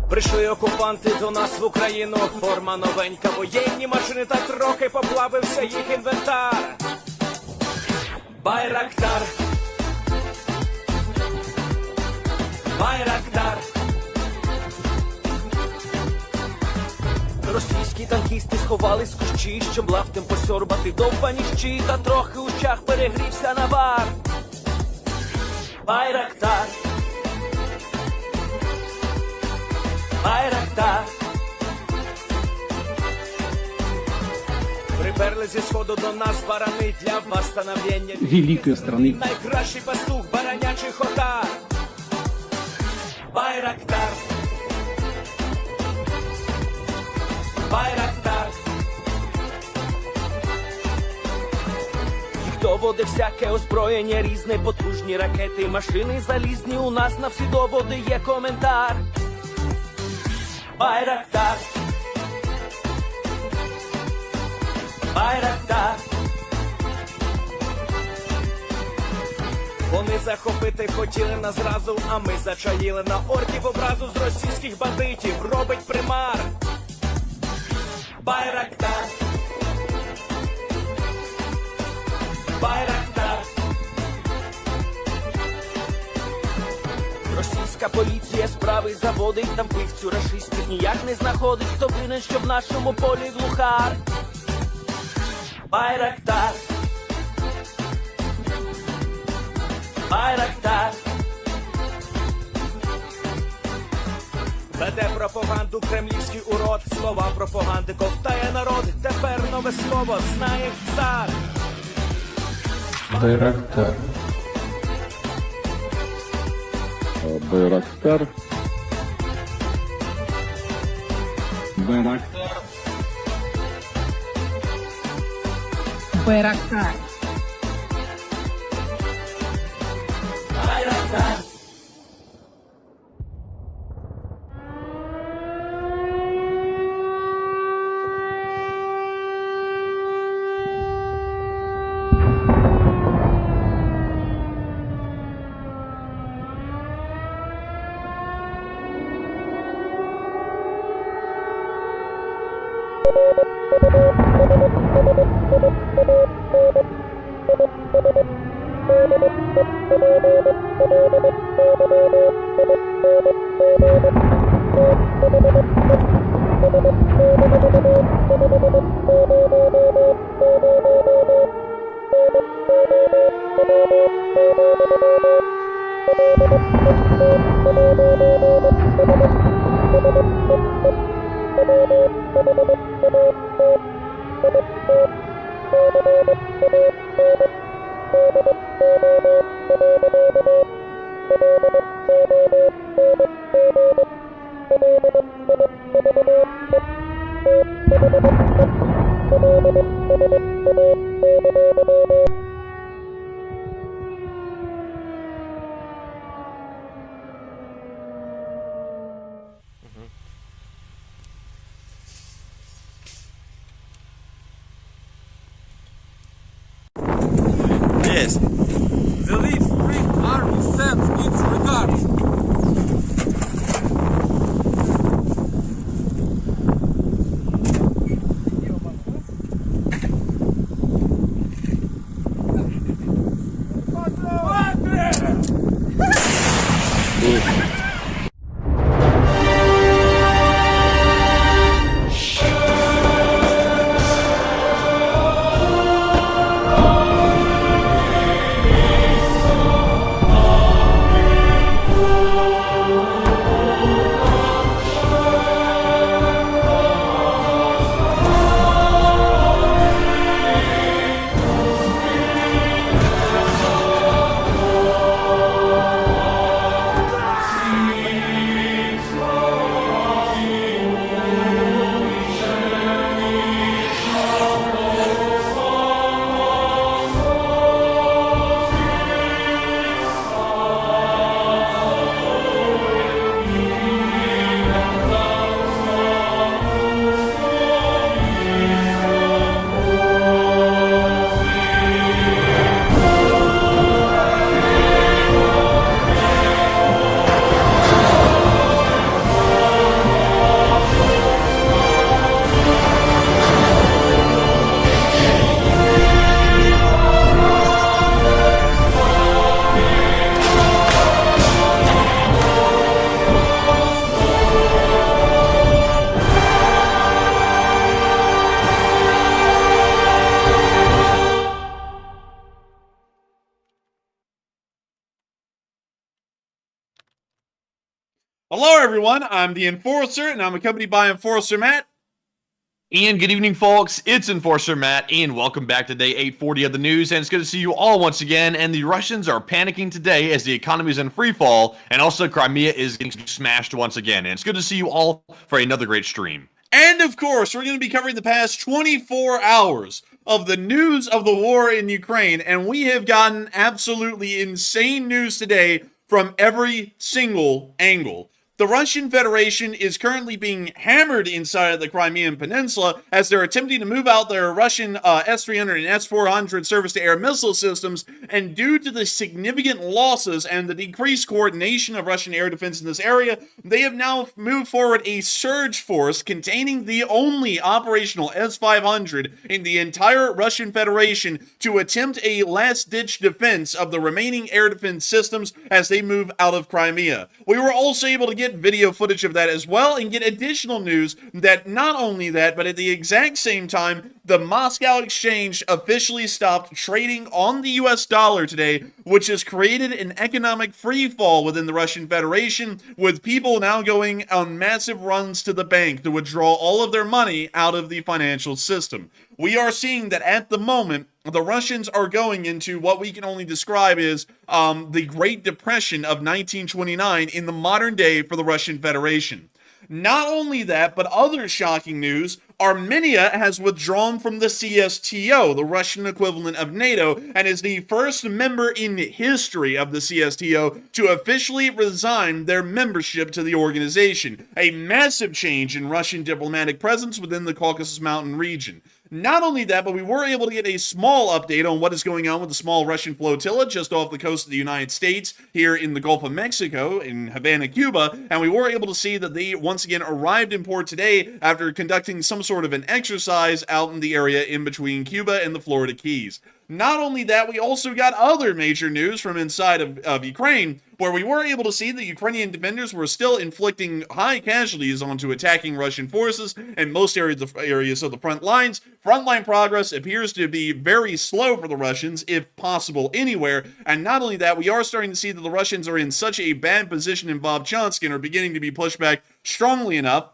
Прийшли окупанти до нас в Україну, форма новенька, воєнні машини, та трохи поплавився їх інвентар. Байрактар, Байрактар. Російські танкісти сховались в кущі, щоб лаптем посьорбати довбані щі, та трохи у чах перегрівся навар. Байрактар, Байрактар. Приперли зі сходу до нас барани для восстановлення великої страни. Найкращий пастух баранячий хотар. Байрактар, Байрактар. Хто води всяке озброєння різне, потужні ракети, машини залізні, у нас на всі доводи є коментар. Байрактар, Байрактар. Вони захопити хотіли нас зразу, а ми зачаїли на орків образу з російських бандитів. Робить примар. Байрактар, Байрактар. Російська поліція справи заводить, там вбивцю рашистів ніяк не знаходить, хто винен, що в нашому полі глухар. Байрактар, Байрактар. Веде пропаганду кремлівський урод, слова пропаганди ковтає народ, тепер нове слово знає цар. Байрактар. Байрактар. Байрактар. Байрактар. Байрактар. Yes. The Leaf Spring Army sends its regards. Hello, everyone. I'm the Enforcer, and I'm accompanied by Enforcer Matt. And good evening, folks. It's Enforcer Matt, and welcome back to day 840 of the news. And it's good to see you all once again. And the Russians are panicking today as the economy is in free fall, and also Crimea is getting smashed once again. And it's good to see you all for another great stream. And of course, we're going to be covering the past 24 hours of the news of the war in Ukraine, and we have gotten absolutely insane news today from every single angle. The Russian Federation is currently being hammered inside of the Crimean Peninsula as they're attempting to move out their Russian S-300 and S-400 surface-to-air missile systems, and due to the significant losses and the decreased coordination of Russian air defense in this area, they have now moved forward a surge force containing the only operational S-500 in the entire Russian Federation to attempt a last-ditch defense of the remaining air defense systems as they move out of Crimea. We were also able to get video footage of that as well and get additional news that not only that, but at the exact same time, the Moscow exchange officially stopped trading on the US dollar today, which has created an economic free fall within the Russian Federation, with people now going on massive runs to the bank to withdraw all of their money out of the financial system. We are seeing that at the moment, the Russians are going into what we can only describe as the Great Depression of 1929 in the modern day for the Russian Federation. Not only that, but other shocking news, Armenia has withdrawn from the CSTO, the Russian equivalent of NATO, and is the first member in history of the CSTO to officially resign their membership to the organization. A massive change in Russian diplomatic presence within the Caucasus Mountain region. Not only that, but we were able to get a small update on what is going on with the small Russian flotilla just off the coast of the United States here in the Gulf of Mexico, in Havana, Cuba, and we were able to see that they once again arrived in port today after conducting some sort of an exercise out in the area in between Cuba and the Florida Keys. Not only that, we also got other major news from inside of Ukraine, where we were able to see the Ukrainian defenders were still inflicting high casualties onto attacking Russian forces in most areas of the front lines. Frontline progress appears to be very slow for the Russians, if possible anywhere. And not only that, we are starting to see that the Russians are in such a bad position in Vovchansk and are beginning to be pushed back strongly enough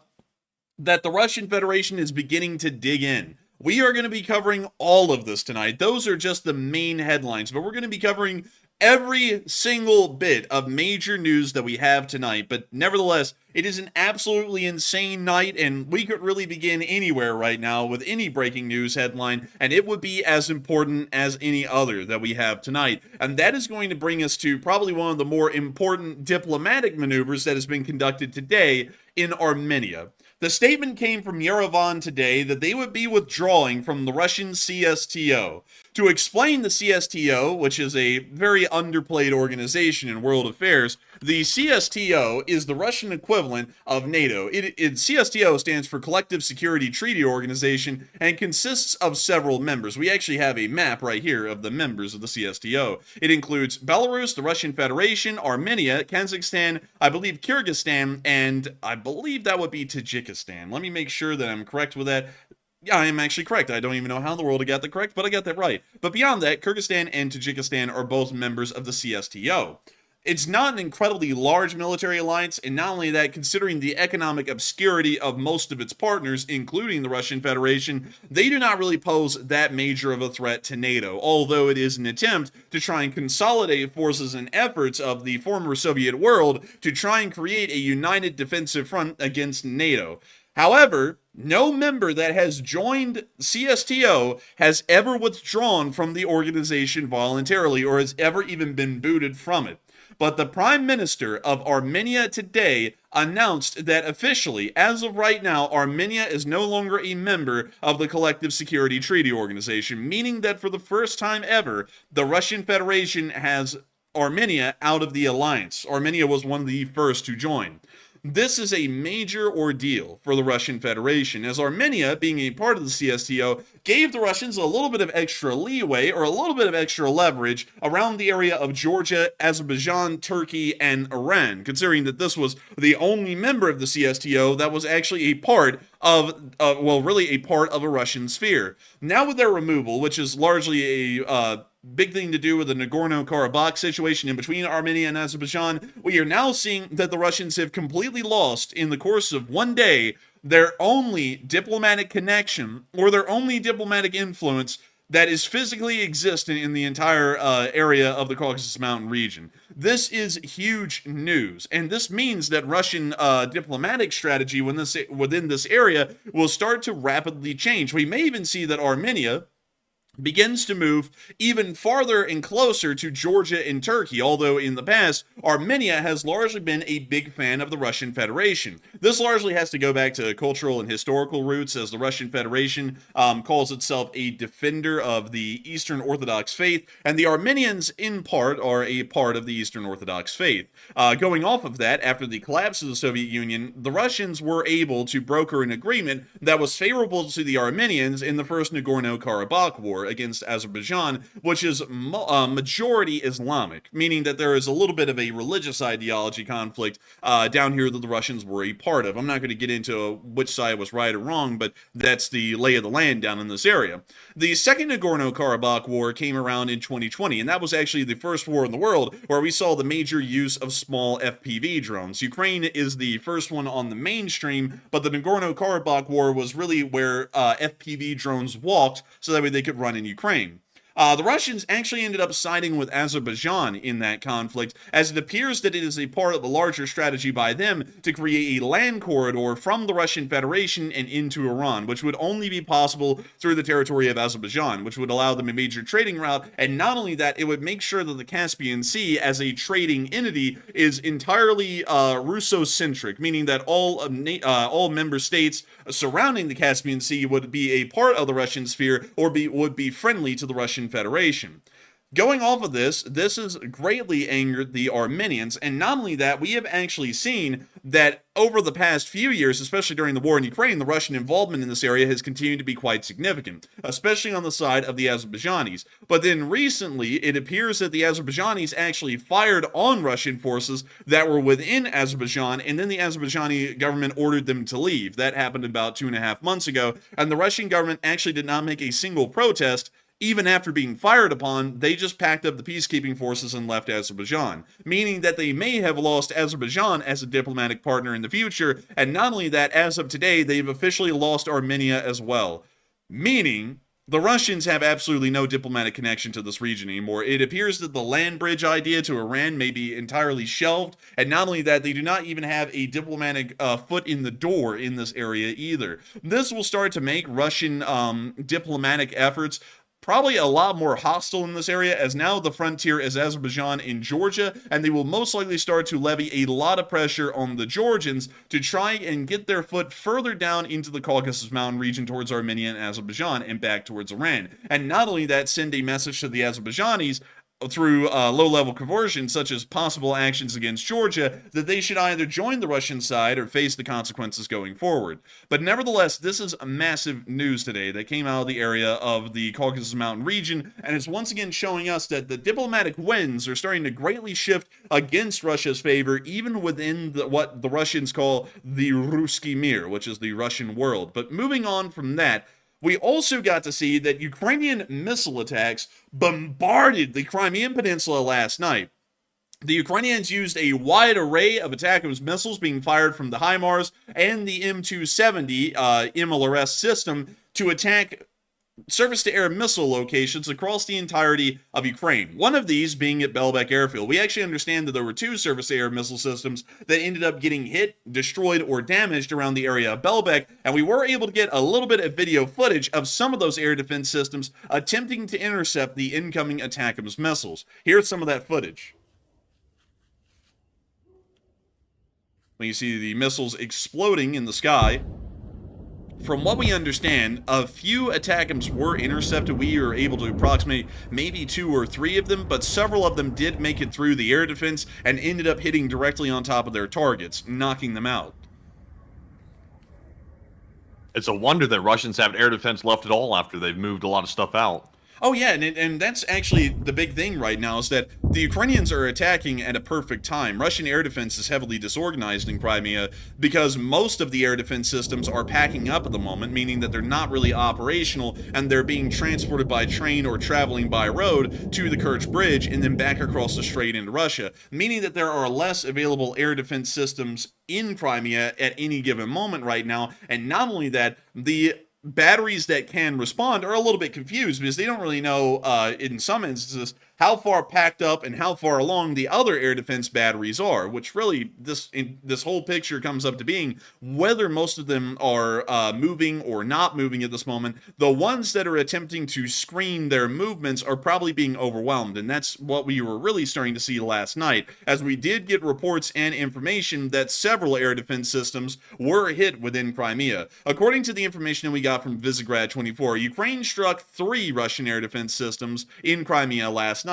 that the Russian Federation is beginning to dig in. We are going to be covering all of this tonight. Those are just the main headlines, but we're going to be covering every single bit of major news that we have tonight. But nevertheless, it is an absolutely insane night, and we could really begin anywhere right now with any breaking news headline, and it would be as important as any other that we have tonight. And that is going to bring us to probably one of the more important diplomatic maneuvers that has been conducted today in Armenia. The statement came from Yerevan today that they would be withdrawing from the Russian CSTO. To explain the CSTO, which is a very underplayed organization in world affairs, the CSTO is the Russian equivalent of NATO. CSTO stands for Collective Security Treaty Organization and consists of several members. We actually have a map right here of the members of the CSTO. It includes Belarus, the Russian Federation, Armenia, Kazakhstan, I believe Kyrgyzstan, and I believe that would be Tajikistan. Let me make sure that I'm correct with that. Yeah, I am actually correct. I don't even know how in the world I got that correct, but I got that right. But beyond that, Kyrgyzstan and Tajikistan are both members of the CSTO. It's not an incredibly large military alliance, and not only that, considering the economic obscurity of most of its partners, including the Russian Federation, they do not really pose that major of a threat to NATO, although it is an attempt to try and consolidate forces and efforts of the former Soviet world to try and create a united defensive front against NATO. However, no member that has joined CSTO has ever withdrawn from the organization voluntarily or has ever even been booted from it. But the Prime Minister of Armenia today announced that officially, as of right now, Armenia is no longer a member of the Collective Security Treaty Organization, meaning that for the first time ever, the Russian Federation has Armenia out of the alliance. Armenia was one of the first to join. This is a major ordeal for the Russian Federation, as Armenia, being a part of the CSTO, gave the Russians a little bit of extra leeway or a little bit of extra leverage around the area of Georgia, Azerbaijan, Turkey, and Iran, considering that this was the only member of the CSTO that was actually a part of, really a part of a Russian sphere. Now with their removal, which is largely a big thing to do with the Nagorno-Karabakh situation in between Armenia and Azerbaijan, we are now seeing that the Russians have completely lost, in the course of one day, their only diplomatic connection or their only diplomatic influence that is physically existent in the entire area of the Caucasus Mountain region. This is huge news, and this means that Russian diplomatic strategy within this area will start to rapidly change. We may even see that Armenia begins to move even farther and closer to Georgia and Turkey, although in the past, Armenia has largely been a big fan of the Russian Federation. This largely has to go back to cultural and historical roots, as the Russian Federation calls itself a defender of the Eastern Orthodox faith, and the Armenians, in part, are a part of the Eastern Orthodox faith. Going off of that, after the collapse of the Soviet Union, the Russians were able to broker an agreement that was favorable to the Armenians in the First Nagorno-Karabakh War against Azerbaijan, which is majority Islamic, meaning that there is a little bit of a religious ideology conflict down here that the Russians were a part of. I'm not going to get into which side was right or wrong, but that's the lay of the land down in this area. The Second Nagorno-Karabakh War came around in 2020, and that was actually the first war in the world where we saw the major use of small FPV drones. Ukraine is the first one on the mainstream, but the Nagorno-Karabakh War was really where FPV drones walked, so that way they could run in Ukraine. The Russians actually ended up siding with Azerbaijan in that conflict, as it appears that it is a part of the larger strategy by them to create a land corridor from the Russian Federation and into Iran, which would only be possible through the territory of Azerbaijan, which would allow them a major trading route, and not only that, it would make sure that the Caspian Sea as a trading entity is entirely Russo-centric, meaning that all member states surrounding the Caspian Sea would be a part of the Russian sphere or would be friendly to the Russian Federation. Going off of this has greatly angered the Armenians, and not only that, we have actually seen that over the past few years, especially during the war in Ukraine, the Russian involvement in this area has continued to be quite significant, especially on the side of the Azerbaijanis. But then recently, it appears that the Azerbaijanis actually fired on Russian forces that were within Azerbaijan, and then the Azerbaijani government ordered them to leave. That happened about 2.5 months ago, and the Russian government actually did not make a single protest. Even after being fired upon, they just packed up the peacekeeping forces and left Azerbaijan, meaning that they may have lost Azerbaijan as a diplomatic partner in the future, and not only that, as of today, they've officially lost Armenia as well, meaning the Russians have absolutely no diplomatic connection to this region anymore. It appears that the land bridge idea to Iran may be entirely shelved, and not only that, they do not even have a diplomatic foot in the door in this area either. This will start to make Russian diplomatic efforts probably a lot more hostile in this area, as now the frontier is Azerbaijan and Georgia, and they will most likely start to levy a lot of pressure on the Georgians to try and get their foot further down into the Caucasus Mountain region towards Armenia and Azerbaijan and back towards Iran. And not only that, send a message to the Azerbaijanis through low-level coercion, such as possible actions against Georgia, that they should either join the Russian side or face the consequences going forward. But nevertheless, this is massive news today that came out of the area of the Caucasus Mountain region, and it's once again showing us that the diplomatic winds are starting to greatly shift against Russia's favor, even within what the Russians call the Ruski Mir, which is the Russian world. But moving on from that, we also got to see that Ukrainian missile attacks bombarded the Crimean Peninsula last night. The Ukrainians used a wide array of ATACMS missiles being fired from the HIMARS and the M270 MLRS system to attack surface-to-air missile locations across the entirety of Ukraine. One of these being at Belbek Airfield. We actually understand that there were 2 surface-to-air missile systems that ended up getting hit, destroyed, or damaged around the area of Belbek, and we were able to get a little bit of video footage of some of those air defense systems attempting to intercept the incoming ATACMS missiles. Here's some of that footage. When you see the missiles exploding in the sky. From what we understand, a few ATACMS were intercepted. We were able to approximate maybe 2 or 3 of them, but several of them did make it through the air defense and ended up hitting directly on top of their targets, knocking them out. It's a wonder that Russians have air defense left at all after they've moved a lot of stuff out. Oh yeah, and that's actually the big thing right now is that the Ukrainians are attacking at a perfect time. Russian air defense is heavily disorganized in Crimea because most of the air defense systems are packing up at the moment, meaning that they're not really operational and they're being transported by train or traveling by road to the Kerch Bridge and then back across the strait into Russia, meaning that there are less available air defense systems in Crimea at any given moment right now. And not only that, the batteries that can respond are a little bit confused because they don't really know, in some instances, how far packed up and how far along the other air defense batteries are, which really this whole picture comes up to being whether most of them are moving or not moving at this moment. The ones that are attempting to screen their movements are probably being overwhelmed, and that's what we were really starting to see last night, as we did get reports and information that several air defense systems were hit within Crimea. According to the information that we got from Visegrad 24, Ukraine struck 3 Russian air defense systems in Crimea last night.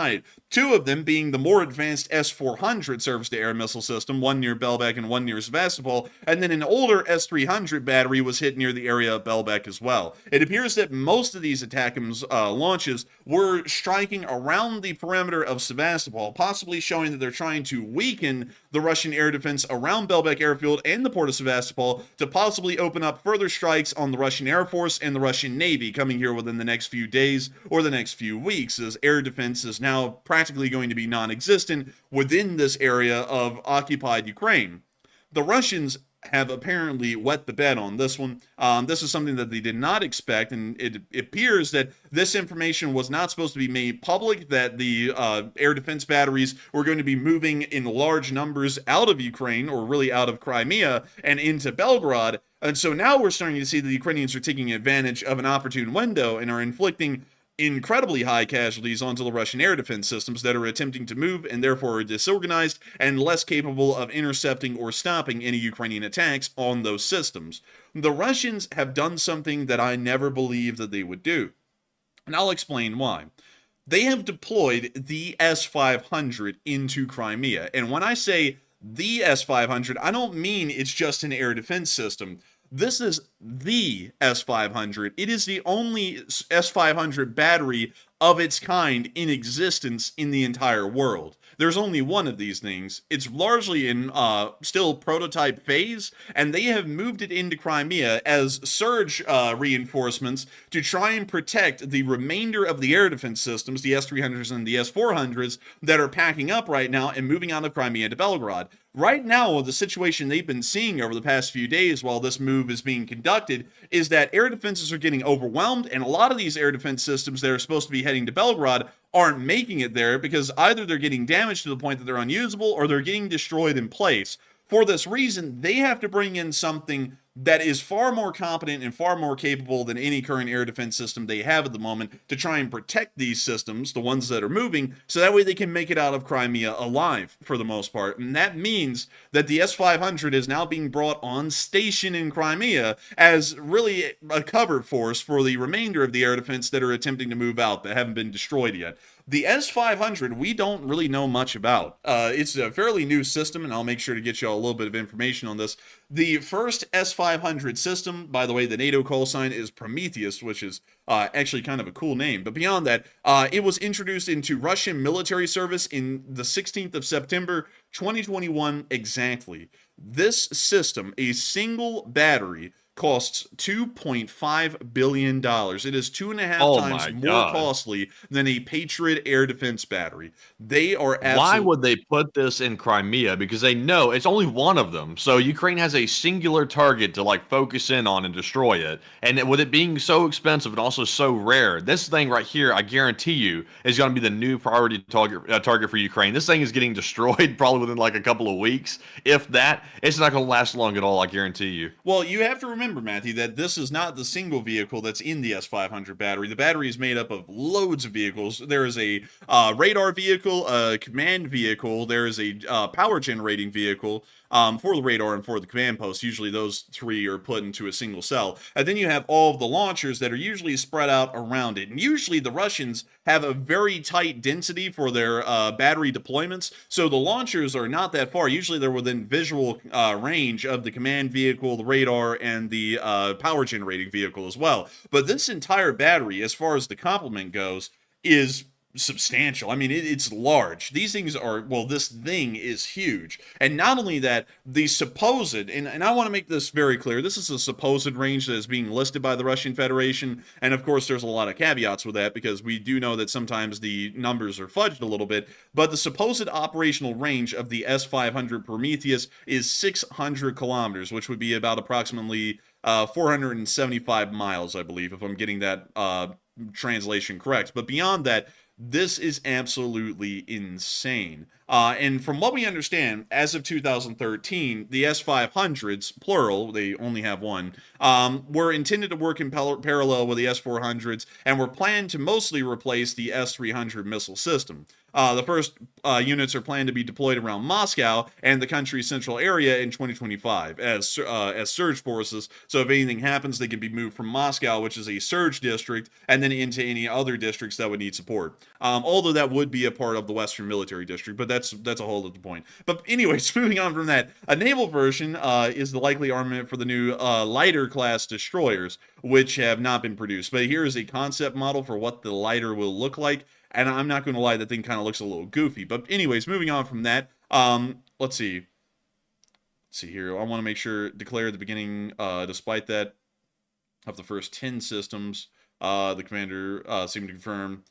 2 of them being the more advanced S-400 surface-to-air missile system, one near Belbek and one near Sevastopol, and then an older S-300 battery was hit near the area of Belbek as well. It appears that most of these ATACMS launches were striking around the perimeter of Sevastopol, possibly showing that they're trying to weaken the Russian air defense around Belbek airfield and the port of Sevastopol to possibly open up further strikes on the Russian Air Force and the Russian Navy coming here within the next few days or the next few weeks, as air defense is now practically going to be non-existent within this area of occupied Ukraine. The Russians have apparently wet the bed on this one. This is something that they did not expect, and it appears that this information was not supposed to be made public, that the air defense batteries were going to be moving in large numbers out of Ukraine, or really out of Crimea, and into Belgorod. And so now we're starting to see that the Ukrainians are taking advantage of an opportune window and are inflicting incredibly high casualties onto the Russian air defense systems that are attempting to move and therefore are disorganized and less capable of intercepting or stopping any Ukrainian attacks on those systems. The Russians have done something that I never believed that they would do, and I'll explain why. They have deployed the S-500 into Crimea, and when I say the S-500, I don't mean it's just an air defense system. This is the S-500. It is the only S-500 battery of its kind in existence in the entire world. There's only one of these things. It's largely in still prototype phase, and they have moved it into Crimea as surge reinforcements to try and protect the remainder of the air defense systems, the S-300s and the S-400s, that are packing up right now and moving out of Crimea to Belgorod. Right now, the situation they've been seeing over the past few days while this move is being conducted is that air defenses are getting overwhelmed, and a lot of these air defense systems that are supposed to be heading to Belgorod aren't making it there because either they're getting damaged to the point that they're unusable or they're getting destroyed in place. For this reason, they have to bring in something that is far more competent and far more capable than any current air defense system they have at the moment to try and protect these systems, the ones that are moving, so that way they can make it out of Crimea alive for the most part. And that means that the S-500 is now being brought on station in Crimea as really a cover force for the remainder of the air defense that are attempting to move out that haven't been destroyed yet. The S-500, we don't really know much about. It's a fairly new system, and I'll make sure to get you all a little bit of information on this. The first S-500 system, by the way, the NATO call sign is Prometheus, which is actually kind of a cool name. But beyond that, it was introduced into Russian military service in the 16th of September, 2021 exactly. This system, a single battery, costs $2.5 billion. It is 2.5 times more costly than a Patriot air defense battery. They are Why would they put this in Crimea? Because they know it's only one of them. So Ukraine has a singular target to like focus in on and destroy it. And with it being so expensive and also so rare, this thing right here, I guarantee you, is going to be the new priority target for Ukraine. This thing is getting destroyed probably within like a couple of weeks. If that, it's not going to last long at all, I guarantee you. Well, you have to remember, Matthew, that this is not the single vehicle that's in the S-500 battery. The battery is made up of loads of vehicles. There is a radar vehicle, a command vehicle, there is a power generating vehicle for the radar and for the command post. Usually those 3 are put into a single cell. And then you have all of the launchers that are usually spread out around it. And usually the Russians have a very tight density for their battery deployments, so the launchers are not that far. Usually they're within visual range of the command vehicle, the radar, and and the power generating vehicle as well. But this entire battery, as far as the complement goes, is substantial. I mean, it's large. These things are, well, this thing is huge. And not only that, the supposed, and I want to make this very clear, this is a supposed range that is being listed by the Russian Federation. And of course, there's a lot of caveats with that because we do know that sometimes the numbers are fudged a little bit. But the supposed operational range of the S-500 Prometheus is 600 kilometers, which would be about approximately 475 miles, I believe, if I'm getting that translation correct. But beyond that, this is absolutely insane. And from what we understand, as of 2013, the S-500s, plural, they only have one, were intended to work in parallel with the S-400s and were planned to mostly replace the S-300 missile system. The first units are planned to be deployed around Moscow and the country's central area in 2025 as surge forces. So if anything happens, they can be moved from Moscow, which is a surge district, and then into any other districts that would need support. Although that would be a part of the Western Military District, but that's a whole other point. But anyways, moving on from that, a naval version is the likely armament for the new lighter class destroyers, which have not been produced. But here is a concept model for what the lighter will look like. And I'm not going to lie, that thing kind of looks a little goofy. But anyways, moving on from that, let's see. Let's see here. I want to make sure, declare the beginning, despite that, of the first 10 systems, the commander seemed to confirm.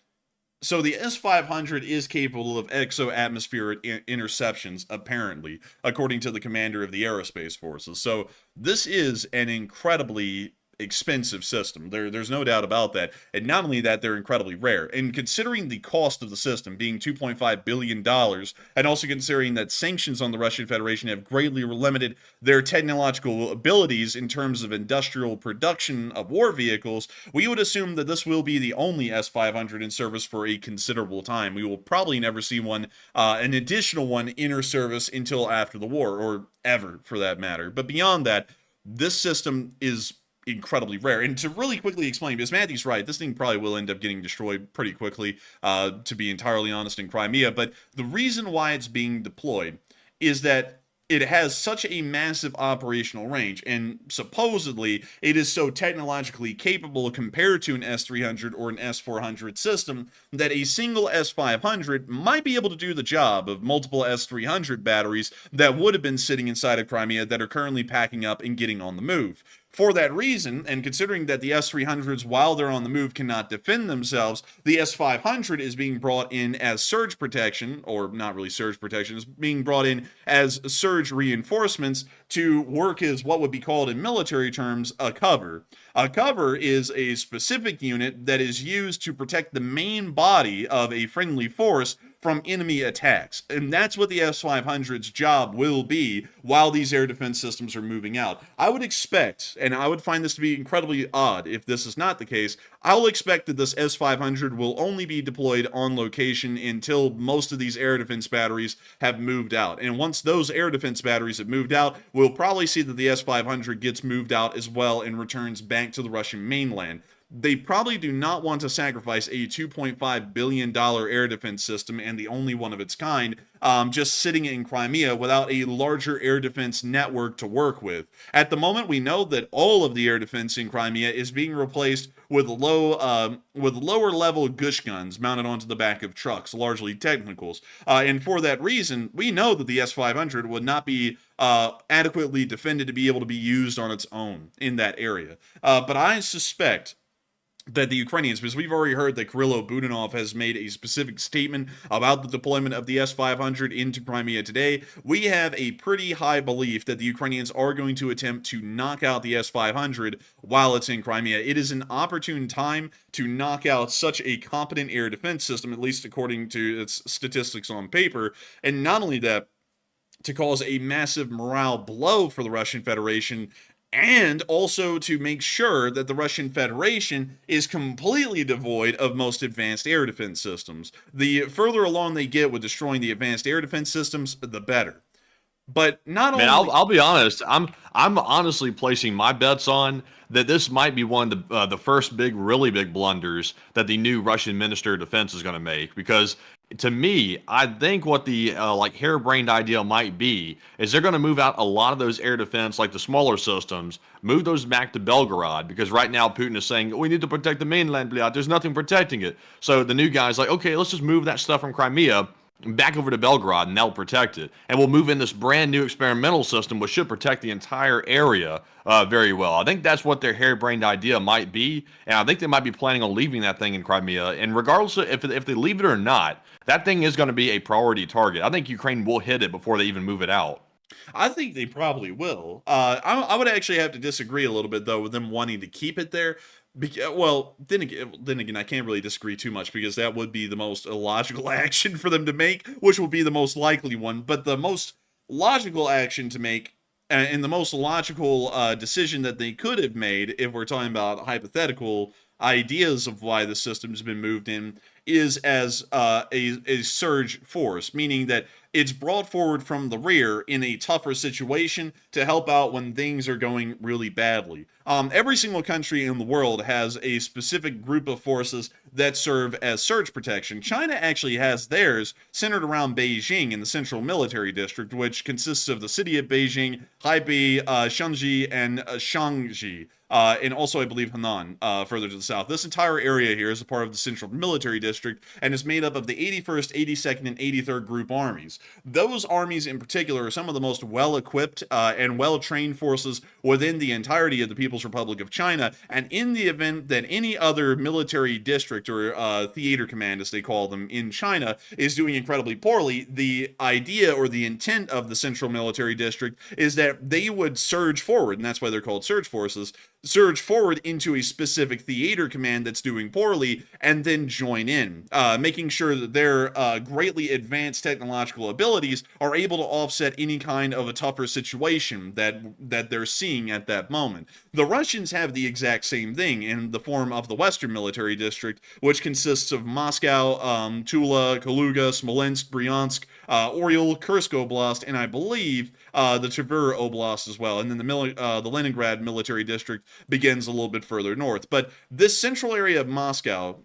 So the S-500 is capable of exo-atmospheric interceptions, apparently, according to the commander of the aerospace forces. So this is an incredibly expensive system. There's no doubt about that. And not only that, they're incredibly rare. And considering the cost of the system being $2.5 billion, and also considering that sanctions on the Russian Federation have greatly limited their technological abilities in terms of industrial production of war vehicles, we would assume that this will be the only S-500 in service for a considerable time. We will probably never see one, an additional one, enter service until after the war, or ever for that matter. But beyond that, this system is incredibly rare. And to really quickly explain, because Matthew's right, this thing probably will end up getting destroyed pretty quickly, to be entirely honest, in Crimea. But the reason why it's being deployed is that it has such a massive operational range, and supposedly it is so technologically capable compared to an S-300 or an S-400 system that a single S-500 might be able to do the job of multiple S-300 batteries that would have been sitting inside of Crimea that are currently packing up and getting on the move. For that reason, and considering that the S-300s, while they're on the move, cannot defend themselves, the S-500 is being brought in as surge protection, or not really surge protection, is being brought in as surge reinforcements to work as what would be called in military terms a cover. A cover is a specific unit that is used to protect the main body of a friendly force from enemy attacks. And that's what the S-500's job will be while these air defense systems are moving out. I would expect, and I would find this to be incredibly odd if this is not the case, I will expect that this S-500 will only be deployed on location until most of these air defense batteries have moved out. And once those air defense batteries have moved out, we'll probably see that the S-500 gets moved out as well and returns back to the Russian mainland. They probably do not want to sacrifice a $2.5 billion air defense system, and the only one of its kind, just sitting in Crimea without a larger air defense network to work with. At the moment, we know that all of the air defense in Crimea is being replaced with lower level gush guns mounted onto the back of trucks, largely technicals. And for that reason, we know that the S-500 would not be adequately defended to be able to be used on its own in that area. But I suspect that the Ukrainians, because we've already heard that Kirill Budanov has made a specific statement about the deployment of the S-500 into Crimea today, we have a pretty high belief that the Ukrainians are going to attempt to knock out the S-500 while it's in Crimea. It is an opportune time to knock out such a competent air defense system, at least according to its statistics on paper, and not only that, to cause a massive morale blow for the Russian Federation, and also to make sure that the Russian Federation is completely devoid of most advanced air defense systems. The further along they get with destroying the advanced air defense systems, the better. But not only... Man, I'll be honest. I'm honestly placing my bets on that this might be one of the first really big blunders that the new Russian Minister of Defense is going to make, because To me, I think what the like harebrained idea might be is they're going to move out a lot of those air defense, like the smaller systems, move those back to Belgorod because right now Putin is saying we need to protect the mainland, Blyat. There's nothing protecting it. So the new guy's like, okay, let's just move that stuff from Crimea back over to Belgorod and that'll protect it. And we'll move in this brand new experimental system, which should protect the entire area very well. I think that's what their harebrained idea might be. And I think they might be planning on leaving that thing in Crimea. And regardless of if they leave it or not, that thing is going to be a priority target. I think Ukraine will hit it before they even move it out. I think they probably will. I would actually have to disagree a little bit though with them wanting to keep it there. Well, then again, I can't really disagree too much because that would be the most illogical action for them to make, which will be the most likely one. But the most logical action to make, and the most logical decision that they could have made, if we're talking about hypothetical ideas of why the system's been moved in, is as a surge force, meaning that it's brought forward from the rear in a tougher situation to help out when things are going really badly. Every single country in the world has a specific group of forces that serve as surge protection. China actually has theirs centered around Beijing in the Central Military District, which consists of the city of Beijing, Haibei, Shanxi, and Shangji. And also, I believe, Henan, further to the south. This entire area here is a part of the Central Military District and is made up of the 81st, 82nd, and 83rd Group Armies. Those armies in particular are some of the most well-equipped and well-trained forces within the entirety of the People's Republic of China, and in the event that any other military district or theater command, as they call them in China, is doing incredibly poorly, the idea or the intent of the Central Military District is that they would surge forward, and that's why they're called surge forces, surge forward into a specific theater command that's doing poorly and then join in, making sure that their greatly advanced technological abilities are able to offset any kind of a tougher situation that they're seeing at that moment. The Russians have the exact same thing in the form of the Western Military District, which consists of Moscow, Tula, Kaluga, Smolensk, Bryansk, Oryol, Kursk Oblast, and I believe the Tver Oblast as well. And then the Leningrad Military District begins a little bit further north. But this central area of Moscow,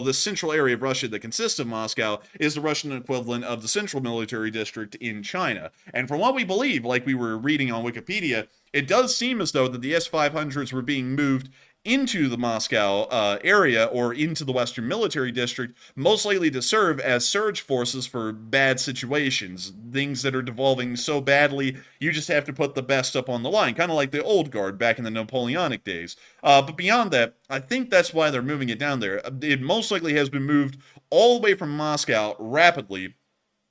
this central area of Russia that consists of Moscow is the Russian equivalent of the Central Military District in China. And from what we believe, like we were reading on Wikipedia, it does seem as though that the S-500s were being moved into the Moscow area or into the Western Military District, most likely to serve as surge forces for bad situations, things that are devolving so badly you just have to put the best up on the line, kind of like the old guard back in the Napoleonic days. But beyond that, I think that's why they're moving it down there. It most likely has been moved all the way from Moscow rapidly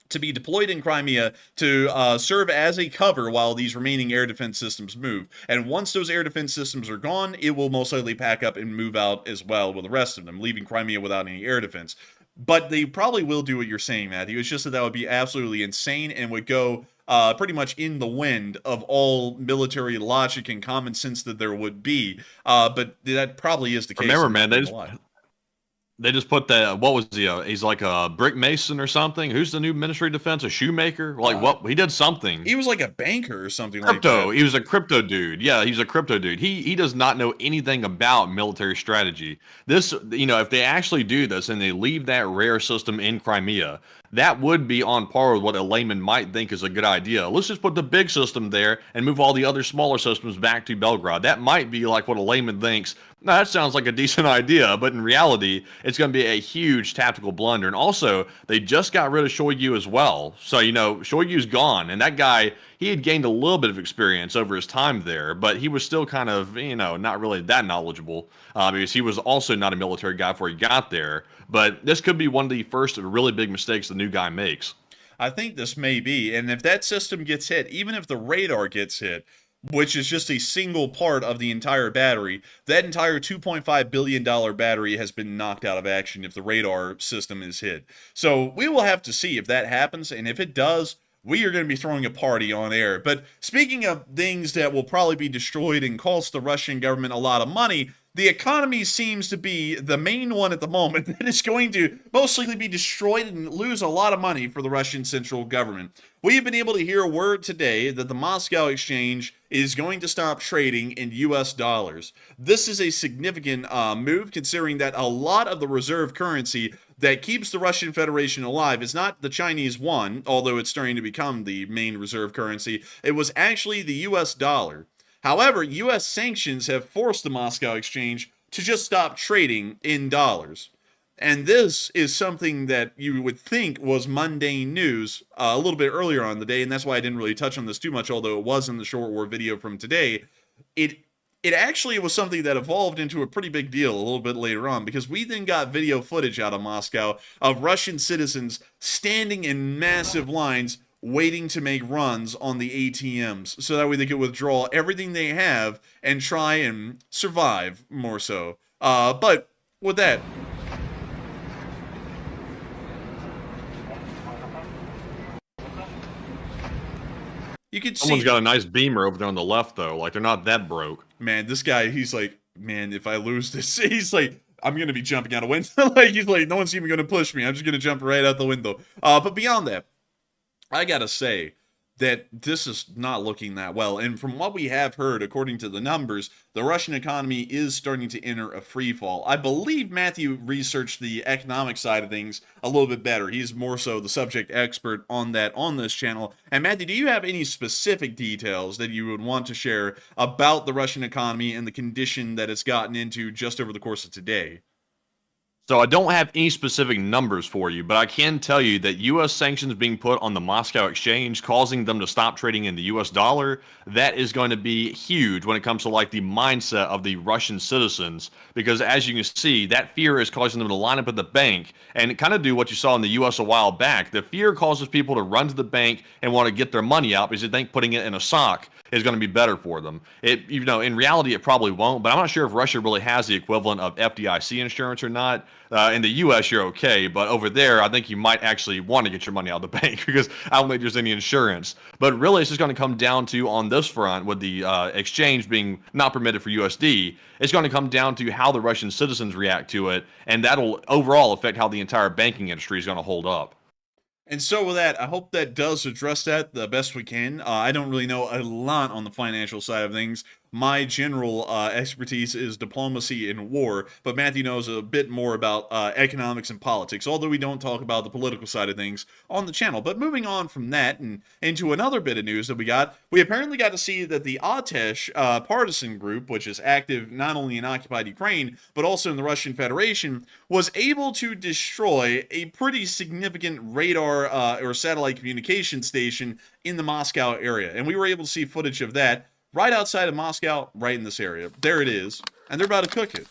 to be deployed in Crimea to serve as a cover while these remaining air defense systems move. And once those air defense systems are gone, it will most likely pack up and move out as well with the rest of them, leaving Crimea without any air defense. But they probably will do what you're saying, Matthew. It's just that would be absolutely insane and would go pretty much in the wind of all military logic and common sense that there would be. But that probably is the case. Remember, man, they just put that. What was he? He's like a brick mason or something. Who's the new Ministry of Defense? A shoemaker? Like what? He did something. He was like a banker or something. Crypto. Like that. He was a crypto dude. Yeah, he's a crypto dude. He does not know anything about military strategy. This, if they actually do this and they leave that rare system in Crimea, that would be on par with what a layman might think is a good idea. Let's just put the big system there and move all the other smaller systems back to Belgorod. That might be like what a layman thinks. Now, that sounds like a decent idea, but in reality, it's going to be a huge tactical blunder. And also, they just got rid of Shoigu as well. So, Shoigu's gone, and that guy, he had gained a little bit of experience over his time there, but he was still kind of, not really that knowledgeable because he was also not a military guy before he got there. But this could be one of the first really big mistakes the new guy makes. I think this may be, and if that system gets hit, even if the radar gets hit, which is just a single part of the entire battery, that entire $2.5 billion battery has been knocked out of action if the radar system is hit. So we will have to see if that happens, and if it does, we are going to be throwing a party on air. But speaking of things that will probably be destroyed and cost the Russian government a lot of money, the economy seems to be the main one at the moment that is going to most likely be destroyed and lose a lot of money for the Russian central government. We have been able to hear a word today that the Moscow exchange is going to stop trading in US dollars. This is a significant move considering that a lot of the reserve currency that keeps the Russian Federation alive is not the Chinese yuan, although it's starting to become the main reserve currency. It was actually the US dollar. However, US sanctions have forced the Moscow exchange to just stop trading in dollars. And this is something that you would think was mundane news a little bit earlier on in the day, and that's why I didn't really touch on this too much, although it was in the short war video from today. It actually was something that evolved into a pretty big deal a little bit later on, because we then got video footage out of Moscow of Russian citizens standing in massive lines waiting to make runs on the ATMs so that way they could withdraw everything they have and try and survive more so. But with that, you can see Someone's got a nice beamer over there on the left, though. Like, they're not that broke. man, this guy, he's like, man, if I lose this, he's like, I'm gonna be jumping out a window. Like, he's like, no one's even gonna push me. I'm just gonna jump right out the window. But beyond that, I gotta say that this is not looking that well. And from what we have heard, according to the numbers, the Russian economy is starting to enter a free fall. I believe Matthew researched the economic side of things a little bit better. He's more so the subject expert on that on this channel. And Matthew, do you have any specific details that you would want to share about the Russian economy and the condition that it's gotten into just over the course of today? So I don't have any specific numbers for you, but I can tell you that U.S. sanctions being put on the Moscow exchange, causing them to stop trading in the U.S. dollar, that is going to be huge when it comes to like the mindset of the Russian citizens. Because as you can see, that fear is causing them to line up at the bank and kind of do what you saw in the U.S. a while back. The fear causes people to run to the bank and want to get their money out because they think putting it in a sock is going to be better for them. In reality, it probably won't, but I'm not sure if Russia really has the equivalent of FDIC insurance or not. In the U.S., you're okay, but over there, I think you might actually want to get your money out of the bank because I don't think there's any insurance. But really, it's just going to come down to, on this front, with the exchange being not permitted for USD, it's going to come down to how the Russian citizens react to it, and that'll overall affect how the entire banking industry is going to hold up. And so with that, I hope that does address that the best we can. I don't really know a lot on the financial side of things. My general expertise is diplomacy and war, but Matthew knows a bit more about economics and politics, although we don't talk about the political side of things on the channel. But moving on from that and into another bit of news that we apparently got to see that the ATACMS partisan group, which is active not only in occupied Ukraine, but also in the Russian Federation, was able to destroy a pretty significant radar or satellite communication station in the Moscow area. And we were able to see footage of that right outside of Moscow, right in this area. There it is. And they're about to cook it.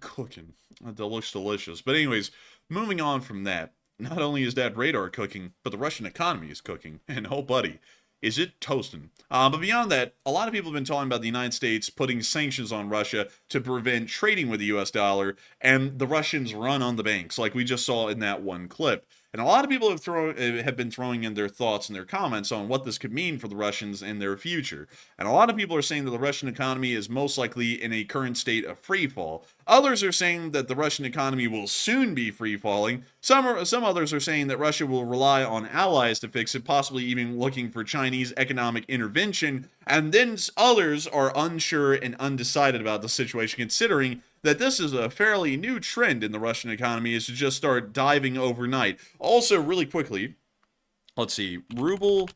Cooking. That looks delicious. But anyways, moving on from that, not only is that radar cooking, but the Russian economy is cooking. And oh, buddy, is it toasting? But beyond that, a lot of people have been talking about the United States putting sanctions on Russia to prevent trading with the US dollar, and the Russians run on the banks, like we just saw in that one clip. And a lot of people have been throwing in their thoughts and their comments on what this could mean for the Russians and their future. And a lot of people are saying that the Russian economy is most likely in a current state of free fall. Others are saying that the Russian economy will soon be free falling. Some others are saying that Russia will rely on allies to fix it, possibly even looking for Chinese economic intervention. And then others are unsure and undecided about the situation, considering that this is a fairly new trend in the Russian economy, is to just start diving overnight. Also, really quickly, let's see, ruble,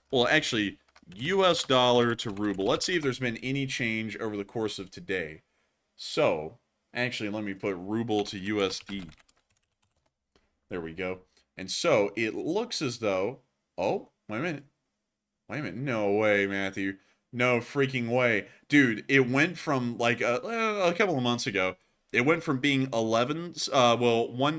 well, actually, US dollar to ruble. Let's see if there's been any change over the course of today. So, actually, let me put ruble to USD. There we go. And so, it looks as though, oh, wait a minute, no way, Matthew. No freaking way. Dude, it went from like a couple of months ago, it went from being 1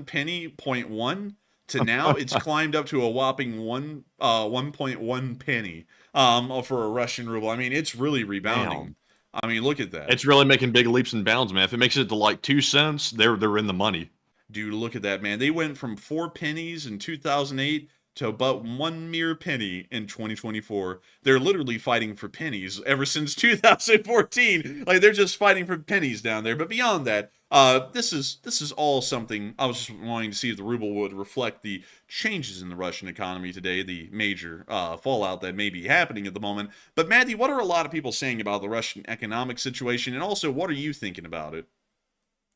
penny, 0.1 to now it's climbed up to a whopping 1.1 penny for a Russian ruble. I mean, it's really rebounding. Wow. I mean, look at that. It's really making big leaps and bounds, man. If it makes it to like 2 cents, they're in the money. Dude, look at that, man. They went from 4 pennies in 2008 to but one mere penny in 2024. They're literally fighting for pennies ever since 2014. Like, they're just fighting for pennies down there. But beyond that, this is all something I was just wanting to see if the ruble would reflect the changes in the Russian economy today, the major fallout that may be happening at the moment. But Matthew, what are a lot of people saying about the Russian economic situation, and also what are you thinking about it?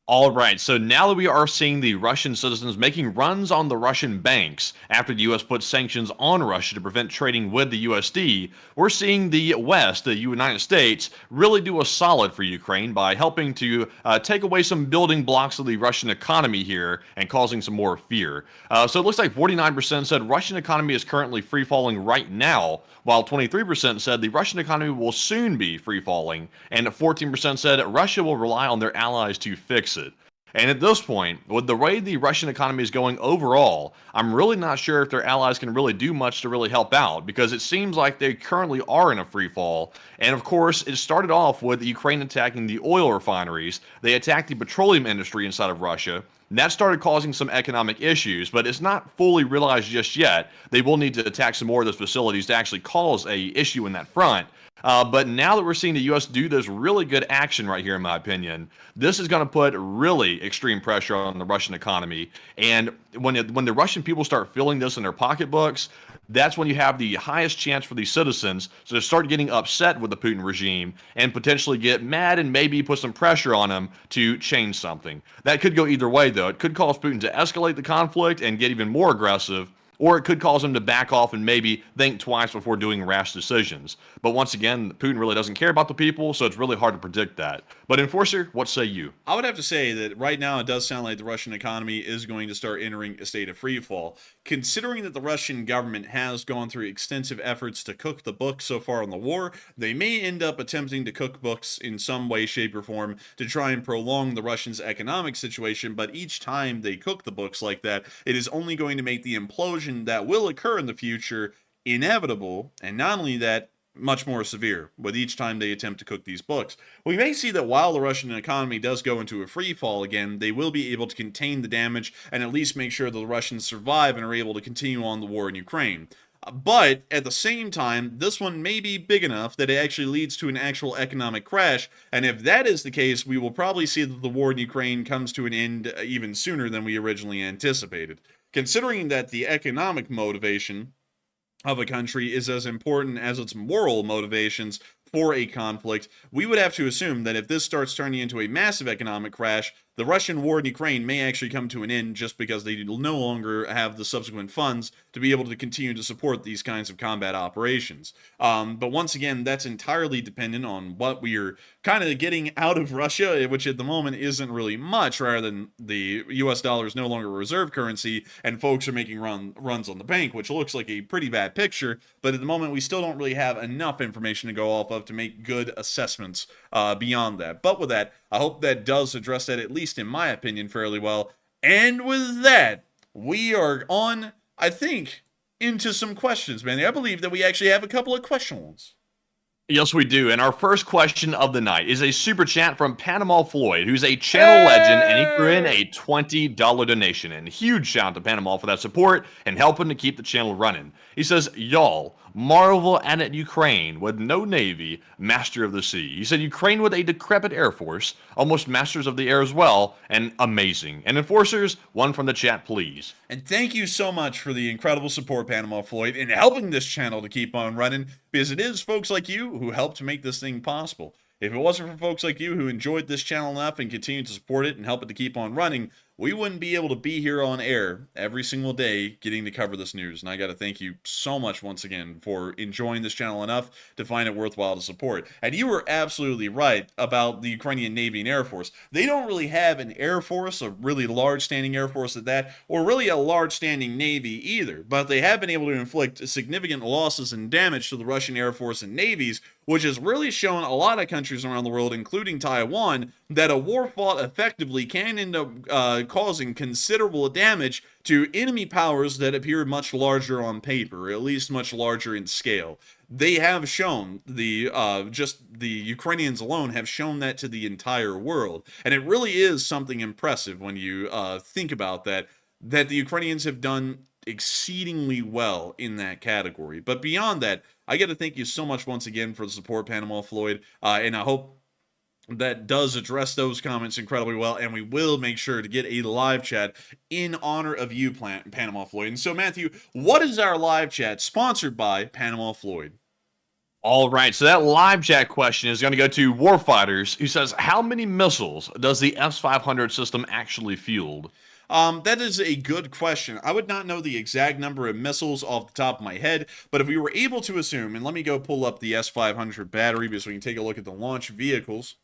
All right, so now that we are seeing the Russian citizens making runs on the Russian banks after the U.S. put sanctions on Russia to prevent trading with the USD, we're seeing the West, the United States, really do a solid for Ukraine by helping to take away some building blocks of the Russian economy here and causing some more fear. So it looks like 49% said Russian economy is currently free falling right now, while 23% said the Russian economy will soon be free falling, and 14% said Russia will rely on their allies to fix it. And at this point, with the way the Russian economy is going overall, I'm really not sure if their allies can really do much to really help out, because it seems like they currently are in a free fall. And of course, it started off with Ukraine attacking the oil refineries. They attacked the petroleum industry inside of Russia. And that started causing some economic issues, but it's not fully realized just yet. They will need to attack some more of those facilities to actually cause a issue in that front. But now that we're seeing the U.S. do this really good action right here, in my opinion, this is going to put really extreme pressure on the Russian economy. And when the Russian people start feeling this in their pocketbooks, that's when you have the highest chance for these citizens to start getting upset with the Putin regime and potentially get mad and maybe put some pressure on them to change something. That could go either way, though. It could cause Putin to escalate the conflict and get even more aggressive, or it could cause him to back off and maybe think twice before doing rash decisions. But once again, Putin really doesn't care about the people, so it's really hard to predict that. But Enforcer, what say you? I would have to say that right now it does sound like the Russian economy is going to start entering a state of free fall. Considering that the Russian government has gone through extensive efforts to cook the books so far in the war, they may end up attempting to cook books in some way, shape, or form to try and prolong the Russians' economic situation, but each time they cook the books like that, it is only going to make the implosion that will occur in the future inevitable, and not only that, much more severe with each time they attempt to cook these books. We may see that while the Russian economy does go into a free fall again, they will be able to contain the damage and at least make sure that the Russians survive and are able to continue on the war in Ukraine. But at the same time, this one may be big enough that it actually leads to an actual economic crash, and if that is the case, we will probably see that the war in Ukraine comes to an end even sooner than we originally anticipated. Considering that the economic motivation of a country is as important as its moral motivations for a conflict, we would have to assume that if this starts turning into a massive economic crash, the Russian war in Ukraine may actually come to an end just because they no longer have the subsequent funds to be able to continue to support these kinds of combat operations. But once again, that's entirely dependent on what we are kind of getting out of Russia, which at the moment isn't really much, rather than the US dollar is no longer a reserve currency and folks are making runs on the bank, which looks like a pretty bad picture. But at the moment, we still don't really have enough information to go off of to make good assessments beyond that. But with that, I hope that does address that, at least in my opinion, fairly well. And with that, we are on, I think, into some questions, man. I believe that we actually have a couple of questions. Yes, we do. And our first question of the night is a super chat from Panama Floyd, who's a channel legend, and he threw in a $20 donation. And huge shout out to Panama for that support and helping to keep the channel running. He says, y'all, marvel at Ukraine with no navy, master of the sea. He said Ukraine with a decrepit air force, almost masters of the air as well, and amazing. And Enforcers, one from the chat, please. And thank you so much for the incredible support, Panama Floyd, in helping this channel to keep on running, because it is folks like you who helped to make this thing possible. If it wasn't for folks like you who enjoyed this channel enough and continue to support it and help it to keep on running, we wouldn't be able to be here on air every single day getting to cover this news. And I got to thank you so much once again for enjoying this channel enough to find it worthwhile to support. And you were absolutely right about the Ukrainian Navy and Air Force. They don't really have an Air Force, a really large standing Air Force at that, or really a large standing Navy either. But they have been able to inflict significant losses and damage to the Russian Air Force and navies, which has really shown a lot of countries around the world, including Taiwan, that a war fought effectively can end up causing considerable damage to enemy powers that appear much larger on paper, or at least much larger in scale. They have shown, just the Ukrainians alone have shown that to the entire world. And it really is something impressive when you think about that the Ukrainians have done exceedingly well in that category. But beyond that, I got to thank you so much once again for the support, Panama Floyd, and I hope that does address those comments incredibly well, and we will make sure to get a live chat in honor of you, Panama Floyd. And so, Matthew, what is our live chat sponsored by Panama Floyd? All right, so that live chat question is going to go to Warfighters, who says, how many missiles does the S-500 system actually field? That is a good question. I would not know the exact number of missiles off the top of my head, but if we were able to assume, and let me go pull up the S-500 battery because we can take a look at the launch vehicles.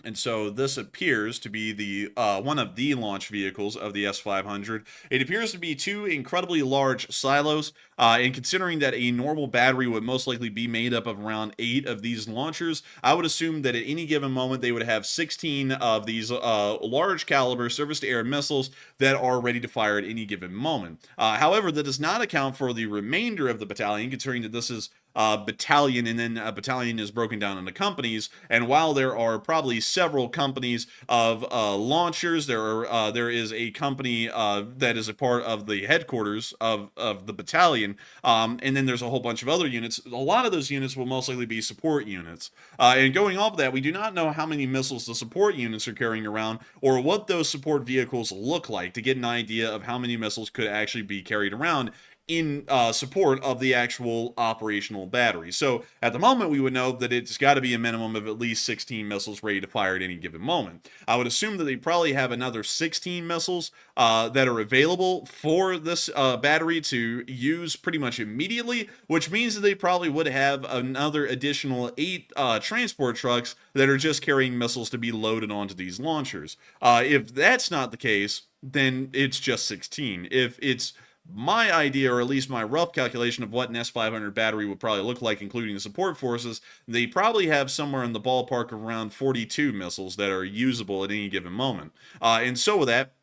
And so this appears to be the one of the launch vehicles of the S-500. It appears to be two incredibly large silos, and considering that a normal battery would most likely be made up of around 8 of these launchers, I would assume that at any given moment they would have 16 of these large caliber surface-to-air missiles that are ready to fire at any given moment. However, that does not account for the remainder of the battalion, considering that this is battalion, and then a battalion is broken down into companies. And while there are probably several companies of launchers, there is a company that is a part of the headquarters of the battalion, and then there's a whole bunch of other units. A lot of those units will most likely be support units. And going off of that, we do not know how many missiles the support units are carrying around, or what those support vehicles look like, to get an idea of how many missiles could actually be carried around in support of the actual operational battery. So at the moment, we would know that it's got to be a minimum of at least 16 missiles ready to fire at any given moment. I would assume that they probably have another 16 missiles that are available for this battery to use pretty much immediately, which means that they probably would have another additional 8 transport trucks that are just carrying missiles to be loaded onto these launchers. If that's not the case, then it's just 16. If it's my idea, or at least my rough calculation of what an S-500 battery would probably look like, including the support forces, they probably have somewhere in the ballpark of around 42 missiles that are usable at any given moment. And so with that,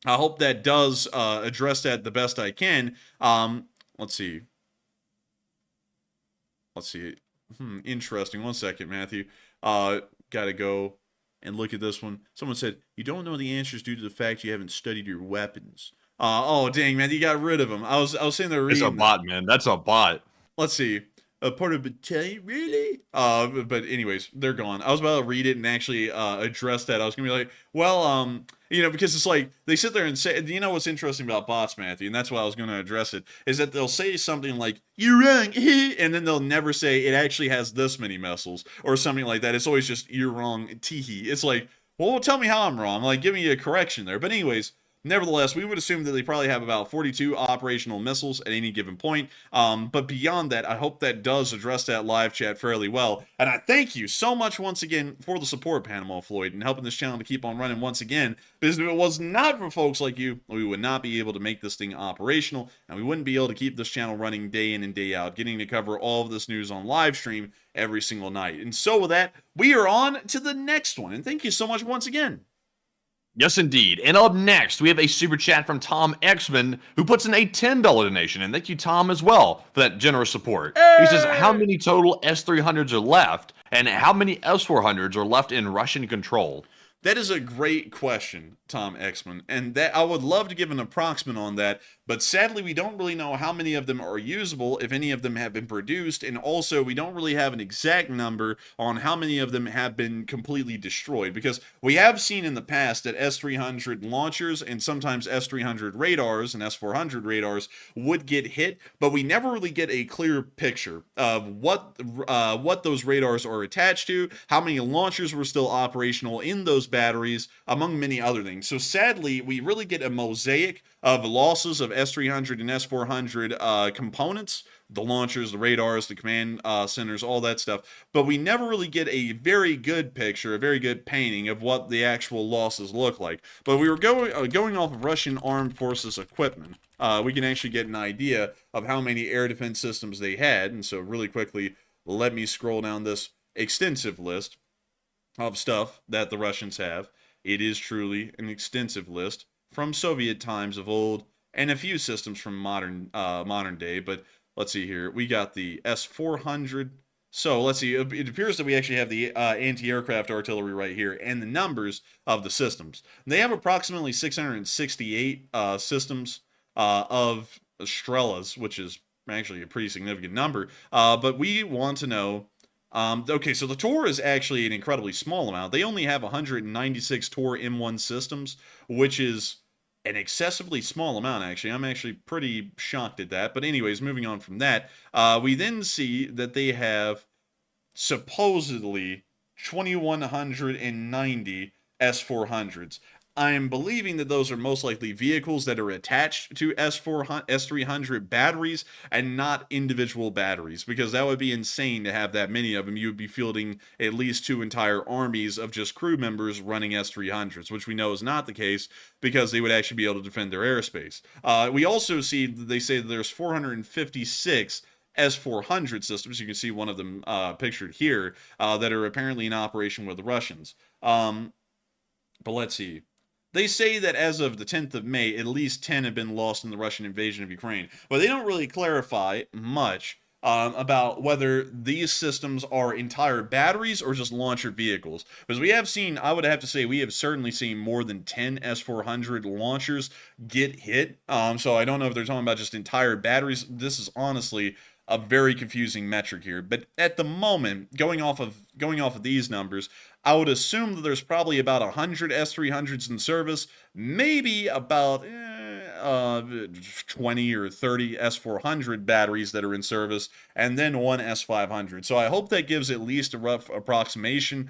I hope that does address that the best I can. Let's see. Interesting. One second, Matthew. Gotta go and look at this one. Someone said, you don't know the answers due to the fact you haven't studied your weapons. Oh, dang, man, you got rid of him. I was saying they're reading. It's a bot, man. That's a bot. Let's see. A part of battalion, really? But anyways, they're gone. I was about to read it and actually address that. I was gonna be like, well, because it's like they sit there and say, you know what's interesting about bots, Matthew, and that's why I was gonna address it, is that they'll say something like, you're wrong, and then they'll never say it actually has this many missiles or something like that. It's always just, you're wrong, teehee. It's like, well, tell me how I'm wrong. Like, give me a correction there. But anyways, nevertheless, we would assume that they probably have about 42 operational missiles at any given point. But beyond that, I hope that does address that live chat fairly well. And I thank you so much once again for the support, Panama Floyd, and helping this channel to keep on running once again. Because if it was not for folks like you, we would not be able to make this thing operational, and we wouldn't be able to keep this channel running day in and day out, getting to cover all of this news on live stream every single night. And so with that, we are on to the next one. And thank you so much once again. Yes, indeed. And up next, we have a super chat from Tom Exman, who puts in a $10 donation. And thank you, Tom, as well, for that generous support. He says, how many total S-300s are left, and how many S-400s are left in Russian control? That is a great question, Tom Exman, and that I would love to give an approximate on that, but sadly we don't really know how many of them are usable, if any of them have been produced, and also we don't really have an exact number on how many of them have been completely destroyed, because we have seen in the past that S-300 launchers and sometimes S-300 radars and S-400 radars would get hit, but we never really get a clear picture of what those radars are attached to, how many launchers were still operational in those batteries, among many other things. So sadly, we really get a mosaic of losses of S-300 and S-400 components, the launchers, the radars, the command centers, all that stuff. But we never really get a very good picture, a very good painting of what the actual losses look like. But we were going off of Russian armed forces equipment. We can actually get an idea of how many air defense systems they had. And so really quickly, let me scroll down this extensive list of stuff that the Russians have. It is truly an extensive list from Soviet times of old, and a few systems from modern day. But let's see here. We got the S-400, So let's see. It appears that we actually have the anti-aircraft artillery right here and the numbers of the systems. They have approximately 668 systems of Strelas, which is actually a pretty significant number. But we want to know. Okay, so the Tor is actually an incredibly small amount. They only have 196 Tor M1 systems, which is an excessively small amount, actually. I'm actually pretty shocked at that. But anyways, moving on from that, we then see that they have supposedly 2,190 S-400s. I'm believing that those are most likely vehicles that are attached to S-300 batteries and not individual batteries, because that would be insane to have that many of them. You would be fielding at least 2 entire armies of just crew members running S-300s, which we know is not the case because they would actually be able to defend their airspace. We also see that they say that there's 456 S-400 systems. You can see one of them pictured here that are apparently in operation with the Russians. But let's see. They say that as of the 10th of May, at least 10 have been lost in the Russian invasion of Ukraine. But they don't really clarify much about whether these systems are entire batteries or just launcher vehicles. Because we have seen, I would have to say, we have certainly seen more than 10 S-400 launchers get hit. So I don't know if they're talking about just entire batteries. This is honestly a very confusing metric here. But at the moment, going off of these numbers, I would assume that there's probably about 100 S-300s in service, maybe about 20 or 30 S-400 batteries that are in service, and then one S-500. So I hope that gives at least a rough approximation,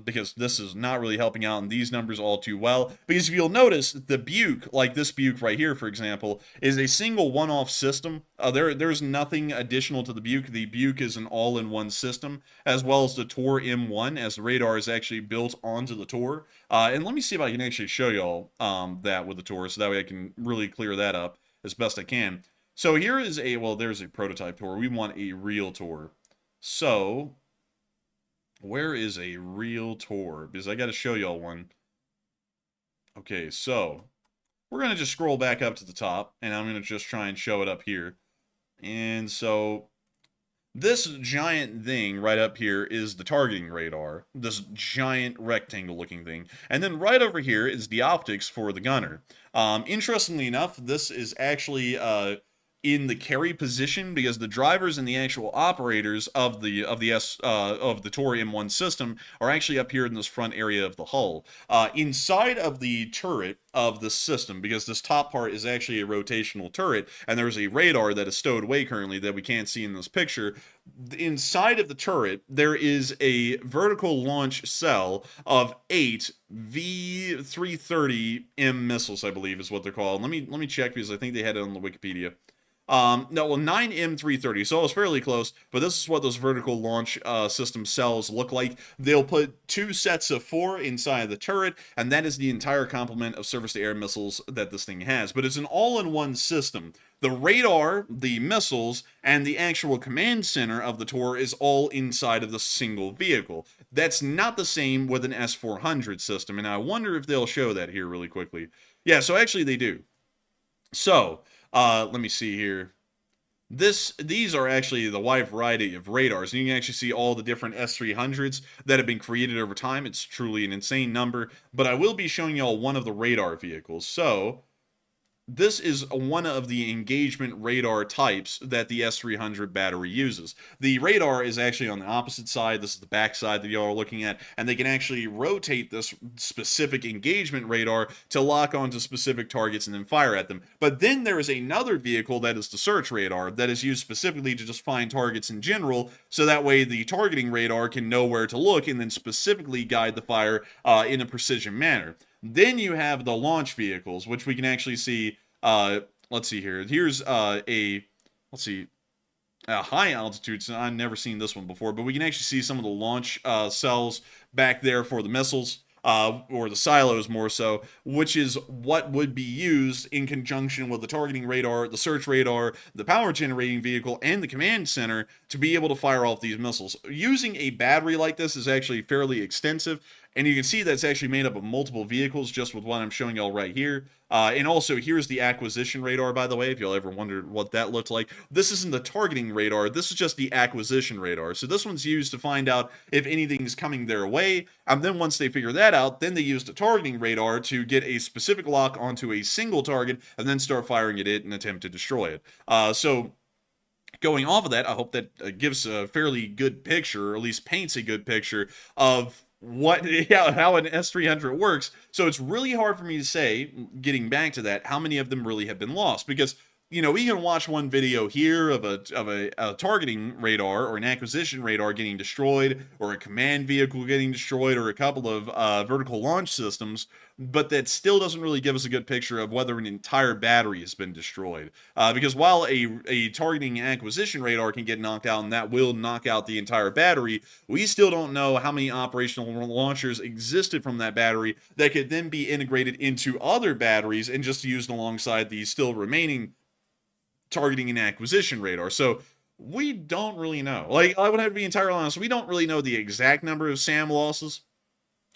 because this is not really helping out in these numbers all too well. Because if you'll notice, the Buke, like this Buke right here, for example, is a single one-off system. There's nothing additional to the Buke. The Buke is an all-in-one system, as well as the Tor M1, as the radar is actually built onto the Tor. And let me see if I can actually show y'all that with the Tor, so that way I can really clear that up as best I can. So here is there's a prototype Tor. We want a real Tor. So, where is a real Tor? Because I got to show y'all one. Okay, so we're going to just scroll back up to the top, and I'm going to just try and show it up here. And so this giant thing right up here is the targeting radar, this giant rectangle looking thing. And then right over here is the optics for the gunner. Interestingly enough, this is actually in the carry position, because the drivers and the actual operators of the Tor M1 system are actually up here in this front area of the hull. Inside of the turret of the system, because this top part is actually a rotational turret, and there's a radar that is stowed away currently that we can't see in this picture. Inside of the turret, there is a vertical launch cell of 8 V330M missiles, I believe is what they're called. Let me check, because I think they had it on the Wikipedia. No, well, 9 M330, so I was fairly close, but this is what those vertical launch system cells look like. They'll put 2 sets of 4 inside the turret, and that is the entire complement of surface-to-air missiles that this thing has. But it's an all-in-one system. The radar, the missiles, and the actual command center of the Tor is all inside of the single vehicle. That's not the same with an S-400 system, and I wonder if they'll show that here really quickly. Yeah, so actually they do. So, let me see here. These are actually the wide variety of radars, and you can actually see all the different S-300s that have been created over time. It's truly an insane number, but I will be showing y'all one of the radar vehicles. So, this is one of the engagement radar types that the S-300 battery uses. The radar is actually on the opposite side. This is the back side that y'all are looking at, and they can actually rotate this specific engagement radar to lock onto specific targets and then fire at them. But then there is another vehicle that is the search radar that is used specifically to just find targets in general, so that way the targeting radar can know where to look and then specifically guide the fire in a precision manner. Then you have the launch vehicles, which we can actually see. Let's see here. Here's a high altitude. So I've never seen this one before, but we can actually see some of the launch cells back there for the missiles. Or the silos more so, which is what would be used in conjunction with the targeting radar, the search radar, the power generating vehicle, and the command center to be able to fire off these missiles. Using a battery like this is actually fairly extensive, And you can see that's actually made up of multiple vehicles just with what I'm showing y'all right here. And also, here's the acquisition radar, by the way, if y'all ever wondered what that looked like. This isn't the targeting radar. This is just the acquisition radar. So this one's used to find out if anything's coming their way. And then once they figure that out, then they use the targeting radar to get a specific lock onto a single target and then start firing at it and attempt to destroy it. So going off of that, I hope that gives a fairly good picture, or at least paints a good picture of how an S-300 works. So it's really hard for me to say, getting back to that, how many of them really have been lost, because we can watch one video here of a targeting radar or an acquisition radar getting destroyed, or a command vehicle getting destroyed, or a couple of vertical launch systems, but that still doesn't really give us a good picture of whether an entire battery has been destroyed. Because while a targeting acquisition radar can get knocked out, and that will knock out the entire battery, we still don't know how many operational launchers existed from that battery that could then be integrated into other batteries and just used alongside the still remaining targeting and acquisition radar. So we don't really know. Like, I would have to be entirely honest, we don't really know the exact number of SAM losses,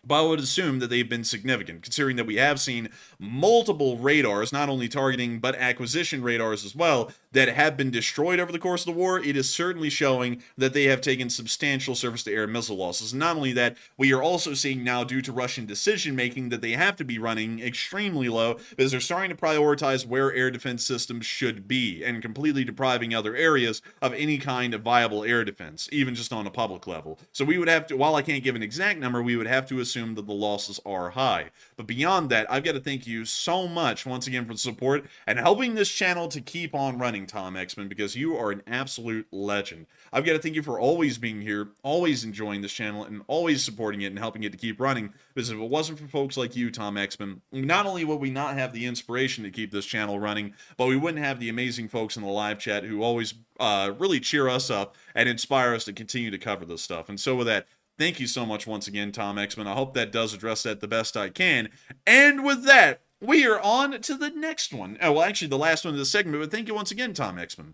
but I would assume that they've been significant, considering that we have seen multiple radars, not only targeting, but acquisition radars as well, that have been destroyed over the course of the war. It is certainly showing that they have taken substantial surface-to-air missile losses. Not only that, we are also seeing now, due to Russian decision-making, that they have to be running extremely low, because they're starting to prioritize where air defense systems should be, and completely depriving other areas of any kind of viable air defense, even just on a public level. So we would have to, while I can't give an exact number, we would have to assume that the losses are high. But beyond that, I've got to thank you so much once again for the support and helping this channel to keep on running, Tom X-Men, because you are an absolute legend. I've got to thank you for always being here, always enjoying this channel, and always supporting it and helping it to keep running, because if it wasn't for folks like you, Tom X-Men, not only would we not have the inspiration to keep this channel running, but we wouldn't have the amazing folks in the live chat who always really cheer us up and inspire us to continue to cover this stuff. And so with that, thank you so much once again, Tom X-Men. I hope that does address that the best I can. And with that, we are on to the next one. Oh, well, actually, the last one of the segment, but thank you once again, Tom X-Men.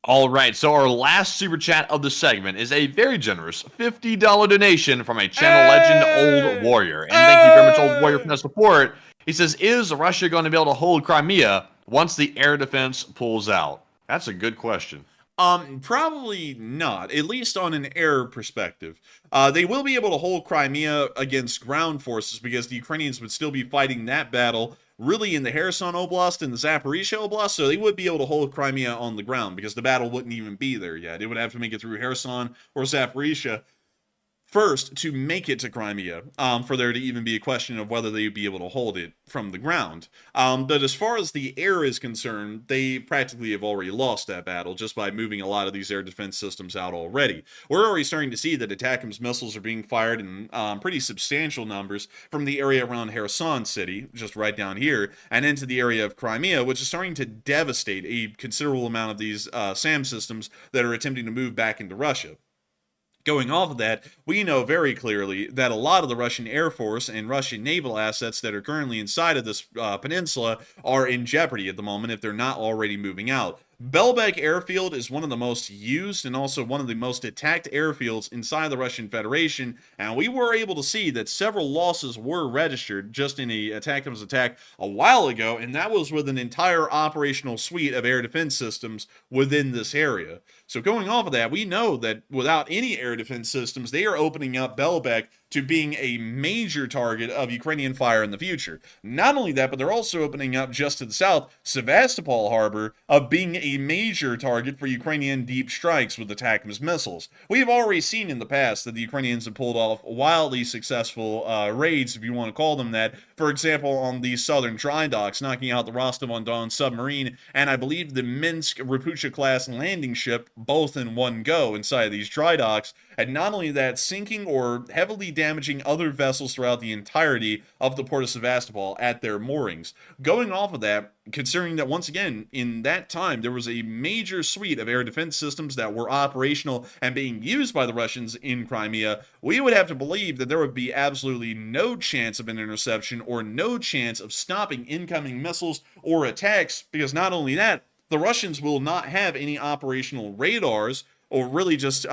All right, so our last super chat of the segment is a very generous $50 donation from a channel legend, Old Warrior. And thank you very much, Old Warrior, for that support. He says, is Russia going to be able to hold Crimea once the air defense pulls out? That's a good question. Probably not, at least on an air perspective. They will be able to hold Crimea against ground forces, because the Ukrainians would still be fighting that battle really in the Kherson Oblast and the Zaporizhia Oblast, so they would be able to hold Crimea on the ground, because the battle wouldn't even be there yet. It would have to make it through Kherson or Zaporizhia first to make it to Crimea, for there to even be a question of whether they would be able to hold it from the ground. But as far as the air is concerned, they practically have already lost that battle just by moving a lot of these air defense systems out already. We're already starting to see that ATACMS missiles are being fired in pretty substantial numbers from the area around Kherson City, just right down here, and into the area of Crimea, which is starting to devastate a considerable amount of these SAM systems that are attempting to move back into Russia. Going off of that, we know very clearly that a lot of the Russian Air Force and Russian naval assets that are currently inside of this peninsula are in jeopardy at the moment if they're not already moving out. Belbek Airfield is one of the most used and also one of the most attacked airfields inside the Russian Federation, and we were able to see that several losses were registered just in a ATACMS attack a while ago, and that was with an entire operational suite of air defense systems within this area. So going off of that, we know that without any air defense systems, they are opening up Belbek to being a major target of Ukrainian fire in the future. Not only that, but they're also opening up just to the south, Sevastopol Harbor, of being a major target for Ukrainian deep strikes with ATACMS missiles. We've already seen in the past that the Ukrainians have pulled off wildly successful raids, if you want to call them that. For example, on the southern dry docks, knocking out the Rostov-on-Don submarine, and I believe the Minsk Rapucha-class landing ship, both in one go inside of these dry docks. And not only that, sinking or heavily damaging other vessels throughout the entirety of the port of Sevastopol at their moorings. Going off of that, considering that once again, in that time, there was a major suite of air defense systems that were operational and being used by the Russians in Crimea, we would have to believe that there would be absolutely no chance of an interception or no chance of stopping incoming missiles or attacks, because not only that, the Russians will not have any operational radars, or really just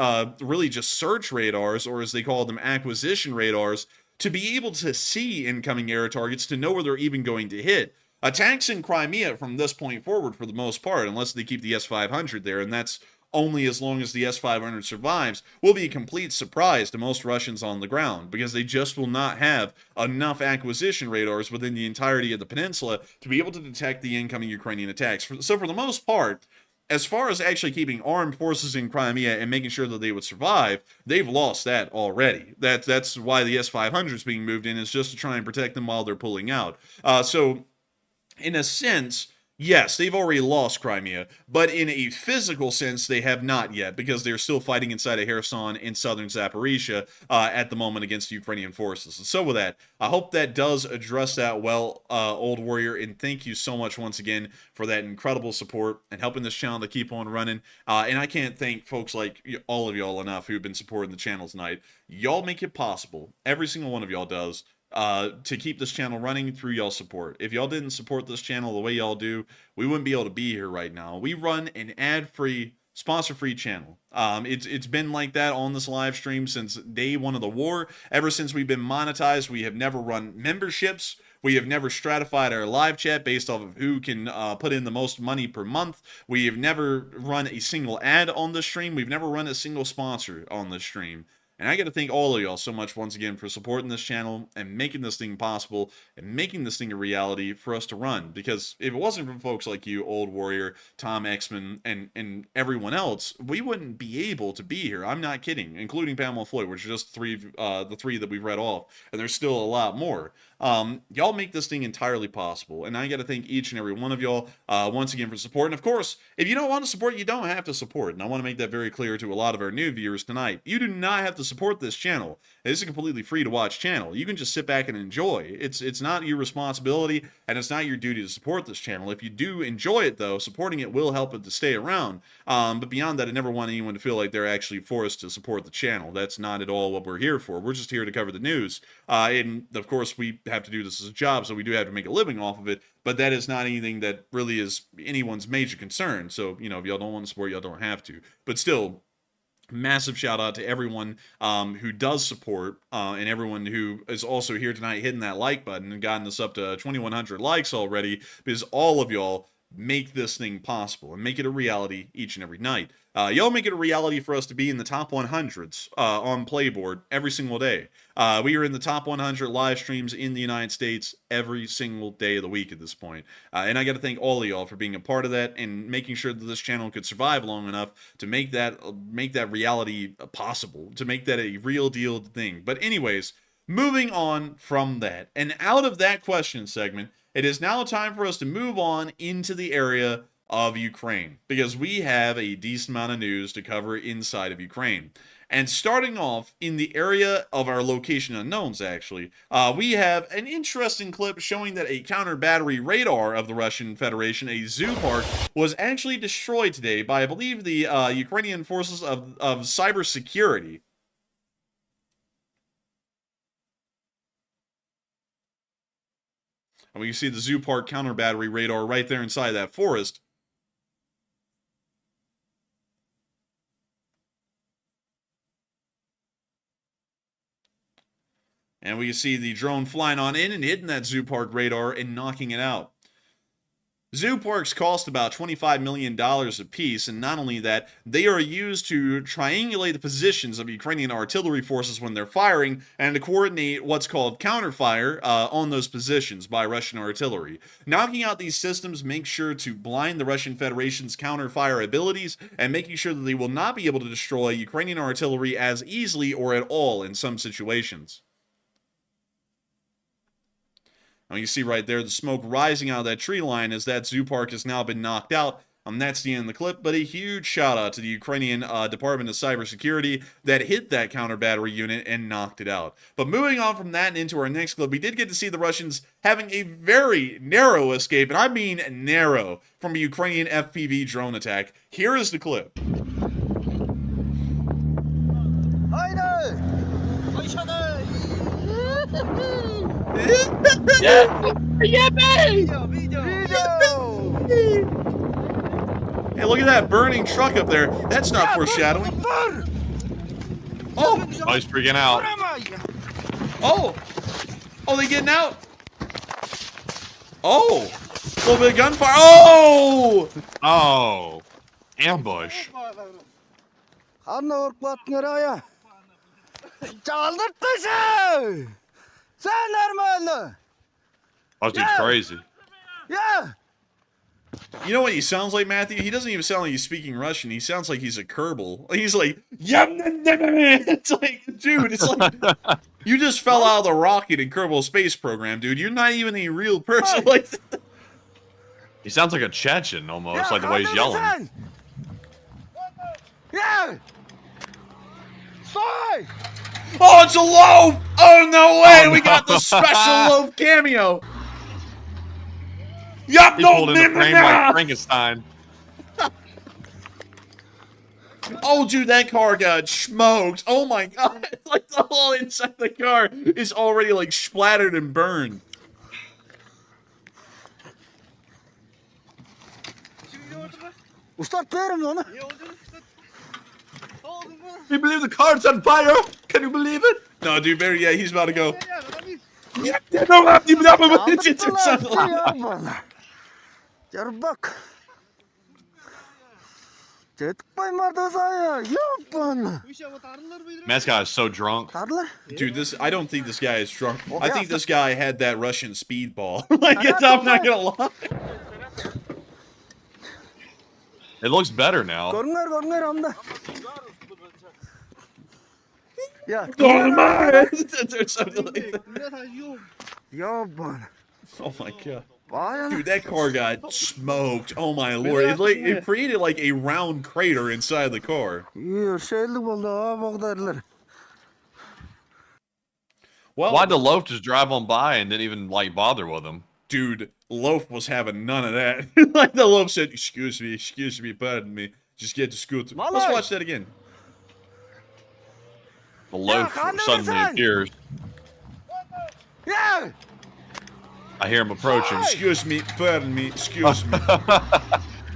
search radars, or as they call them, acquisition radars, to be able to see incoming air targets, to know where they're even going to hit. Attacks in Crimea from this point forward, for the most part, unless they keep the S-500 there, and that's only as long as the S-500 survives, will be a complete surprise to most Russians on the ground, because they just will not have enough acquisition radars within the entirety of the peninsula to be able to detect the incoming Ukrainian attacks. So for the most part, as far as actually keeping armed forces in Crimea and making sure that they would survive, they've lost that already. That's why the S-500 is being moved in, is just to try and protect them while they're pulling out. So in a sense, yes, they've already lost Crimea, but in a physical sense, they have not yet, because they're still fighting inside of Kherson in southern Zaporizhia at the moment against Ukrainian forces. And so with that, I hope that does address that well, Old Warrior, and thank you so much once again for that incredible support and helping this channel to keep on running. And I can't thank folks like all of y'all enough who've been supporting the channel tonight. Y'all make it possible. Every single one of y'all does. To keep this channel running through y'all support. If y'all didn't support this channel the way y'all do, we wouldn't be able to be here right now. We run an ad-free, sponsor-free channel. It's been like that on this live stream since day one of the war. Ever since we've been monetized, we have never run memberships. We have never stratified our live chat based off of who can put in the most money per month. We have never run a single ad on the stream. We've never run a single sponsor on the stream. And I got to thank all of y'all so much once again for supporting this channel and making this thing possible and making this thing a reality for us to run. Because if it wasn't for folks like you, Old Warrior, Tom Xman, and everyone else, we wouldn't be able to be here. I'm not kidding, including Pamela Floyd, which are just the three that we've read off. And there's still a lot more. Y'all make this thing entirely possible. And I got to thank each and every one of y'all once again for support. And of course, if you don't want to support, you don't have to support. And I want to make that very clear to a lot of our new viewers tonight. You do not have to support this channel. This is a completely free to watch channel. You can just sit back and enjoy. It's not your responsibility and it's not your duty to support this channel. If you do enjoy it though, supporting it will help it to stay around. But beyond that, I never want anyone to feel like they're actually forced to support the channel. That's not at all what we're here for. We're just here to cover the news. And of course, we have to do this as a job, so we do have to make a living off of it. But that is not anything that really is anyone's major concern. So, you know, if y'all don't want to support, y'all don't have to. But still, massive shout out to everyone who does support and everyone who is also here tonight hitting that like button and gotten us up to 2,100 likes already, because all of y'all make this thing possible and make it a reality each and every night. Y'all make it a reality for us to be in the top 100s on Playboard every single day. We are in the top 100 live streams in the United States every single day of the week at this point. And I got to thank all of y'all for being a part of that and making sure that this channel could survive long enough to make that reality possible, to make that a real deal thing. But anyways, moving on from that and out of that question segment, it is now time for us to move on into the area of Ukraine, because we have a decent amount of news to cover inside of Ukraine. And starting off in the area of our location unknowns, actually, we have an interesting clip showing that a counter-battery radar of the Russian Federation, a zoo park, was actually destroyed today by, I believe, the Ukrainian forces of cybersecurity. And we can see the zoo park counter-battery radar right there inside that forest. And we can see the drone flying on in and hitting that zoo park radar and knocking it out. Zoo parks cost about $25 million a piece, and not only that, they are used to triangulate the positions of Ukrainian artillery forces when they're firing, and to coordinate what's called counterfire on those positions by Russian artillery. Knocking out these systems makes sure to blind the Russian Federation's counterfire abilities, and making sure that they will not be able to destroy Ukrainian artillery as easily or at all in some situations. Now you see right there the smoke rising out of that tree line as that zoo park has now been knocked out. That's the end of the clip, but a huge shout out to the Ukrainian Department of Cybersecurity that hit that counter-battery unit and knocked it out. But moving on from that and into our next clip, we did get to see the Russians having a very narrow escape, and I mean narrow, from a Ukrainian FPV drone attack. Here is the clip. Hey, look at that burning truck up there. That's not foreshadowing. Oh! Oh, he's freaking out. Oh! Oh, they getting out? Oh, a little bit of gunfire. Oh! Oh, ambush. Anna nereye? Çaldırttı şey! Sen nerede? Oh, this dude's Yeah. crazy. Yeah! You know what he sounds like, Matthew? He doesn't even sound like he's speaking Russian. He sounds like he's a Kerbal. He's like, it's like, dude, it's like, you just fell out of the rocket in Kerbal Space Program, dude. You're not even a real person. Like, He sounds like a Chechen almost, Yeah, like the way he's yelling. kaldırırsan! Yeah! Soy! oh, it's a loaf! Oh, no way! We got the special loaf cameo! Yup, He no, pulled in the frame like Frankenstein. Oh, dude, that car got smoked. Oh my god. It's like the whole inside the car is already like splattered and burned. Ustad verim onu. Can you believe the car's on fire? Can you believe it? No, dude, Barry, yeah, he's about to go. Çaldırttılar ya bana. Gel bak. Tıkmaymadı saya. Yok bana. Man, this guy is so drunk. Tarlar. Dude, I don't think this guy is drunk. I Okay, think this guy had that Russian speedball. Like, I'm not gonna lie. It looks better now. Görünür amda. Ya. Or something like that. Ya bana. Oh my god. Vay Dude, that car got smoked. Oh my lord. It created like a round crater inside the car. İyi şeyli oldu ha bakdarlar. Well, Why'd the loaf just drive on by and didn't even like bother with him? dude, Loaf was having none of that. Like the Loaf said, excuse me, pardon me. Just get the scooter. Let's Malay. watch that again. The loaf can't do suddenly this. appears. Ya. I hear him approaching. Excuse me, pardon me, excuse me.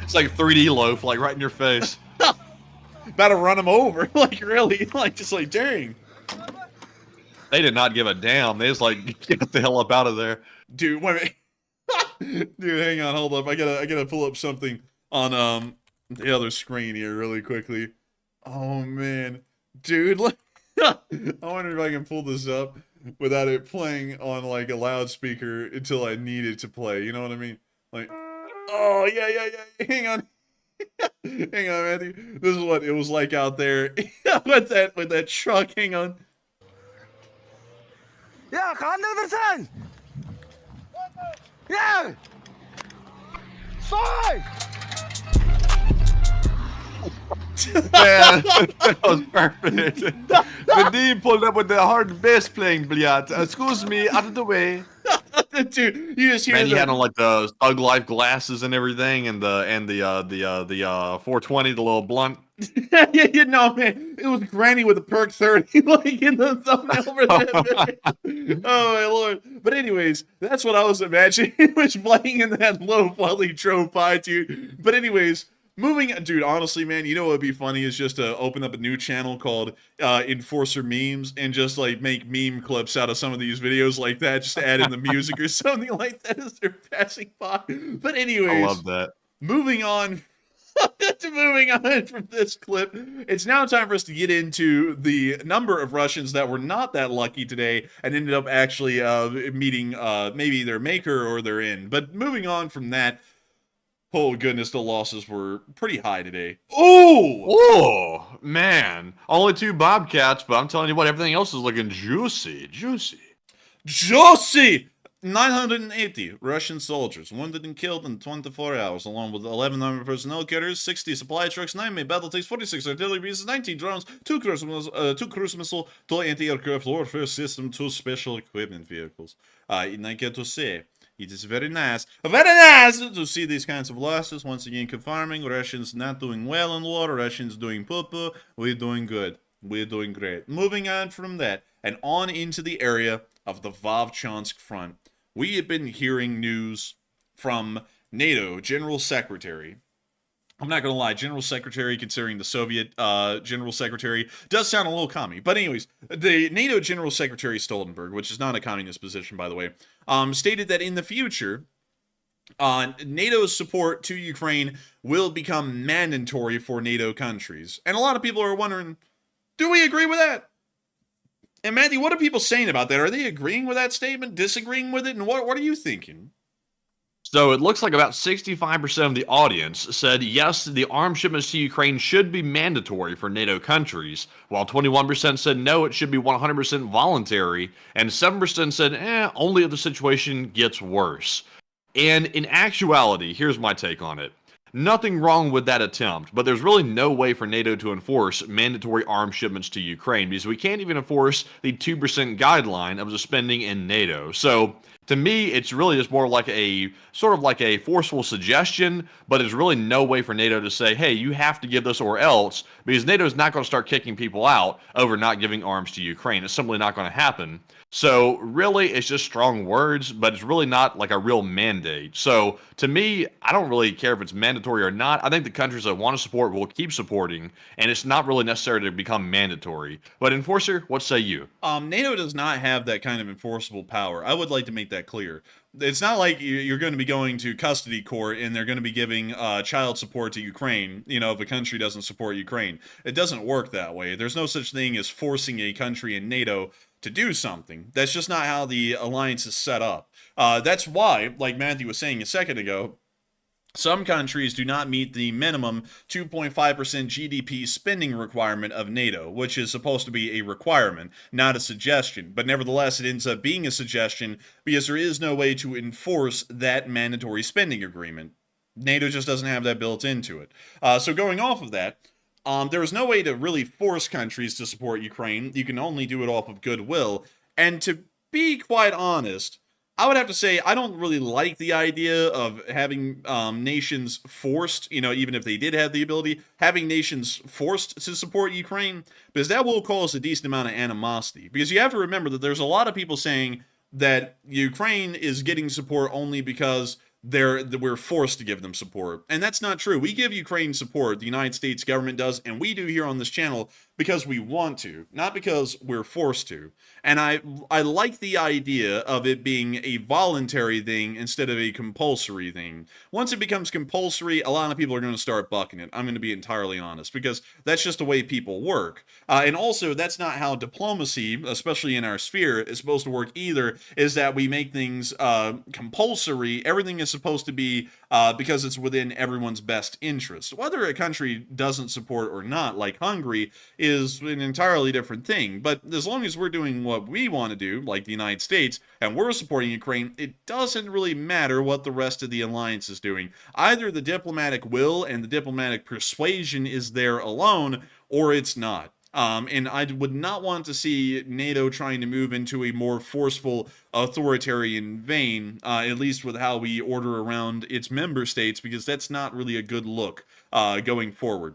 It's like a 3D loaf, like right in your face. About to run him over. Like, really? Like, just like, dang. They did not give a damn. They just like, get the hell up out of there. Dude, wait a minute. Dude, hang on, hold up. I gotta pull up something on the other screen here really quickly. Oh man. Dude, look. I wonder if I can pull this up without it playing on like a loudspeaker until I need it to play. You know what I mean? Like, oh yeah. Hang on. Hang on, Matthew. This is what it was like out there with that truck. Hang on. Ya kandırırsan. Ya. Soy. Man, that was perfect. The D pulled up with the hard bass playing, Bliat. Excuse me, out of the way. Dude, you just hear Man, he the- had on like the Thug Life glasses and everything, and the 420, the little blunt. yeah, you know, man, it was Granny with a perk 30, like in the thumbnail for that video. Oh my lord! But anyways, that's what I was imagining. It was playing in that low while he drove by, dude. But anyways, moving, dude. Honestly, man, you know what would be funny is just to open up a new channel called Enforcer Memes and just like make meme clips out of some of these videos like that, just to add in the music or something like that as they're passing by. But anyways, I love that. moving on. Moving on from this clip, it's now time for us to get into the number of Russians that were not that lucky today and ended up actually meeting maybe their maker or their end. But moving on from that, oh goodness, the losses were pretty high today. Oh! Oh, man. Only 2 Bobcats, but I'm telling you what, everything else is looking juicy. Josie! 980 Russian soldiers wounded and killed in 24 hours, along with 11 armored personnel carriers, 60 supply trucks, 9 main battle tanks, 46 artillery pieces, 19 drones, 2 cruise missile, 2 anti-aircraft warfare system, 2 special equipment vehicles. And I get to say, it is very nice to see these kinds of losses. Once again, confirming Russians not doing well in war, Russians doing poo-poo, we're doing good. We're doing great. Moving on from that, and on into the area of the Vovchansk front. We have been hearing news from NATO General Secretary I'm not going to lie, General Secretary, considering the Soviet General Secretary, does sound a little commie. But anyways, the NATO General Secretary Stoltenberg, which is not a communist position, by the way, stated that in the future, NATO's support to Ukraine will become mandatory for NATO countries. And a lot of people are wondering, do we agree with that? And Matthew, what are people saying about that? Are they agreeing with that statement, disagreeing with it? And what are you thinking? So it looks like about 65% of the audience said yes, the arms shipments to Ukraine should be mandatory for NATO countries, while 21% said no, it should be 100% voluntary, and 7% said only if the situation gets worse. And in actuality, here's my take on it. Nothing wrong with that attempt, but there's really no way for NATO to enforce mandatory arms shipments to Ukraine because we can't even enforce the 2% guideline of the spending in NATO. So to me, it's really just more like a sort of like a forceful suggestion, but there's really no way for NATO to say, hey, you have to give this or else, because NATO is not going to start kicking people out over not giving arms to Ukraine. It's simply not going to happen. So really, it's just strong words, but it's really not like a real mandate. So to me, I don't really care if it's mandatory or not. I think the countries that want to support will keep supporting, and it's not really necessary to become mandatory. But Enforcer, what say you? NATO does not have that kind of enforceable power. I would like to make that clear. It's not like you're going to be going to custody court and they're going to be giving child support to Ukraine, if a country doesn't support Ukraine. It doesn't work that way. There's no such thing as forcing a country in NATO to do something. That's just not how the alliance is set up. That's why, like Matthew was saying a second ago, some countries do not meet the minimum 2.5% GDP spending requirement of NATO, which is supposed to be a requirement, not a suggestion. But nevertheless, it ends up being a suggestion because there is no way to enforce that mandatory spending agreement. NATO just doesn't have that built into it. So going off of that, there is no way to really force countries to support Ukraine. You can only do it off of goodwill. And to be quite honest, I would have to say I don't really like the idea of having nations forced, even if they did have the ability, having nations forced to support Ukraine, because that will cause a decent amount of animosity. Because you have to remember that there's a lot of people saying that Ukraine is getting support only because we're forced to give them support. And that's not true. We give Ukraine support, the United States government does, and we do here on this channel because we want to, not because we're forced to. And I like the idea of it being a voluntary thing instead of a compulsory thing. Once it becomes compulsory, a lot of people are going to start bucking it. I'm going to be entirely honest, because that's just the way people work. And also, that's not how diplomacy, especially in our sphere, is supposed to work either, is that we make things compulsory. Everything is supposed to be because it's within everyone's best interest. Whether a country doesn't support or not, like Hungary, is an entirely different thing. But as long as we're doing what we want to do, like the United States, and we're supporting Ukraine, it doesn't really matter what the rest of the alliance is doing. Either the diplomatic will and the diplomatic persuasion is there alone, or it's not. And I would not want to see NATO trying to move into a more forceful authoritarian vein, at least with how we order around its member states, because that's not really a good look going forward.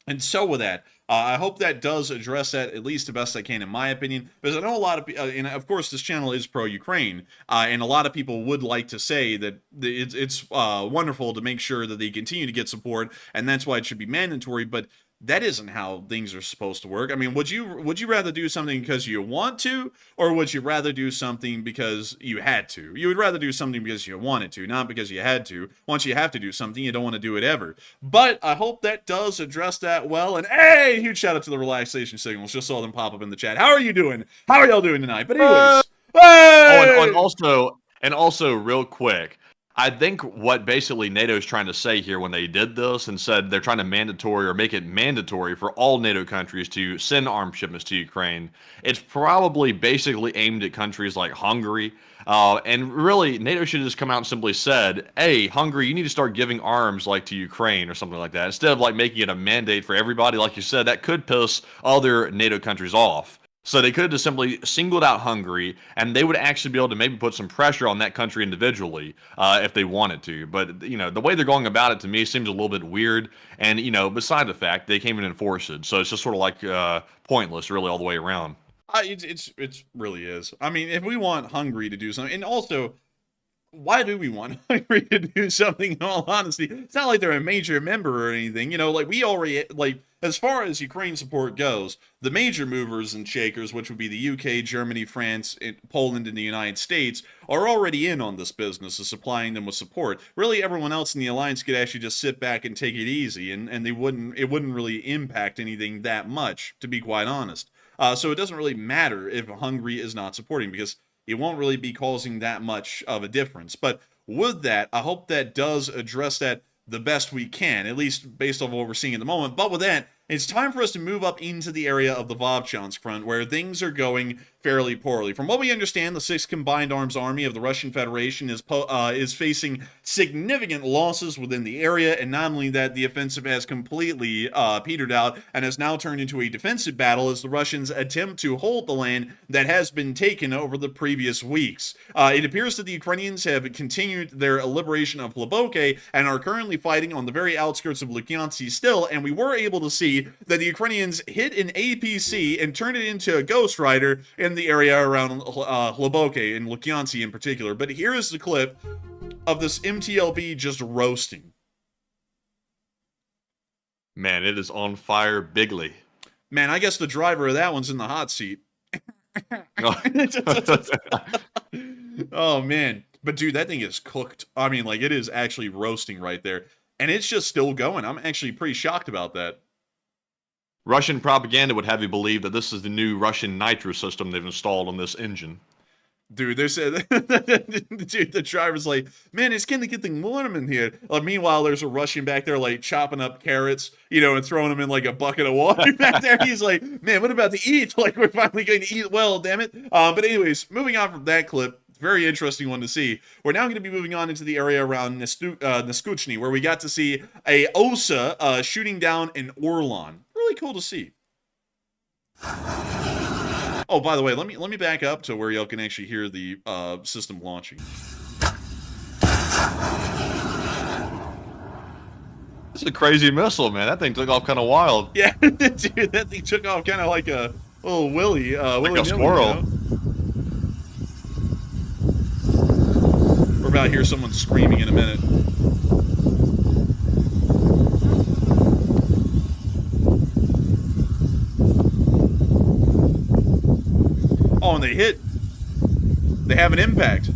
And so with that, I hope that does address that at least the best I can, in my opinion, because I know a lot of people, and of course this channel is pro-Ukraine, and a lot of people would like to say that it's wonderful to make sure that they continue to get support, and that's why it should be mandatory, but that isn't how things are supposed to work. I mean, would you rather do something because you want to, or would you rather do something because you had to? You would rather do something because you wanted to, not because you had to. Once you have to do something, you don't want to do it ever. But I hope that does address that well. And hey, huge shout out to the relaxation signals. Just saw them pop up in the chat. How are you doing? How are y'all doing tonight? But anyways, hey! And also real quick, I think what basically NATO is trying to say here when they did this and said they're trying to make it mandatory for all NATO countries to send arms shipments to Ukraine, it's probably basically aimed at countries like Hungary. And really, NATO should have just come out and simply said, hey, Hungary, you need to start giving arms like to Ukraine or something like that. Instead of like making it a mandate for everybody, like you said, that could piss other NATO countries off. So they could have just simply singled out Hungary, and they would actually be able to maybe put some pressure on that country individually if they wanted to. But, the way they're going about it to me seems a little bit weird. And, beside the fact, they can't even enforce it. So it's just sort of like pointless, really, all the way around. It really is. I mean, if we want Hungary to do something, and also, why do we want Hungary to do something, in all honesty? It's not like they're a major member or anything. You know, like, we already, like, as far as Ukraine support goes, the major movers and shakers, which would be the UK, Germany, France, Poland, and the United States, are already in on this business of supplying them with support. Really, everyone else in the alliance could actually just sit back and take it easy, and it wouldn't really impact anything that much, to be quite honest. So it doesn't really matter if Hungary is not supporting, because it won't really be causing that much of a difference. But with that, I hope that does address that the best we can, at least based on what we're seeing at the moment. But with that, it's time for us to move up into the area of the Vovchansk front, where things are going fairly poorly. From what we understand, the 6th Combined Arms Army of the Russian Federation is facing significant losses within the area, and not only that, the offensive has completely petered out and has now turned into a defensive battle as the Russians attempt to hold the land that has been taken over the previous weeks. It appears that the Ukrainians have continued their liberation of Hloboke and are currently fighting on the very outskirts of Lukyansk still, and we were able to see that the Ukrainians hit an APC and turned it into a Ghost Rider in the area around Hloboke and Lukyansk in particular. But here is the clip of this MTLB just roasting. Man, it is on fire bigly. Man, I guess the driver of that one's in the hot seat. Oh, man. But, dude, that thing is cooked. I mean, like, it is actually roasting right there. And it's just still going. I'm actually pretty shocked about that. Russian propaganda would have you believe that this is the new Russian nitro system they've installed on this engine. Dude, they said, dude, the driver's like, man, it's gonna get the warm in here. Meanwhile, there's a Russian back there, like, chopping up carrots, you know, and throwing them in, like, a bucket of water back there. He's like, man, what about to eat? Like, we're finally going to eat well, damn it. But anyways, moving on from that clip, very interesting one to see. We're now going to be moving on into the area around Neskuchny, where we got to see a OSA shooting down an Orlan. Really cool to see. Oh, by the way, let me back up to where y'all can actually hear the system launching. It's a crazy missile, man. That thing took off kind of wild. Yeah, dude, that thing took off kind of like a little willy, like a squirrel. You know? We're about to hear someone screaming in a minute. Oh, and they hit. They have an impact.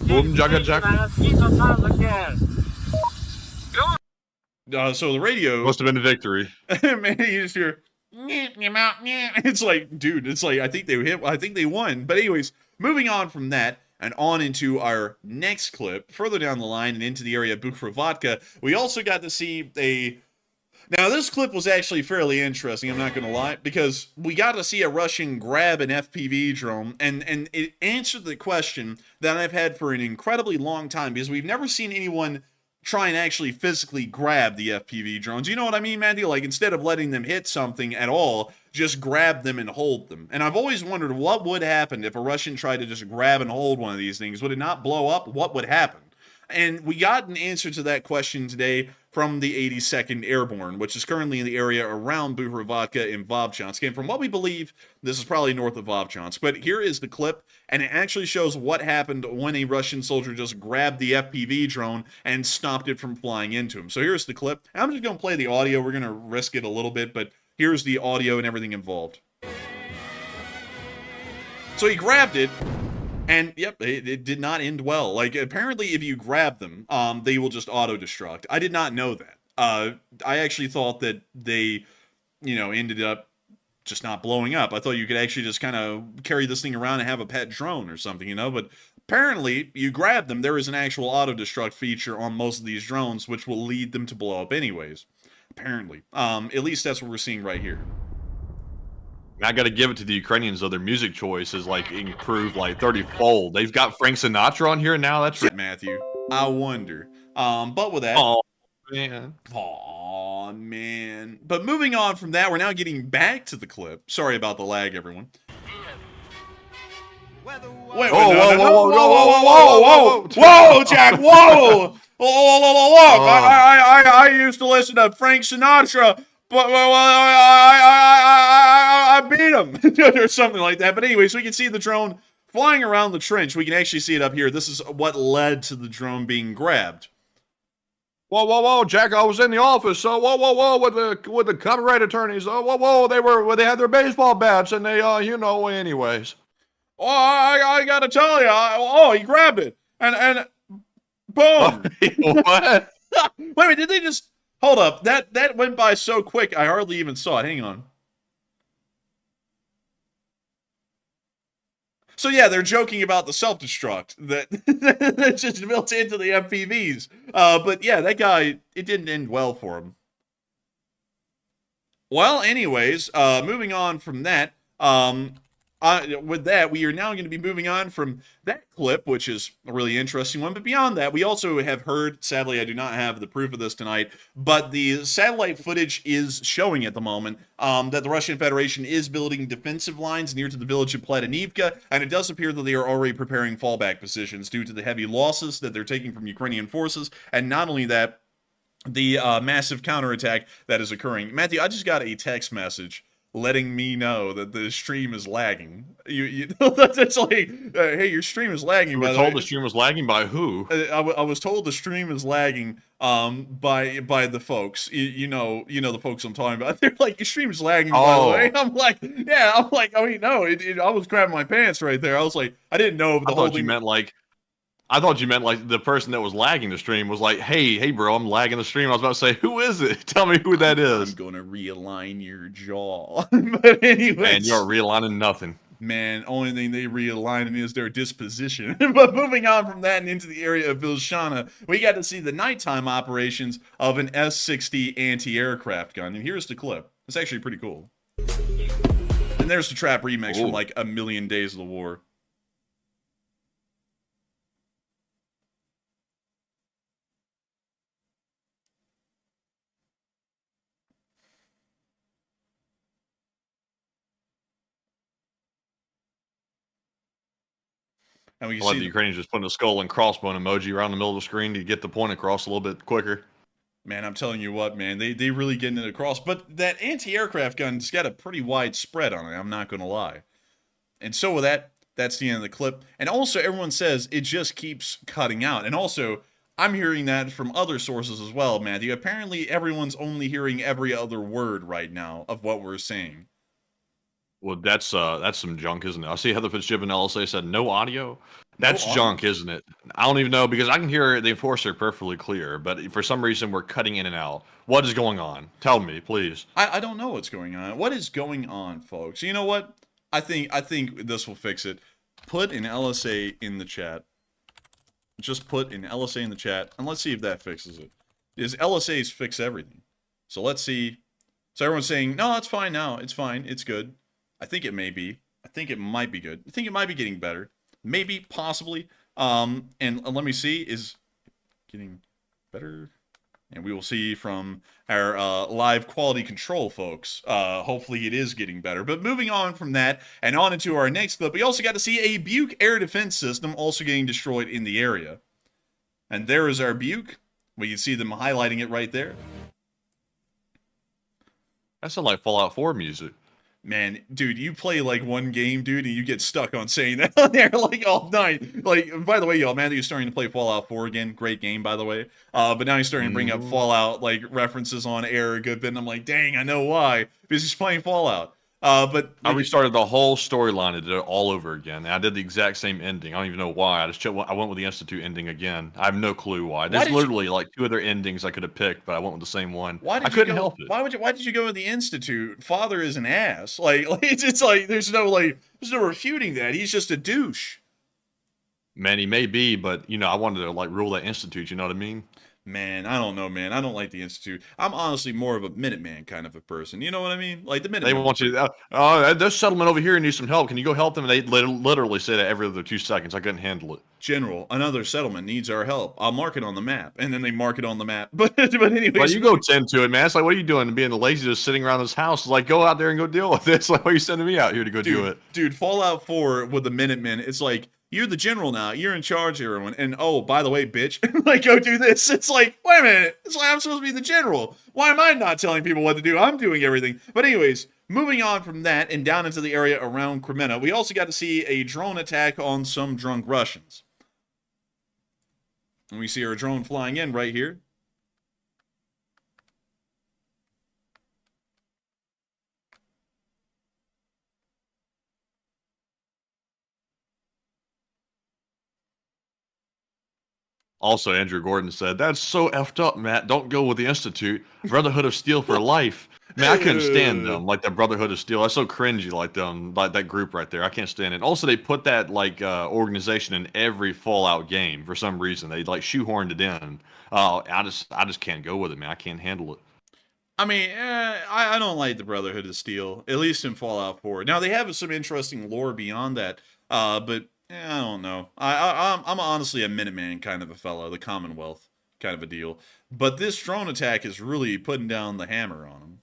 Boom, jugga, jugga. So the radio Must have been a victory. man, you just hear it's like, dude, it's like I think they won. But anyways, moving on from that and on into our next clip, further down the line and into the area of Belgorod, we also got to see a. Now, this clip was actually fairly interesting, I'm not going to lie, because we got to see a Russian grab an FPV drone, and it answered the question that I've had for an incredibly long time, because we've never seen anyone try and actually physically grab the FPV drones. You know what I mean, Matthew? Like, instead of letting them hit something at all, just grab them and hold them. And I've always wondered what would happen if a Russian tried to just grab and hold one of these things. Would it not blow up? What would happen? And we got an answer to that question today from the 82nd Airborne, which is currently in the area around Belgorod and Vovchansk. And from what we believe, this is probably north of Vovchansk. But here is the clip, and it actually shows what happened when a Russian soldier just grabbed the FPV drone and stopped it from flying into him. So here's the clip. I'm just going to play the audio. We're going to risk it a little bit, but here's the audio and everything involved. So he grabbed it. And, yep, it did not end well. Like, apparently if you grab them, they will just auto-destruct. I did not know that. I actually thought that they, ended up just not blowing up. I thought you could actually just kind of carry this thing around and have a pet drone or something, But apparently, you grab them, there is an actual auto-destruct feature on most of these drones, which will lead them to blow up anyways. Apparently. At least that's what we're seeing right here. I got to give it to the Ukrainians, though. Their music choice is, like, improved, like, 30-fold. They've got Frank Sinatra on here now. That's right, Matthew. I wonder. But with that... Oh, man. Aw, man. But moving on from that, we're now getting back to the clip. Sorry about the lag, everyone. Wait, Whoa, no, no, whoa, no. whoa, Whoa, whoa, whoa, whoa, whoa, whoa, whoa, whoa, Jack, whoa. Look, Oh. I used to listen to Frank Sinatra, but I beat him or something like that. But anyways, we can see the drone flying around the trench. We can actually see it up here. This is what led to the drone being grabbed. Whoa, whoa, whoa, Jack! I was in the office. Whoa, whoa, whoa, with the copyright attorneys. Whoa, whoa, they had their baseball bats, and they, anyways. Oh, I gotta tell you, he grabbed it, and boom. What? Wait a minute, did they just hold up? That went by so quick, I hardly even saw it. Hang on. So yeah, they're joking about the self-destruct that's just built into the FPVs. But yeah, that guy, it didn't end well for him. Well, anyways, moving on from that, with that, we are now going to be moving on from that clip, which is a really interesting one. But beyond that, we also have heard, sadly, I do not have the proof of this tonight, but the satellite footage is showing at the moment that the Russian Federation is building defensive lines near to the village of Platonivka, and it does appear that they are already preparing fallback positions due to the heavy losses that they're taking from Ukrainian forces. And not only that, the massive counterattack that is occurring. Matthew, I just got a text message letting me know that the stream is lagging. You that's like, hey, your stream is lagging. You were told the stream was lagging by who? I was told the stream is lagging by the folks. You know the folks I'm talking about. They're like, your stream is lagging, by the way. I'm like, yeah. I'm like, I mean, no. I was grabbing my pants right there. I was like, I didn't know the whole thing. I thought you meant like the person that was lagging the stream was like, hey, bro, I'm lagging the stream. I was about to say, who is it? Tell me who that is. I'm gonna realign your jaw. But anyway, man, you're realigning nothing. Man, only thing they realigning is their disposition. But moving on from that and into the area of Vovchansk, we got to see the nighttime operations of an S-60 anti-aircraft gun. And here's the clip. It's actually pretty cool. And there's the trap remix from like A Million Days of the War. And we I like the Ukrainians just putting a skull and crossbone emoji around the middle of the screen to get the point across a little bit quicker. Man, I'm telling you what, man, they really getting it across. But that anti-aircraft gun's got a pretty wide spread on it, I'm not going to lie. And so with that, that's the end of the clip. And also, everyone says it just keeps cutting out. And also, I'm hearing that from other sources as well, Matthew. Apparently, everyone's only hearing every other word right now of what we're saying. Well, that's some junk, isn't it? I see Heather Fitzgibbon LSA said no audio. That's junk, isn't it? I don't even know because I can hear the enforcer perfectly clear, but for some reason we're cutting in and out. What is going on? Tell me, please. I don't know what's going on. What is going on, folks? You know what? I think this will fix it. Put an LSA in the chat. Just put an LSA in the chat, and let's see if that fixes it. Because LSAs fix everything. So let's see. So everyone's saying, no, it's fine now. It's fine. It's good. I think it may be. I think it might be good. I think it might be getting better. Maybe, possibly. And let me see. Is getting better? And we will see from our live quality control folks. Hopefully it is getting better. But moving on from that and on into our next clip, we also got to see a Buke air defense system also getting destroyed in the area. And there is our Buke. We can see them highlighting it right there. That sounds like Fallout 4 music. Man, dude, you play like one game, dude, and you get stuck on saying that on there like all night. Like, by the way, y'all, Matthew's starting to play Fallout 4 again. Great game, by the way. But now he's starting to bring up Fallout like references on air a good bit, and I'm like, dang, I know why. Because he's playing Fallout. But I restarted the whole storyline and did it all over again. And I did the exact same ending. I don't even know why. I went with the Institute ending again. I have no clue why. There's literally like 2 other endings I could have picked, but I went with the same one. I couldn't help it. Why did you go with the Institute? Father is an ass. Like it's like there's no refuting that. He's just a douche. Man, he may be, but I wanted to like rule that Institute. You know what I mean? Man, I don't know, man. I don't like the Institute. I'm honestly more of a Minuteman kind of a person. You know what I mean? Like the Minuteman. They want you. There's settlement over here and need some help. Can you go help them? And they literally say that every other 2 seconds. I couldn't handle it. General, another settlement needs our help. I'll mark it on the map, and then they mark it on the map. But anyways, Well, you go tend to it, man. It's like, what are you doing? Being lazy, just sitting around this house. It's like, go out there and go deal with this. Like, why are you sending me out here to go do it? Dude, Fallout 4 with the Minutemen, it's like, you're the general now. You're in charge of everyone. And oh, by the way, bitch, like, go do this. It's like, wait a minute. It's like I'm supposed to be the general. Why am I not telling people what to do? I'm doing everything. But anyways, moving on from that and down into the area around Crimea, we also got to see a drone attack on some drunk Russians. And we see our drone flying in right here. Also, Andrew Gordon said, that's so effed up, Matt. Don't go with the Institute. Brotherhood of Steel for life. Man, I couldn't stand them. Like, the Brotherhood of Steel. That's so cringy, like them, like that group right there. I can't stand it. Also, they put that, like, organization in every Fallout game for some reason. They, like, shoehorned it in. I just can't go with it, man. I can't handle it. I mean, I don't like the Brotherhood of Steel, at least in Fallout 4. Now, they have some interesting lore beyond that, but I don't know. I'm honestly a Minuteman kind of a fellow, the Commonwealth kind of a deal. But this drone attack is really putting down the hammer on them.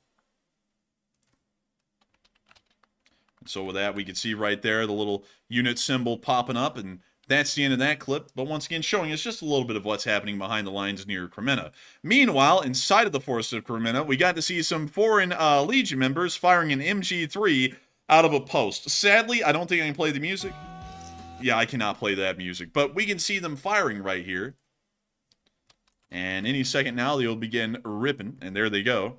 So with that, we can see right there the little unit symbol popping up, and that's the end of that clip. But once again, showing us just a little bit of what's happening behind the lines near Crimea. Meanwhile, inside of the forest of Crimea, we got to see some foreign Legion members firing an MG3 out of a post. Sadly, I don't think I can play the music. Yeah, I cannot play that music. But we can see them firing right here. And any second now, they'll begin ripping. And there they go.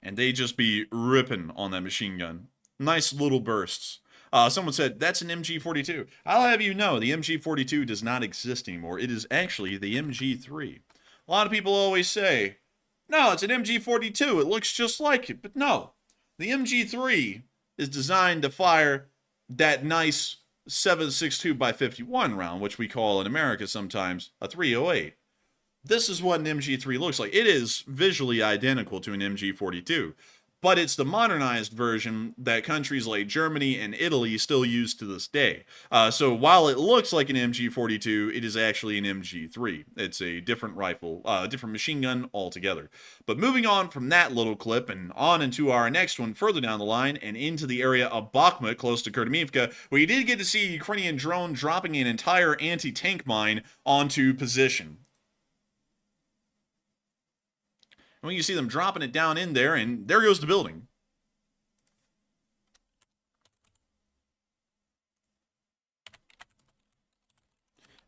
And they just be ripping on that machine gun. Nice little bursts. Someone said, that's an MG42. I'll have you know, the MG42 does not exist anymore. It is actually the MG3. A lot of people always say, no, it's an MG42. It looks just like it. But no, the MG3 is designed to fire that nice 7.62x51 round, which we call in America sometimes a 308. This is what an MG3 looks like. It is visually identical to an MG42, but it's the modernized version that countries like Germany and Italy still use to this day. So while it looks like an MG42, it is actually an MG3. It's a different rifle, different machine gun altogether. But moving on from that little clip and on into our next one further down the line and into the area of Bakhmut, close to Kurdyivka, we did get to see a Ukrainian drone dropping an entire anti-tank mine onto position. And when you see them dropping it down in there, and there goes the building.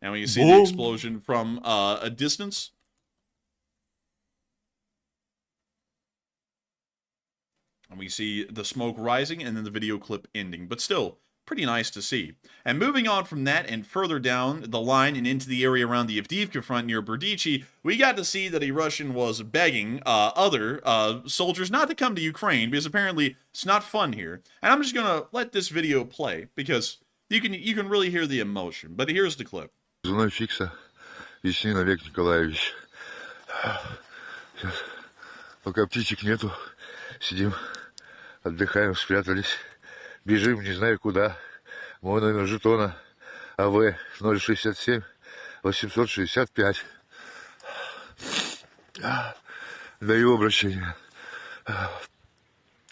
And when you see the explosion from a distance, and we see the smoke rising, and then the video clip ending. But still, pretty nice to see. And moving on from that and further down the line and into the area around the Avdiivka front near Berdichi, we got to see that a Russian was begging other soldiers not to come to Ukraine because apparently it's not fun here. And I'm just gonna let this video play because you can really hear the emotion. But here's the clip. Женой Фикса, Веснин Олег Николаевич. Сейчас, пока птичек нету, сидим, отдыхаем, спрятались. Бежим, не знаю куда. Мой номер жетона АВ 067 865. Даю обращение.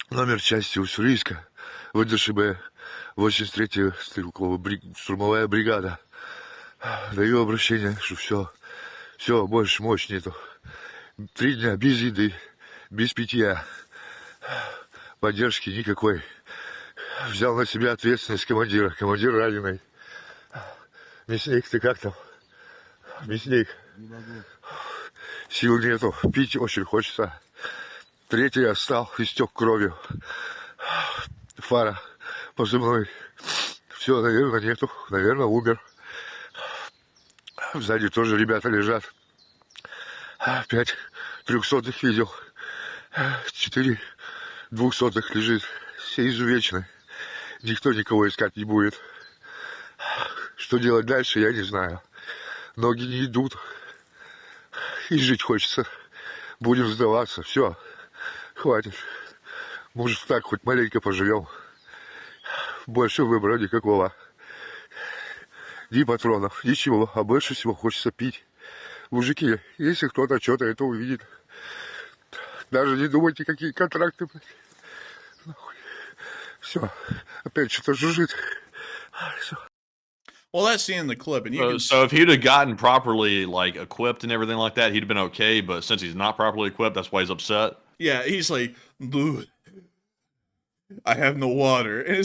Номер части Уссурийска, ВДШБ, 83-я штурмовая бригада. Даю обращение, что все, больше мощь нету. 3 дня без еды, без питья. Поддержки никакой. Взял на себя ответственность командира. Командир раненый. Мясник, ты как там? Мясник. Не могу. Сил нету. Пить очень хочется. 3-й отстал, истек кровью. Фара позывной. Все, наверное, нету. Наверное, умер. Сзади тоже ребята лежат. 5 300-х видел. 4 200-х лежит. все изувечены. Никто никого искать не будет. Что делать дальше, я не знаю. Ноги не идут. И жить хочется. Будем сдаваться. Все. Хватит. Может, так хоть маленько поживем. Больше выбора никакого. Ни патронов, ничего. А больше всего хочется пить. Мужики, если кто-то что-то это увидит, даже не думайте, какие контракты, блядь. Все. Опять что-то жужжит. Все. Well, that's the end of the clip, and you can So if he'd have gotten properly like equipped and everything like that, he'd have been okay. But since he's not properly equipped, that's why he's upset. yeah, he's like, dude, I have no water. And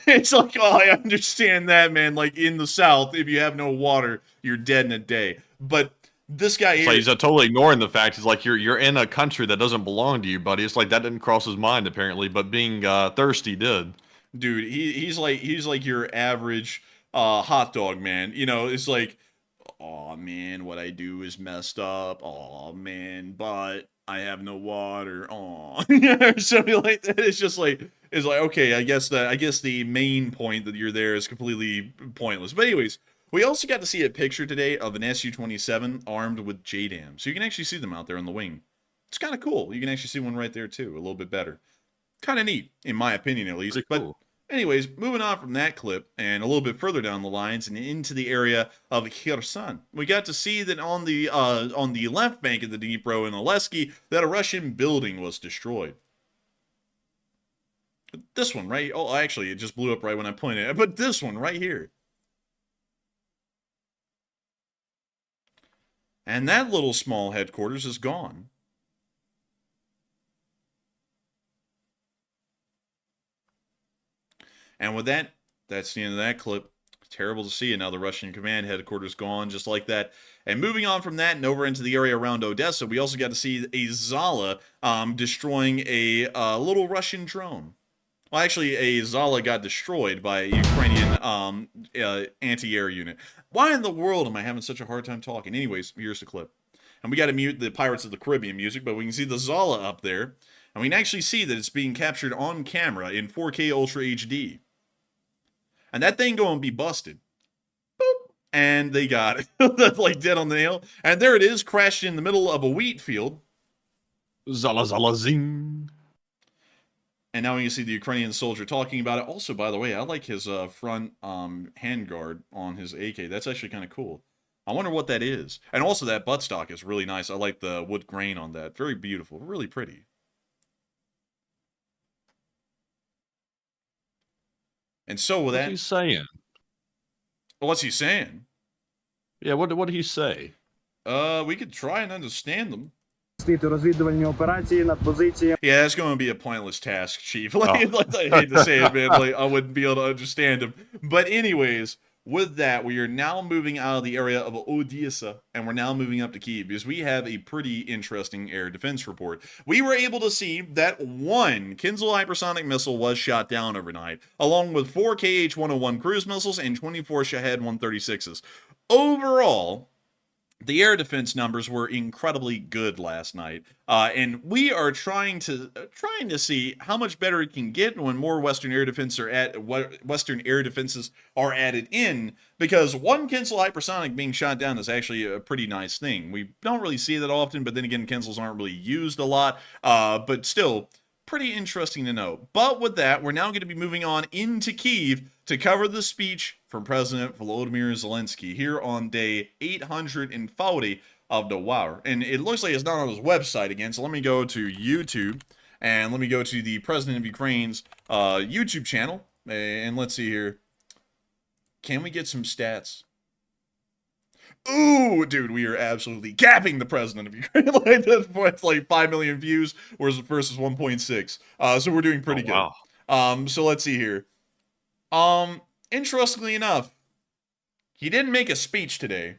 it's like, oh, I understand that, man. Like in the South, if you have no water, you're dead in a day. But this guy here, So he's totally ignoring the fact. He's like, you're in a country that doesn't belong to you, buddy. It's like that didn't cross his mind apparently, but being thirsty did. dude, he's like your average hot dog man. You know, it's like, oh man, what I do is messed up. Oh man, but I have no water. Oh, or something like that. It's just like, it's like, okay, I guess the main point that you're there is completely pointless. But anyways, we also got to see a picture today of an Su-27 armed with JDAM, so you can actually see them out there on the wing. It's kind of cool. You can actually see one right there too, a little bit better. Kind of neat, in my opinion at least. Pretty But cool. anyways, moving on from that clip and a little bit further down the lines and into the area of Kherson, we got to see that on the left bank of the Dnipro in Oleski, that a Russian building was destroyed. This one, right? Oh, actually, it just blew up right when I pointed it. But this one right here. And that little small headquarters is gone. And with that, that's the end of that clip. Terrible to see another Russian command headquarters gone just like that. And moving on from that and over into the area around Odessa, we also got to see a Zala destroying a little Russian drone. Well, actually, a Zala got destroyed by a Ukrainian anti-air unit. Why in the world am I having such a hard time talking? Anyways, here's the clip. And we got to mute the Pirates of the Caribbean music, but we can see the Zala up there. And we can actually see that it's being captured on camera in 4K Ultra HD. And that thing going to be busted. Boop. And they got it. That's like dead on the nail. And there it is, crashed in the middle of a wheat field. Zala zala zing. And now you see the Ukrainian soldier talking about it. Also, by the way, I like his front handguard on his AK. That's actually kind of cool. I wonder what that is. And also that buttstock is really nice. I like the wood grain on that. Very beautiful. Really pretty. And so with What's that... he saying? What's he saying? Yeah, what did he say? We could try and understand them. розвідувальні операції над позиціями. Yeah, that's going to be a pointless task, Chief. I hate to say it, man. Like, I wouldn't be able to understand him. But anyways, with that, we are now moving out of the area of Odessa, and we're now moving up to Kyiv, because we have a pretty interesting air defense report. We were able to see that one Kinzhal hypersonic missile was shot down overnight, along with 4 KH-101 cruise missiles and 24 Shahed 136s. Overall, the air defense numbers were incredibly good last night, and we are trying to see how much better it can get when more Western air defenses are added in. Because one Kinzhal hypersonic being shot down is actually a pretty nice thing. We don't really see that often, but then again, Kinzhals aren't really used a lot. But still, pretty interesting to know. But with that, we're now going to be moving on into Kyiv to cover the speech from President Volodymyr Zelensky here on day 840 of the war. And it looks like it's not on his website again, so let me go to YouTube, and let me go to the President of Ukraine's YouTube channel, and let's see here. Can we get some stats? Ooh, dude, we are absolutely capping the President of Ukraine. Like, that's like 5 million views, whereas the first is 1.6. So we're doing pretty good. Wow. So let's see here. Interestingly enough, he didn't make a speech today.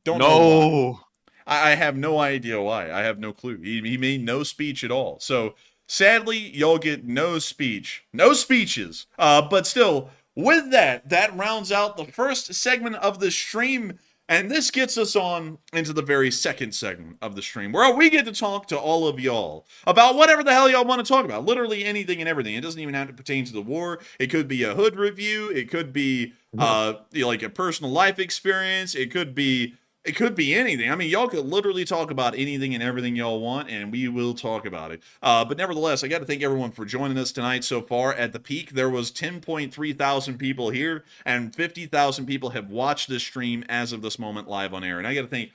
Don't know why. No. I have no idea why. I have no clue. He made no speech at all. So sadly, y'all get no speech. No speeches. But still, with that, that rounds out the first segment of the stream. And this gets us on into the very second segment of the stream, where we get to talk to all of y'all about whatever the hell y'all want to talk about. Literally anything and everything. It doesn't even have to pertain to the war. It could be a hood review. It could be like a personal life experience. It could be anything. I mean, y'all could literally talk about anything and everything y'all want, and we will talk about it. But nevertheless, I got to thank everyone for joining us tonight so far. At the peak, there was 10.3 thousand people here, and 50,000 people have watched this stream as of this moment live on air. And I got to thank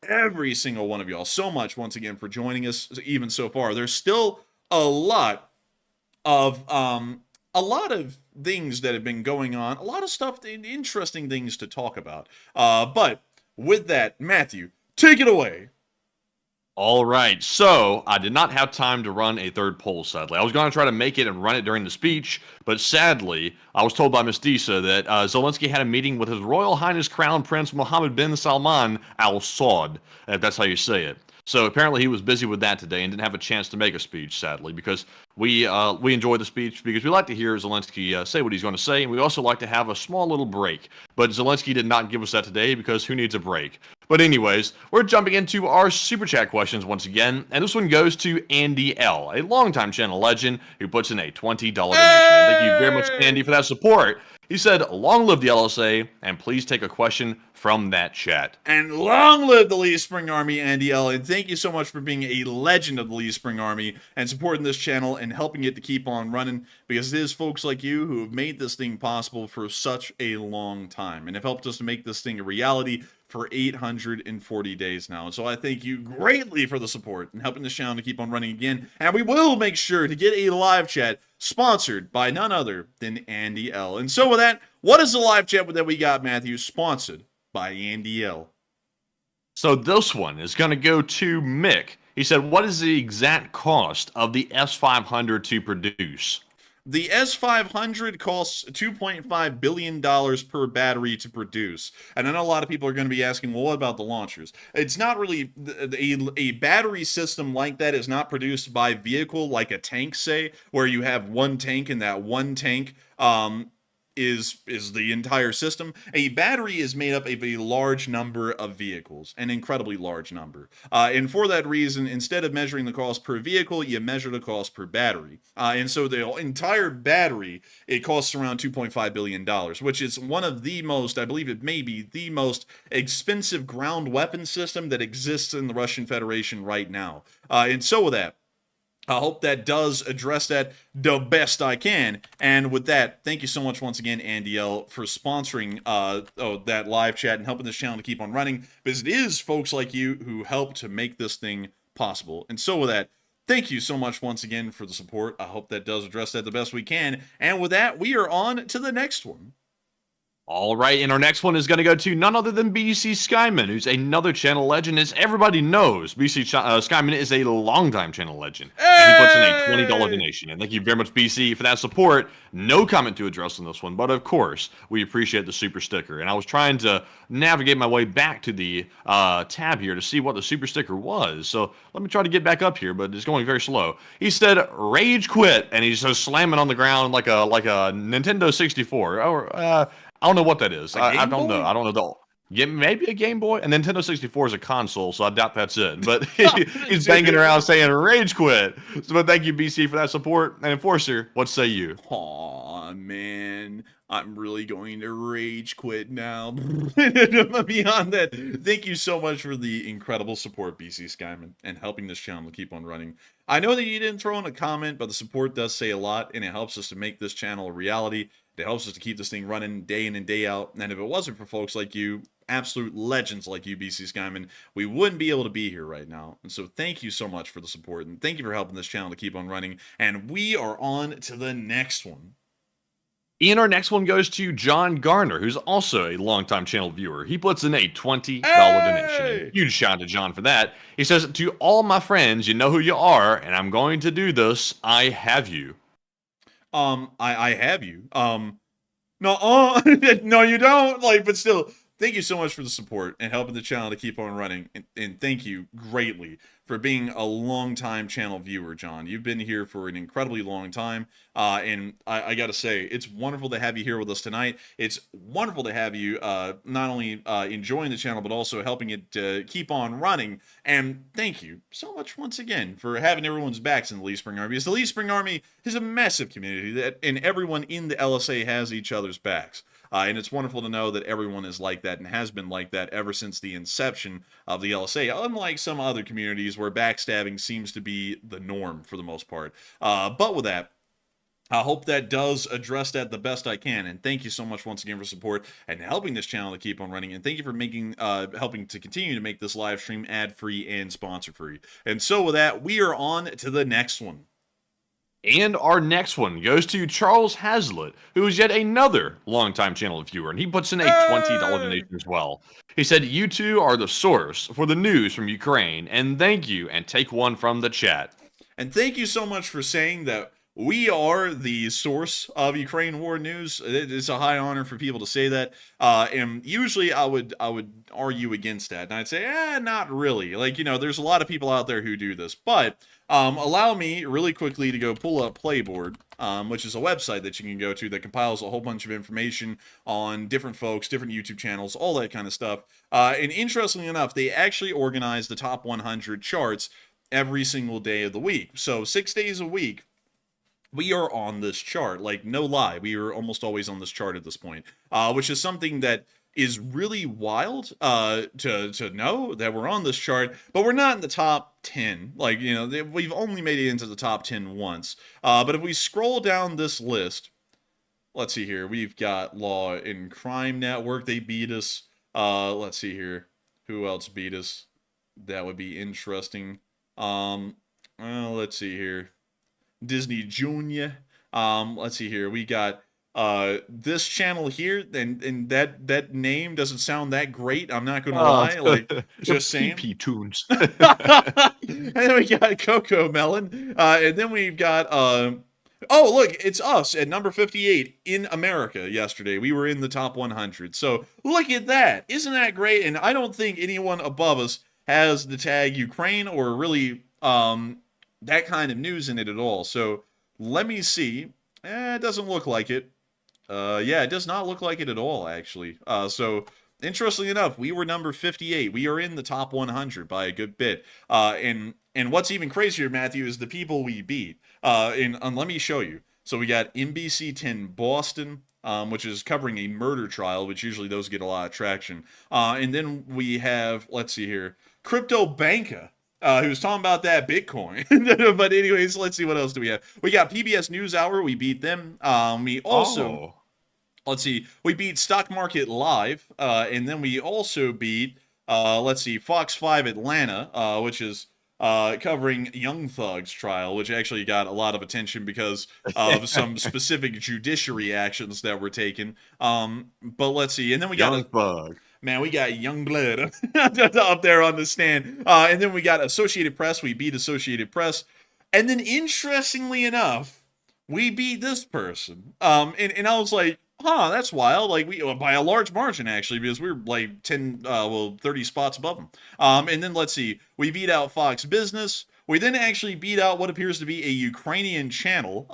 every single one of y'all so much once again for joining us even so far. There's still a lot of things that have been going on, a lot of stuff, interesting things to talk about. But with that, Matthew, take it away. All right, so I did not have time to run a third poll, sadly. I was going to try to make it and run it during the speech, but sadly, I was told by Ms. Disa that Zelensky had a meeting with His Royal Highness Crown Prince Mohammed bin Salman Al Saud, if that's how you say it. So apparently he was busy with that today and didn't have a chance to make a speech, sadly, because we enjoy the speech because we like to hear Zelensky say what he's going to say, and we also like to have a small little break. But Zelensky did not give us that today because who needs a break? But anyways, we're jumping into our Super Chat questions once again, and this one goes to Andy L., a longtime channel legend who puts in a $20 donation. And thank you very much, Andy, for that support. He said, long live the LSA, and please take a question from that chat. And long live the Lee Spring Army, Andy L. And thank you so much for being a legend of the Lee Spring Army and supporting this channel and helping it to keep on running, because it is folks like you who have made this thing possible for such a long time and have helped us to make this thing a reality for 840 days now. And so I thank you greatly for the support and helping this channel to keep on running again. And we will make sure to get a live chat sponsored by none other than Andy L. And so with that, what is the live chat that we got, Matthew, sponsored by Andy L? So this one is going to go to Mick. He said, what is the exact cost of the S-500 to produce? The S-500 costs $2.5 billion per battery to produce. And I know a lot of people are going to be asking, well, what about the launchers? It's not really, a battery system like that is not produced by vehicle like a tank, say, where you have one tank and that one tank is the entire system. A battery is made up of a large number of vehicles, an incredibly large number. And for that reason, instead of measuring the cost per vehicle, you measure the cost per battery. And so the entire battery, it costs around $2.5 billion, which is one of the most, I believe it may be the most expensive ground weapon system that exists in the Russian Federation right now. And so with that, I hope that does address that the best I can. And with that, thank you so much once again, Andy L., for sponsoring that live chat and helping this channel to keep on running, because it is folks like you who help to make this thing possible. And so with that, thank you so much once again for the support. I hope that does address that the best we can. And with that, we are on to the next one. All right, and our next one is going to go to none other than BC Skyman, who's another channel legend. As everybody knows, BC Skyman is a longtime channel legend, and he puts in a $20 donation. And thank you very much, BC, for that support. No comment to address on this one, but of course, we appreciate the super sticker. And I was trying to navigate my way back to the tab here to see what the super sticker was. So let me try to get back up here, but it's going very slow. He said, "Rage quit," and he's just slamming on the ground like a Nintendo 64. Or I don't know what that is. I don't know. I don't know. Maybe a Game Boy. And Nintendo 64 is a console, so I doubt that's it. But he's banging around saying "rage quit." So thank you, BC, for that support. And Enforcer, what say you? Aw, man. I'm really going to rage quit now. Beyond that, thank you so much for the incredible support, BC Skyman, and helping this channel keep on running. I know that you didn't throw in a comment, but the support does say a lot, and it helps us to make this channel a reality. It helps us to keep this thing running day in and day out. And if it wasn't for folks like you, absolute legends like you, BC Skyman, we wouldn't be able to be here right now. And so thank you so much for the support, and thank you for helping this channel to keep on running. And we are on to the next one. And our next one goes to John Garner, who's also a longtime channel viewer. He puts in a $20 donation. Huge shout out to John for that. He says, "To all my friends, you know who you are, and I'm going to do this. I have you." I have you. No, no, you don't. Like, but still, thank you so much for the support and helping the channel to keep on running. And thank you greatly for being a long-time channel viewer, John. You've been here for an incredibly long time, and I got to say, it's wonderful to have you here with us tonight. It's wonderful to have you not only enjoying the channel, but also helping it keep on running. And thank you so much once again for having everyone's backs in the Lee Spring Army. Because the Lee Spring Army is a massive community, and everyone in the LSA has each other's backs. And it's wonderful to know that everyone is like that and has been like that ever since the inception of the LSA, unlike some other communities where backstabbing seems to be the norm for the most part. But with that, I hope that does address that the best I can, and thank you so much once again for support and helping this channel to keep on running, and thank you for making, helping to continue to make this live stream ad-free and sponsor-free. And so with that, we are on to the next one. And our next one goes to Charles Hazlitt, who is yet another longtime channel viewer, and he puts in a $20 donation as well. He said, "You two are the source for the news from Ukraine, and thank you, and take one from the chat." And thank you so much for saying that we are the source of Ukraine war news. It is a high honor for people to say that. And usually I would argue against that. And I'd say, not really. Like, you know, there's a lot of people out there who do this. But allow me really quickly to go pull up Playboard, which is a website that you can go to that compiles a whole bunch of information on different folks, different YouTube channels, all that kind of stuff. And interestingly enough, they actually organize the top 100 charts every single day of the week. So 6 days a week, we are on this chart. Like, no lie, we are almost always on this chart at this point, which is something that is really wild to know that we're on this chart, but we're not in the top 10. Like, you know, we've only made it into the top 10 once. But if we scroll down this list, let's see here. We've got Law and Crime Network. They beat us. Let's see here. Who else beat us? That would be interesting. Let's see here. Disney Junior. Let's see here. We got this channel here, and that name doesn't sound that great. I'm not gonna lie. Like, just saying. PP Tunes. And then we got Coco Melon. And then we've got oh, look, it's us at number 58 in America yesterday. We were in the top 100. So look at that. Isn't that great? And I don't think anyone above us has the tag Ukraine or really that kind of news in it at all. So let me see. It doesn't look like it. Yeah, it does not look like it at all, actually. So interestingly enough, we were number 58. We are in the top 100 by a good bit. And what's even crazier, Matthew, is the people we beat. And let me show you. So we got NBC 10 Boston, which is covering a murder trial, which usually those get a lot of traction. And then we have, let's see here, Crypto Banca. Who's talking about that Bitcoin. But anyways, let's see, what else do we have? We got PBS NewsHour. We beat them. We also, let's see, we beat Stock Market Live. And then we also beat, let's see, Fox 5 Atlanta, which is covering Young Thug's trial, which actually got a lot of attention because of some specific judiciary actions that were taken. But let's see. And then we got Young Thug. Man, we got young blood up there on the stand. And then we got Associated Press. We beat Associated Press. And then, interestingly enough, we beat this person. And I was like, huh, that's wild. Like, we by a large margin, actually, because we were like 30 spots above them. And then, let's see, we beat out Fox Business. We then actually beat out what appears to be a Ukrainian channel,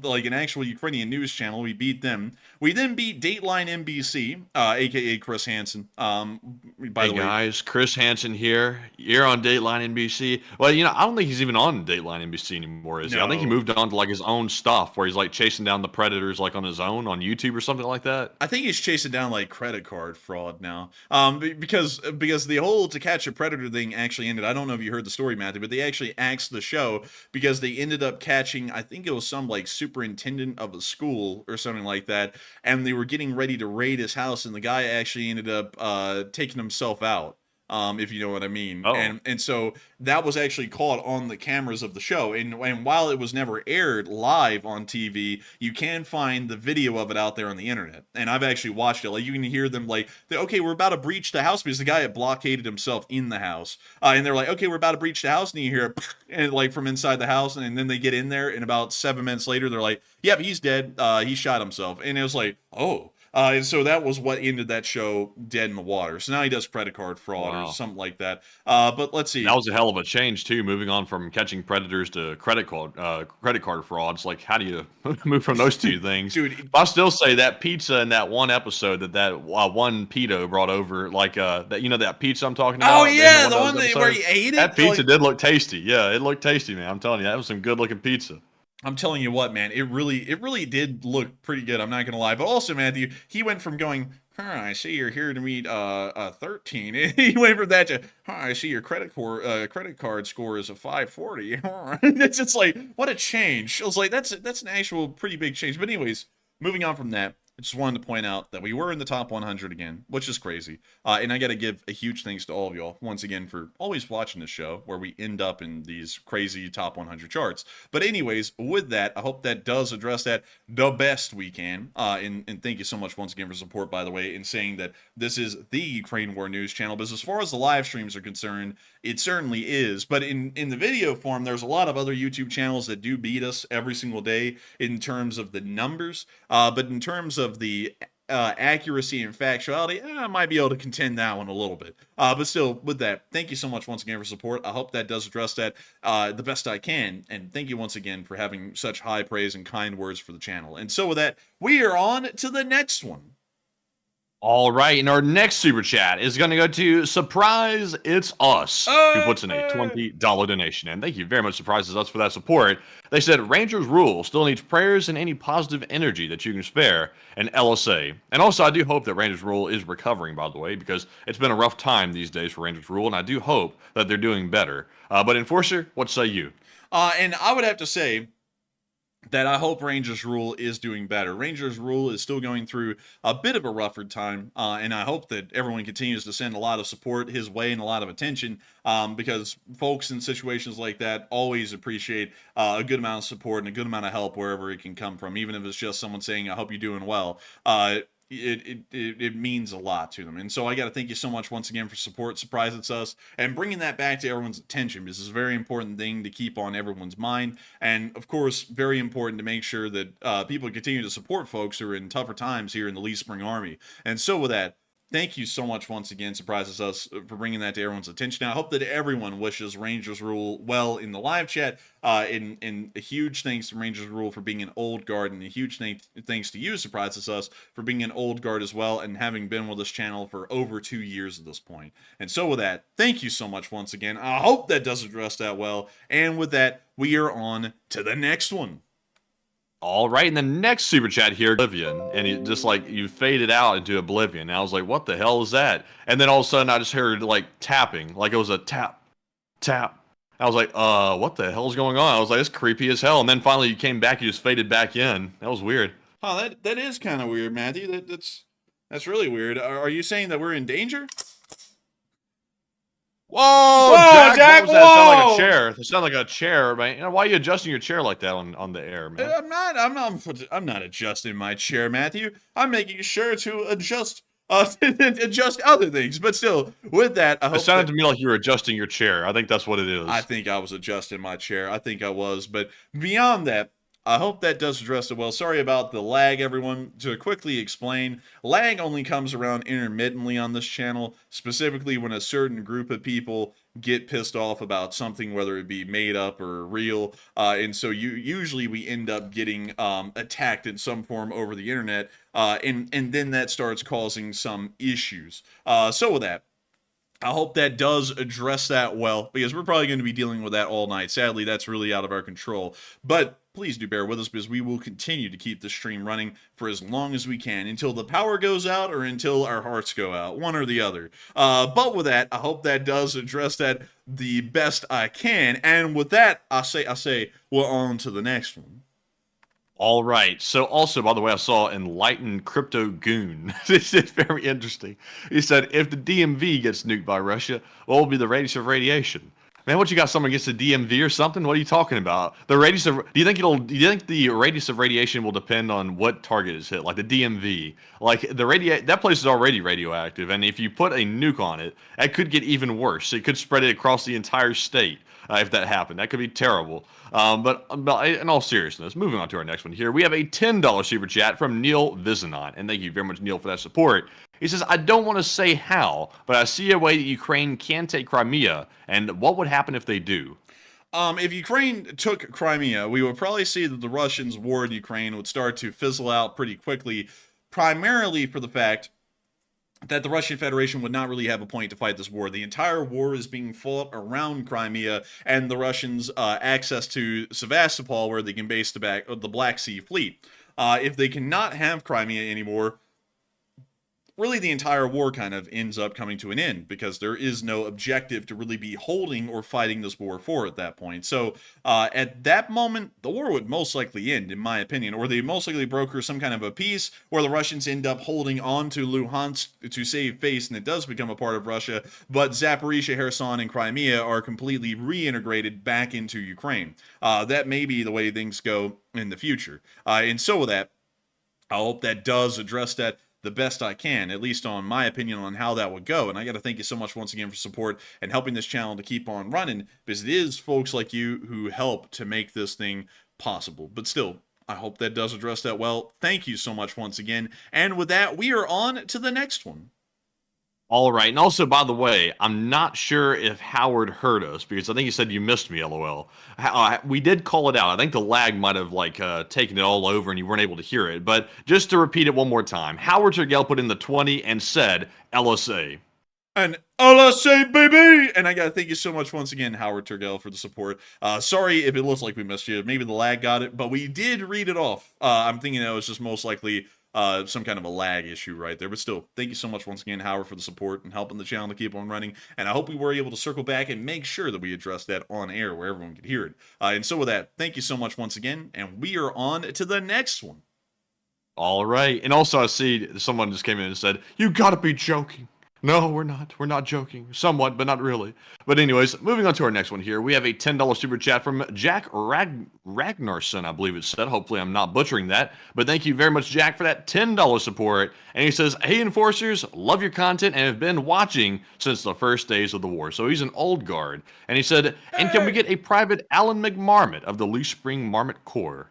like an actual Ukrainian news channel. We beat them. We then beat Dateline NBC, aka Chris Hansen. By the way, guys, Chris Hansen here. You're on Dateline NBC. Well, you know, I don't think he's even on Dateline NBC anymore, is he? I think he moved on to like his own stuff, where he's like chasing down the predators, like on his own on YouTube or something like that. I think he's chasing down like credit card fraud now, because the whole To Catch a Predator thing actually ended. I don't know if you heard the story, Matthew, but they actually axed the show because they ended up catching, I think it was some like superintendent of a school or something like that, and they were getting ready to raid his house, and the guy actually ended up taking himself out. If you know what I mean. Oh. And so that was actually caught on the cameras of the show. And while it was never aired live on TV, you can find the video of it out there on the internet. And I've actually watched it. Like, you can hear them like, okay, we're about to breach the house, because the guy had blockaded himself in the house. And they're like, okay, we're about to breach the house. And you hear and like from inside the house. And then they get in there, and about 7 minutes later, they're like, yep, he's dead. He shot himself. And it was like, oh. And so that was what ended that show dead in the water. So now he does credit card fraud or something like that. But let's see. That was a hell of a change too, moving on from catching predators to credit card frauds. Like, how do you move from those two things? Dude, But I still say that pizza in that one episode that one pedo brought over, like that pizza I'm talking about. Oh yeah, the one one where he ate it. That pizza did look tasty. Yeah, it looked tasty, man. I'm telling you, that was some good looking pizza. I'm telling you what, man, it really did look pretty good. I'm not gonna lie. But also, Matthew, he went from going, I see you're here to meet 13. He went from that to, I see your credit card score is a 540. It's just like, what a change. I was like, that's an actual pretty big change. But anyways, moving on from that, I just wanted to point out that we were in the top 100 again, which is crazy. And I got to give a huge thanks to all of y'all once again for always watching this show where we end up in these crazy top 100 charts. But anyways, with that, I hope that does address that the best we can. And thank you so much once again for support, by the way, in saying that this is the Ukraine War News channel. But as far as the live streams are concerned, it certainly is. But in the video form, there's a lot of other YouTube channels that do beat us every single day in terms of the numbers. But in terms of the accuracy and factuality, I might be able to contend that one a little bit. But still, with that, thank you so much once again for support. I hope that does address that the best I can. And thank you once again for having such high praise and kind words for the channel. And so with that, we are on to the next one. All right, and our next super chat is going to go to Surprise It's Us, who puts in a $20 donation. And thank you very much, Surprise It's Us, for that support. They said Rangers Rule still needs prayers and any positive energy that you can spare, and LSA. And also, I do hope that Rangers Rule is recovering, by the way, because it's been a rough time these days for Rangers Rule, and I do hope that they're doing better. But Enforcer, what say you? And I would have to say that I hope Rangers Rule is doing better. Rangers Rule is still going through a bit of a rougher time, and I hope that everyone continues to send a lot of support his way and a lot of attention, because folks in situations like that always appreciate a good amount of support and a good amount of help wherever it can come from, even if it's just someone saying, I hope you're doing well. It means a lot to them. And so I got to thank you so much once again for support, Surprise It's Us, and bringing that back to everyone's attention. This is a very important thing to keep on everyone's mind. And of course, very important to make sure that people continue to support folks who are in tougher times here in the Lee Spring Army. And so with that, thank you so much once again, Surprise It's Us, for bringing that to everyone's attention. Now, I hope that everyone wishes Rangers Rule well in the live chat. And a huge thanks to Rangers Rule for being an old guard, and a huge thanks to you, Surprise It's Us, for being an old guard as well, and having been with this channel for over 2 years at this point. And so with that, thank you so much once again. I hope that does address that well. And with that, we are on to the next one. All right, and the next super chat here, Oblivion, and it just like you faded out into oblivion. And I was like, what the hell is that? And then all of a sudden I just heard like tapping, like it was a tap, tap. I was like, what the hell's going on? I was like, it's creepy as hell. And then finally you came back, you just faded back in. That was weird. Oh, that is kind of weird, Matthew. That's really weird. Are you saying that we're in danger? Whoa, Jack, what was that? It sounded like a chair. It sounded like a chair, man. You know, why are you adjusting your chair like that on the air, man? I'm not adjusting my chair, Matthew. I'm making sure to adjust other things. But still, with that, I hope it sounded to me like you were adjusting your chair. I think that's what it is. I think I was adjusting my chair. I think I was. But beyond that, I hope that does address it well. Sorry about the lag, everyone. To quickly explain, lag only comes around intermittently on this channel, specifically when a certain group of people get pissed off about something, whether it be made up or real. And so usually we end up getting attacked in some form over the internet, and then that starts causing some issues. So with that, I hope that does address that well, because we're probably going to be dealing with that all night. Sadly, that's really out of our control. But please do bear with us, because we will continue to keep the stream running for as long as we can, until the power goes out or until our hearts go out, one or the other. But with that, I hope that does address that the best I can. And with that, I say we're on to the next one. All right. So also, by the way, I saw Enlightened Crypto Goon. This is very interesting. He said, if the DMV gets nuked by Russia, what will be the radius of radiation? Man, what you got? Someone against the DMV or something? What are you talking about? The radius of do you think the radius of radiation will depend on what target is hit? Like the DMV, like that place is already radioactive, and if you put a nuke on it, it could get even worse. It could spread it across the entire state. if that happened. That could be terrible. But in all seriousness, moving on to our next one here, we have a $10 super chat from Neil Vizanot. And thank you very much, Neil, for that support. He says, I don't want to say how, but I see a way that Ukraine can take Crimea. And what would happen if they do? If Ukraine took Crimea, we would probably see that the Russians' war in Ukraine would start to fizzle out pretty quickly, primarily for the fact that the Russian Federation would not really have a point to fight this war. The entire war is being fought around Crimea and the Russians' access to Sevastopol, where they can base the Black Sea Fleet. If they cannot have Crimea anymore, really the entire war kind of ends up coming to an end, because there is no objective to really be holding or fighting this war for at that point. So at that moment, the war would most likely end, in my opinion, or they most likely broker some kind of a peace where the Russians end up holding on to Luhansk to save face, and it does become a part of Russia, but Zaporizhia, Kherson, and Crimea are completely reintegrated back into Ukraine. That may be the way things go in the future. And so with that, I hope that does address that the best I can, at least on my opinion on how that would go. And I got to thank you so much once again for support and helping this channel to keep on running, because it is folks like you who help to make this thing possible. But still, I hope that does address that well. Thank you so much once again. And with that, we are on to the next one. All right. And also, by the way, I'm not sure if Howard heard us, because I think he said you missed me, LOL. We did call it out. I think the lag might have taken it all over and you weren't able to hear it. But just to repeat it one more time, Howard Turgell put in the 20 and said LSA. And LSA, baby! And I got to thank you so much once again, Howard Turgell, for the support. Sorry if it looks like we missed you. Maybe the lag got it, but we did read it off. I'm thinking that was just most likely some kind of a lag issue right there. But still, thank you so much once again, Howard, for the support and helping the channel to keep on running. And I hope we were able to circle back and make sure that we addressed that on air where everyone could hear it. And so with that, thank you so much once again. And we are on to the next one. All right. And also, I see someone just came in and said, you got to be joking. No, we're not. We're not joking. Somewhat, but not really. But anyways, moving on to our next one here. We have a $10 super chat from Jack Ragnarsson, I believe it said. Hopefully I'm not butchering that. But thank you very much, Jack, for that $10 support. And he says, hey, Enforcers, love your content and have been watching since the first days of the war. So he's an old guard. And he said, and can we get a private Alan McMarmot of the Leaf Spring Marmot Corps?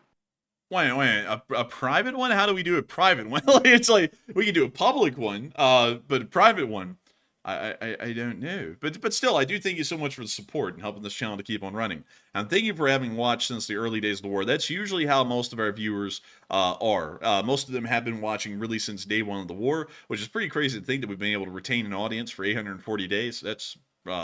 Wait, a private one? How do we do a private one? It's like, we can do a public one, but a private one, I don't know. But still, I do thank you so much for the support and helping this channel to keep on running. And thank you for having watched since the early days of the war. That's usually how most of our viewers are. Most of them have been watching really since day one of the war, which is pretty crazy to think that we've been able to retain an audience for 840 days. That's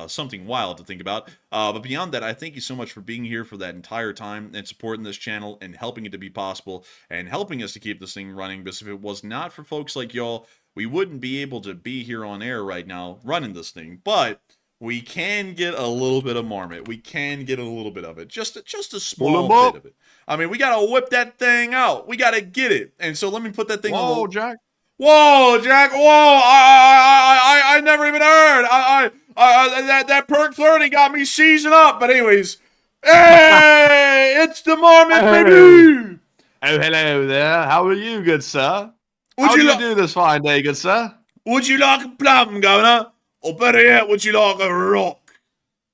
something wild to think about. But beyond that, I thank you so much for being here for that entire time and supporting this channel and helping it to be possible and helping us to keep this thing running. Because if it was not for folks like y'all, we wouldn't be able to be here on air right now running this thing. But we can get a little bit of Marmot. We can get a little bit of it. Just a small bit of it. I mean, we got to whip that thing out. We got to get it. And so let me put that thing on. Whoa, Jack. Whoa, Jack. Whoa. I never even heard. That perk 30 got me seizing up. But anyways, hey, it's the Marmot, baby. Oh, hello there. How are you, good sir? Would How you do you do this fine day, good sir? Would you like a plum, Governor? Or better yet, would you like a rock?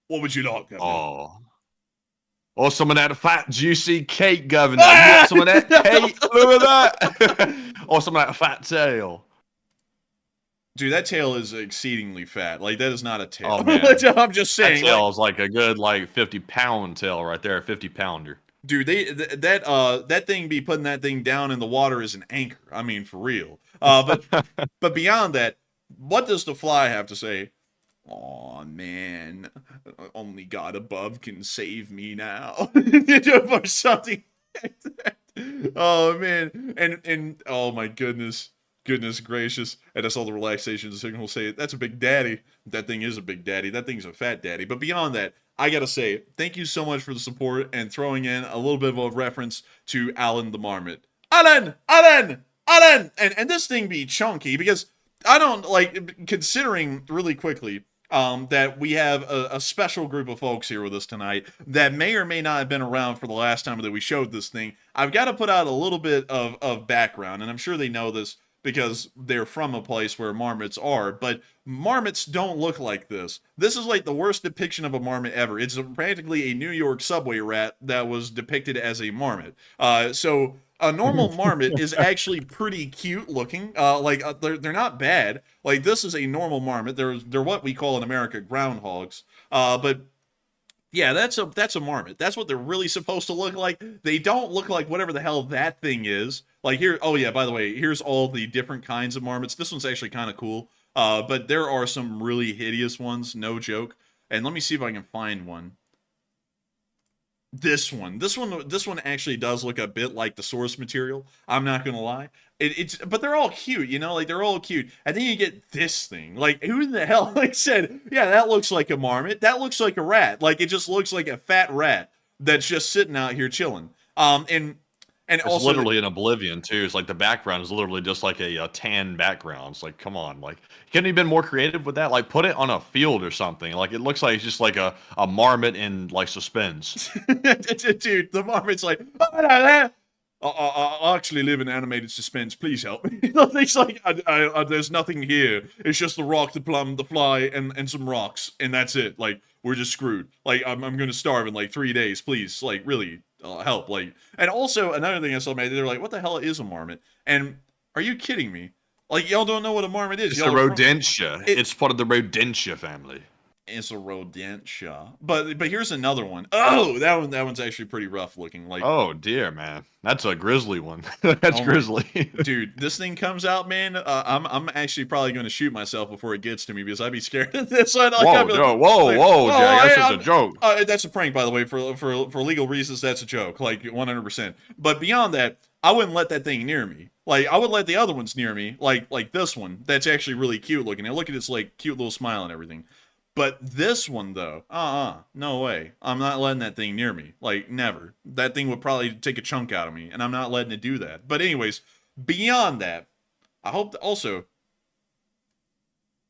What would you like, Governor? Oh. Or some of that fat, juicy cake, Governor. You want some of that cake? Look at that. Or some of that fat tail. Dude, that tail is exceedingly fat. Like, that is not a tail. Oh, man. I'm just saying. That tail is like a good, 50-pound tail right there, a 50-pounder. Dude, that thing be putting that thing down in the water as an anchor. I mean, for real. But beyond that, what does the fly have to say? Aw, man, only God above can save me now. Or something like that. Oh, man. And oh, my goodness. Goodness gracious. And that's all the relaxation signal say. That's a big daddy. That thing is a big daddy. That thing's a fat daddy. But beyond that, I gotta say, thank you so much for the support and throwing in a little bit of a reference to Alan the Marmot. Alan! And this thing be chunky, because I don't, considering really quickly that we have a special group of folks here with us tonight that may or may not have been around for the last time that we showed this thing. I've got to put out a little bit of background, and I'm sure they know this, because they're from a place where marmots are, but marmots don't look like this. This is like the worst depiction of a marmot ever. It's practically a New York subway rat that was depicted as a marmot. So a normal marmot is actually pretty cute looking. They're not bad. Like, this is a normal marmot. They're what we call in America groundhogs. But yeah, that's a marmot. That's what they're really supposed to look like. They don't look like whatever the hell that thing is. Like here, oh yeah, by the way, here's all the different kinds of marmots. This one's actually kind of cool. But there are some really hideous ones, no joke. And let me see if I can find one. This one actually does look a bit like the source material. I'm not gonna lie. But they're all cute, you know, like they're all cute. And then you get this thing. Like, who in the hell like said, yeah, that looks like a marmot. That looks like a rat. Like, it just looks like a fat rat that's just sitting out here chilling. And it's also literally in oblivion too. It's like the background is literally just like a tan background. It's like, come on, like, couldn't you been more creative with that? Like, put it on a field or something. Like, it looks like it's just like a marmot in like suspense. Dude, the marmot's like, I actually live in animated suspense. Please help me. It's like, there's nothing here. It's just the rock, the plum, the fly, and some rocks, and that's it. Like, we're just screwed. Like, I'm gonna starve in like 3 days. Please, like, really. Help. Like, and also another thing I saw, man, they're like, what the hell is a marmot? And are you kidding me? Like, y'all don't know what a marmot is. It's a rodentia. It's part of the rodentia family. It's a rodentia. But here's another one. Oh, that one's actually pretty rough looking. Like, oh dear, man, that's a grizzly one. That's grisly. Dude, this thing comes out, man. I'm actually probably going to shoot myself before it gets to me because I'd be scared of this one. Like, whoa, Jack, that's just a joke. That's a prank, by the way. For legal reasons, that's a joke, like 100%. But beyond that, I wouldn't let that thing near me. Like, I would let the other ones near me, like this one. That's actually really cute looking. And look at its like cute little smile and everything. But this one, though, no way. I'm not letting that thing near me. Like, never. That thing would probably take a chunk out of me, and I'm not letting it do that. But anyways, beyond that, I hope also,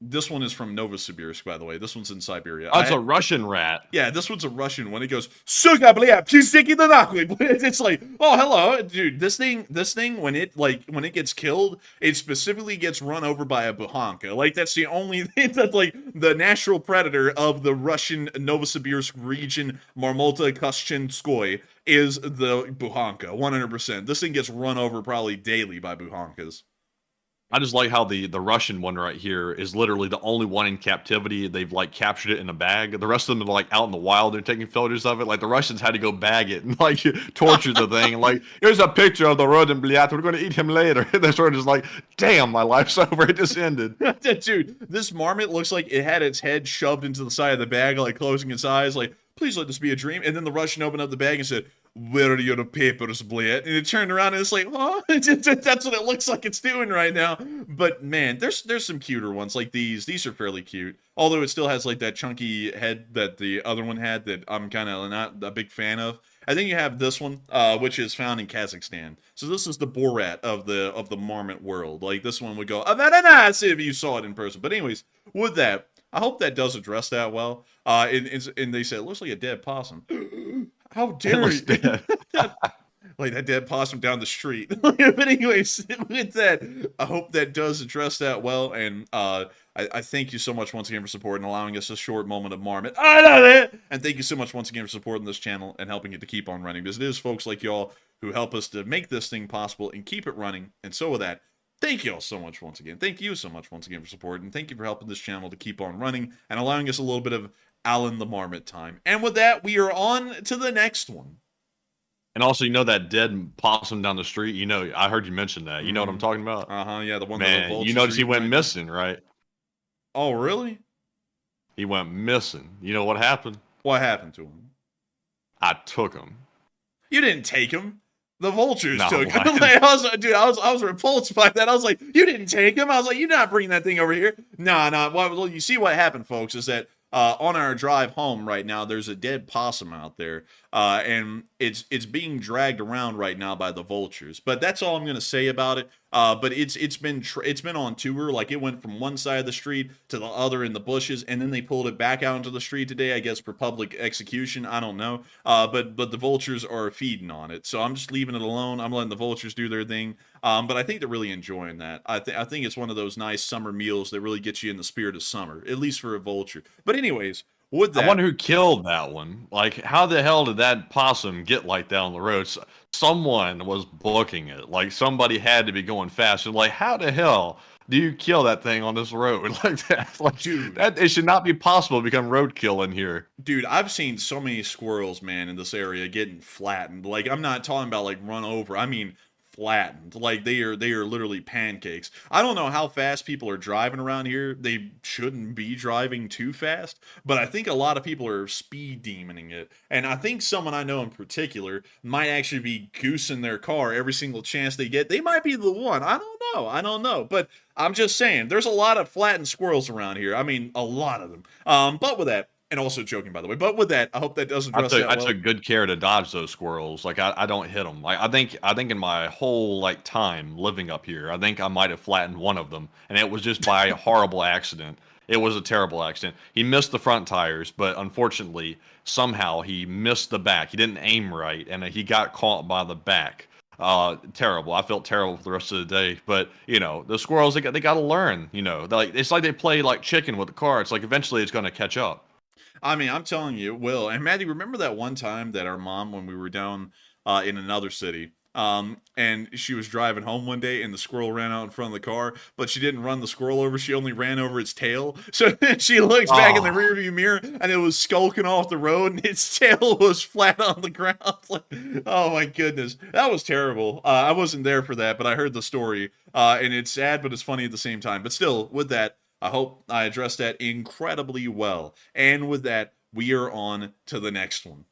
this one is from Novosibirsk, by the way. This one's in Siberia. Oh, it's a Russian rat. Yeah, this one's a Russian one. It goes, Suka, bля, psiki the nahly. It's like, oh, hello, dude. This thing, when it gets killed, it specifically gets run over by a buhanka. Like, that's the only thing that, like, the natural predator of the Russian Novosibirsk region, Marmota Koschinskoy, is the buhanka, 100%. This thing gets run over probably daily by buhankas. I just like how the Russian one right here is literally the only one in captivity. They've like captured it in a bag. The rest of them are like out in the wild. They're taking photos of it. Like the Russians had to go bag it and like torture the thing. Like, here's a picture of the rodent, blyat. We're going to eat him later. They're sort of just like, damn, my life's over. It just ended. Dude, this marmot looks like it had its head shoved into the side of the bag, like closing its eyes, like, please let this be a dream. And then the Russian opened up the bag and said, where are your papers, blyat? And it turned around and it's like, huh? That's what it looks like it's doing right now. But man, there's some cuter ones like these. These are fairly cute. Although it still has like that chunky head that the other one had that I'm kind of not a big fan of. And then you have this one, which is found in Kazakhstan. So this is the Borat of the marmot world. Like, this one would go, very nice if you saw it in person. But anyways, with that, I hope that does address that well. And they said, it looks like a dead possum. How dare you? Like that dead possum down the street. But anyways, with that, I hope that does address that well. And I thank you so much once again for supporting, allowing us a short moment of marmot. I love it! And thank you so much once again for supporting this channel and helping it to keep on running. Because it is folks like y'all who help us to make this thing possible and keep it running. And so with that, thank you all so much once again. Thank you so much once again for supporting. Thank you for helping this channel to keep on running and allowing us a little bit of Alan the Marmot time. And with that, we are on to the next one. And also, you know that dead possum down the street? You know, I heard you mention that. You know what I'm talking about? Uh-huh, yeah, the one Man, that you noticed he went missing, right? Oh, really? He went missing. You know what happened? What happened to him? I took him. You didn't take him. The vultures No, took him. Like, I was repulsed by that. I was like, you didn't take him. I was like, you're not bringing that thing over here. No. Well, you see what happened, folks, is that on our drive home right now, there's a dead possum out there. and it's being dragged around right now by the vultures. But that's all I'm gonna say about it. But it's been on tour. Like, it went from one side of the street to the other in the bushes, and then they pulled it back out into the street today, I guess for public execution. I don't know. But the vultures are feeding on it, so I'm just leaving it alone. I'm letting the vultures do their thing. But I think they're really enjoying that. I think it's one of those nice summer meals that really gets you in the spirit of summer, at least for a vulture. But anyways, with that, I wonder who killed that one. Like, how the hell did that possum get like that on the road? Someone was booking it. Like, somebody had to be going fast. And like, how the hell do you kill that thing on this road like that? Like, Dude. that it should not be possible to become roadkill in here. Dude, I've seen so many squirrels, man, in this area getting flattened. Like, I'm not talking about like run over. I mean flattened. Like, they are literally pancakes. I don't know how fast people are driving around here. They shouldn't be driving too fast, but I think a lot of people are speed demoning it. And I think someone I know in particular might actually be goosing their car every single chance they get. They might be the one. I don't know. But I'm just saying, there's a lot of flattened squirrels around here. I mean, a lot of them. But with that, and also joking, by the way. But with that, I hope that doesn't address that I well. took good care to dodge those squirrels. Like, I don't hit them. Like, I think in my whole like time living up here, I think I might have flattened one of them, and it was just by a horrible accident. It was a terrible accident. He missed the front tires, but unfortunately, somehow he missed the back. He didn't aim right, and he got caught by the back. Terrible. I felt terrible for the rest of the day. But you know, the squirrels, they got to learn. You know, it's like they play like chicken with the car. It's like eventually it's going to catch up. I mean, I'm telling you, it will. And Maddie, remember that one time that our mom, when we were down in another city, and she was driving home one day and the squirrel ran out in front of the car, but she didn't run the squirrel over. She only ran over its tail. So then she looks back in the rearview mirror and it was skulking off the road and its tail was flat on the ground. Like, oh my goodness. That was terrible. I wasn't there for that, but I heard the story. And it's sad, but it's funny at the same time. But still, with that, I hope I addressed that incredibly well. And with that, we are on to the next one.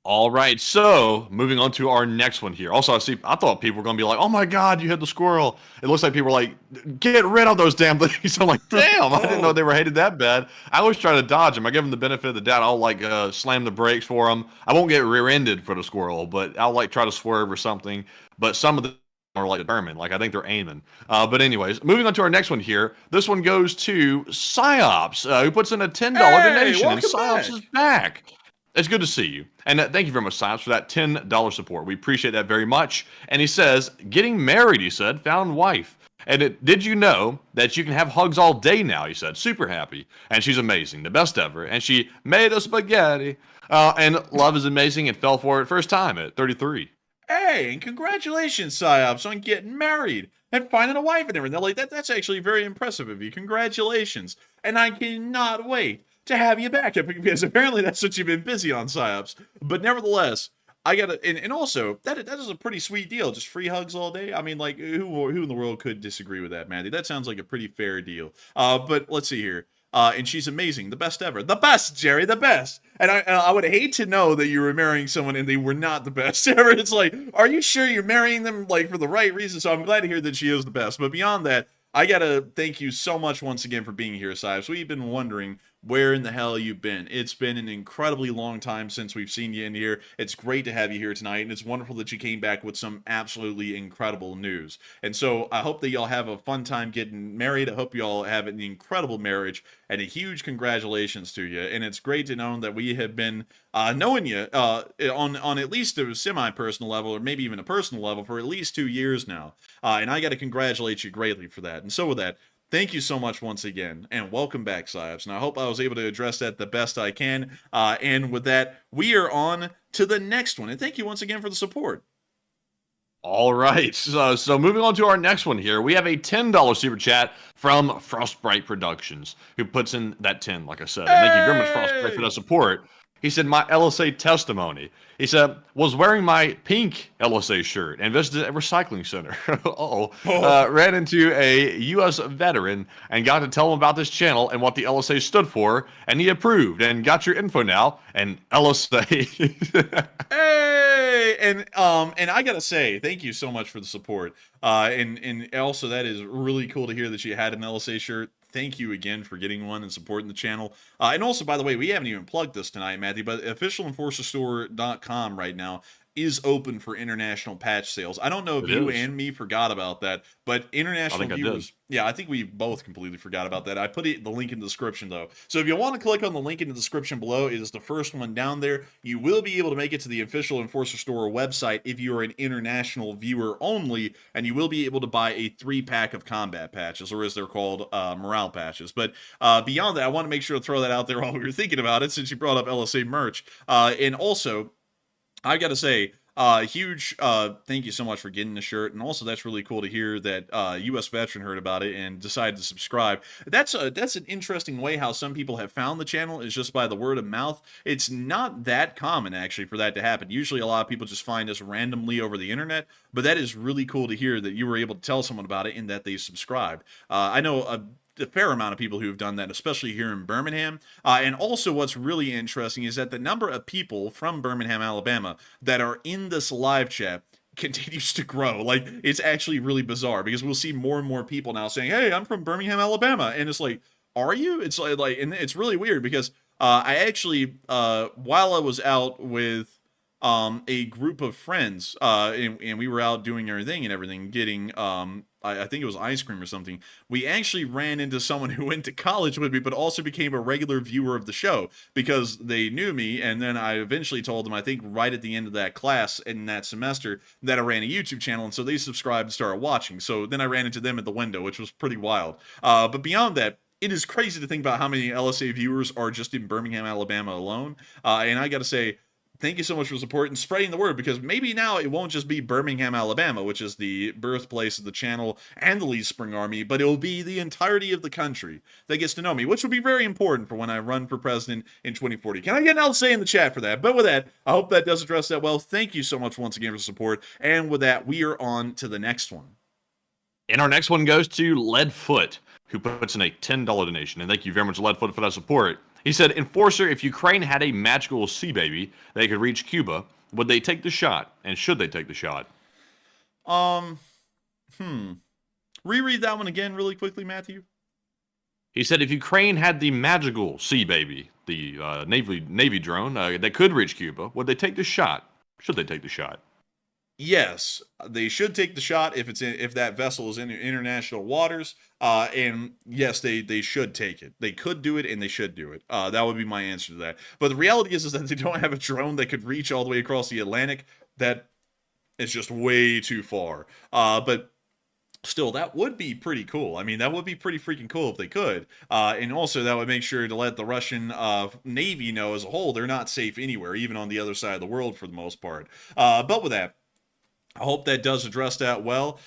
All right, so moving on to our next one here. Also, I thought people were going to be like, oh my God, you hit the squirrel. It looks like people were like, get rid of those damn things. I'm like, damn, I didn't know they were hated that bad. I always try to dodge them. I give them the benefit of the doubt. I'll like slam the brakes for them. I won't get rear-ended for the squirrel, but I'll like try to swerve or something. But some of them are like determined. Like, I think they're aiming. But anyways, moving on to our next one here. This one goes to Psyops, who puts in a $10 donation, and Psyops is back. It's good to see you. And thank you very much, Psyops, for that $10 support. We appreciate that very much. And he says, getting married, he said, found wife. And did you know that you can have hugs all day now, he said. Super happy. And she's amazing, the best ever. And she made a spaghetti. And love is amazing and fell for it first time at 33. Hey, and congratulations, Psyops, on getting married and finding a wife and everything. Like, that's actually very impressive of you. Congratulations. And I cannot wait to have you back, because apparently that's what you've been busy on, Psyops. But nevertheless, I gotta, and also that is a pretty sweet deal. Just free hugs all day. I mean, like, who in the world could disagree with that, Maddie? That sounds like a pretty fair deal. But let's see here. And she's amazing, the best ever, the best, Jerry, the best. And I would hate to know that you were marrying someone and they were not the best ever. It's like, are you sure you're marrying them like for the right reason? So I'm glad to hear that she is the best. But beyond that, I gotta thank you so much once again for being here, Psyops. We've been wondering where in the hell you've been. It's been an incredibly long time since we've seen you in here. It's great to have you here tonight, and it's wonderful that you came back with some absolutely incredible news. And so I hope that y'all have a fun time getting married. I hope y'all have an incredible marriage, and a huge congratulations to you. And it's great to know that we have been knowing you on at least a semi-personal level, or maybe even a personal level, for at least 2 years now. And I got to congratulate you greatly for that. And so with that, thank you so much once again, and welcome back, Psyops. And I hope I was able to address that the best I can. And with that, we are on to the next one. And thank you once again for the support. All right, so moving on to our next one here, we have a $10 super chat from Frostbright Productions, who puts in that 10, like I said. And thank you very much, Frostbright, for the support. He said, my LSA testimony. He said, was wearing my pink LSA shirt and visited a recycling center. Ran into a U.S. veteran and got to tell him about this channel and what the LSA stood for, and he approved and got your info now, and LSA. Hey! And I gotta say, thank you so much for the support. And also, that is really cool to hear that you had an LSA shirt. thank you again for getting one and supporting the channel. And also, by the way, we haven't even plugged this tonight, Matthew, but officialenforcerstore.com right now is open for international patch sales. I don't know if you and me forgot about that, but international viewers, yeah, I think we both completely forgot about that. I put the link in the description though. So if you want to click on the link in the description below, it is the first one down there. You will be able to make it to the official Enforcer Store website if you are an international viewer only, and you will be able to buy a 3-pack of combat patches, or as they're called, morale patches. But beyond that, I want to make sure to throw that out there while we were thinking about it, since you brought up LSA merch. And also, I gotta say, huge thank you so much for getting the shirt, and also that's really cool to hear that U.S. veteran heard about it and decided to subscribe. That's an interesting way how some people have found the channel, is just by the word of mouth. It's not that common actually for that to happen. Usually a lot of people just find us randomly over the internet, but that is really cool to hear that you were able to tell someone about it and that they subscribed. I know a fair amount of people who have done that, especially here in Birmingham. And also what's really interesting is that the number of people from Birmingham, Alabama that are in this live chat continues to grow. Like, it's actually really bizarre because we'll see more and more people now saying, hey, I'm from Birmingham, Alabama. And it's like, are you? It's like, and it's really weird because I actually, while I was out with a group of friends, and we were out doing our thing and everything, getting, I think it was ice cream or something, we actually ran into someone who went to college with me, but also became a regular viewer of the show because they knew me. And then I eventually told them, I think right at the end of that class in that semester, that I ran a YouTube channel. And so they subscribed and started watching. So then I ran into them at the window, which was pretty wild. But beyond that, it is crazy to think about how many LSA viewers are just in Birmingham, Alabama alone. And I got to say, thank you so much for support and spreading the word, because maybe now it won't just be Birmingham, Alabama, which is the birthplace of the channel and the Lee Spring Army, but it will be the entirety of the country that gets to know me, which will be very important for when I run for president in 2040. Can I get an LSA in the chat for that? But with that, I hope that does address that well. Thank you so much once again for the support. And with that, we are on to the next one. And our next one goes to Leadfoot, who puts in a $10 donation. And thank you very much, Leadfoot, for that support. He said, Enforcer, if Ukraine had a magical sea baby they could reach Cuba, would they take the shot? And should they take the shot? Reread that one again really quickly, Matthew. He said, if Ukraine had the magical sea baby, the Navy drone that could reach Cuba, would they take the shot? Should they take the shot? Yes, they should take the shot if that vessel is in international waters. And yes, they should take it. They could do it, and they should do it. That would be my answer to that. But the reality is that they don't have a drone that could reach all the way across the Atlantic. That is just way too far. But still, that would be pretty cool. I mean, that would be pretty freaking cool if they could. And also, that would make sure to let the Russian Navy know as a whole they're not safe anywhere, even on the other side of the world for the most part. But with that, I hope that does address that well.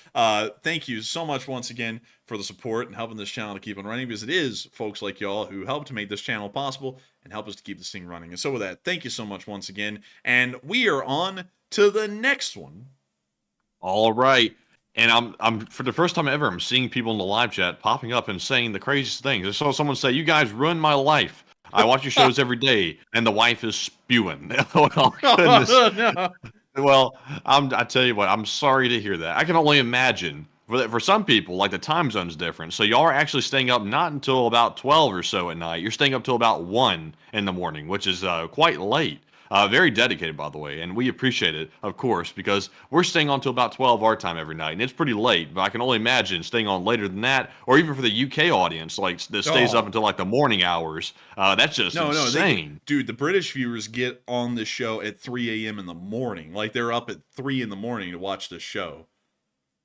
Thank you so much once again for the support and helping this channel to keep on running, because it is folks like y'all who help to make this channel possible and help us to keep this thing running. And so with that, thank you so much once again. And we are on to the next one. All right. And I'm for the first time ever, I'm seeing people in the live chat popping up and saying the craziest things. I saw someone say, you guys ruined my life. I watch your shows every day, and the wife is spewing. Oh, goodness. No. Well, I tell you what, I'm sorry to hear that. I can only imagine. For some people, like, the time zone's different. So y'all are actually staying up not until about 12 or so at night. You're staying up till about 1 in the morning, which is quite late. Very dedicated, by the way, and we appreciate it, of course, because we're staying on till about 12 our time every night, and it's pretty late, but I can only imagine staying on later than that, or even for the UK audience, like, that stays up until, like, the morning hours. That's just insane. Dude, the British viewers get on this show at 3 a.m. in the morning. Like, they're up at 3 in the morning to watch this show.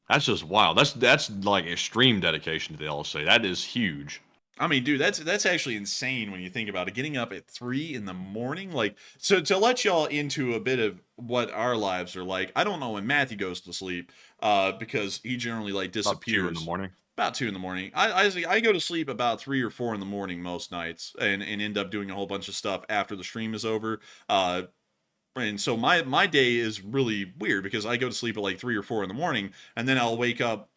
That's just wild. That's like extreme dedication to the LSA. That is huge. I mean, dude, that's actually insane when you think about it. Getting up at 3 in the morning, like, so to let y'all into a bit of what our lives are like. I don't know when Matthew goes to sleep, because he generally like disappears. About 2 in the morning. About 2 in the morning. I go to sleep about 3 or 4 in the morning most nights, and end up doing a whole bunch of stuff after the stream is over. And so my day is really weird because I go to sleep at like 3 or 4 in the morning, and then I'll wake up.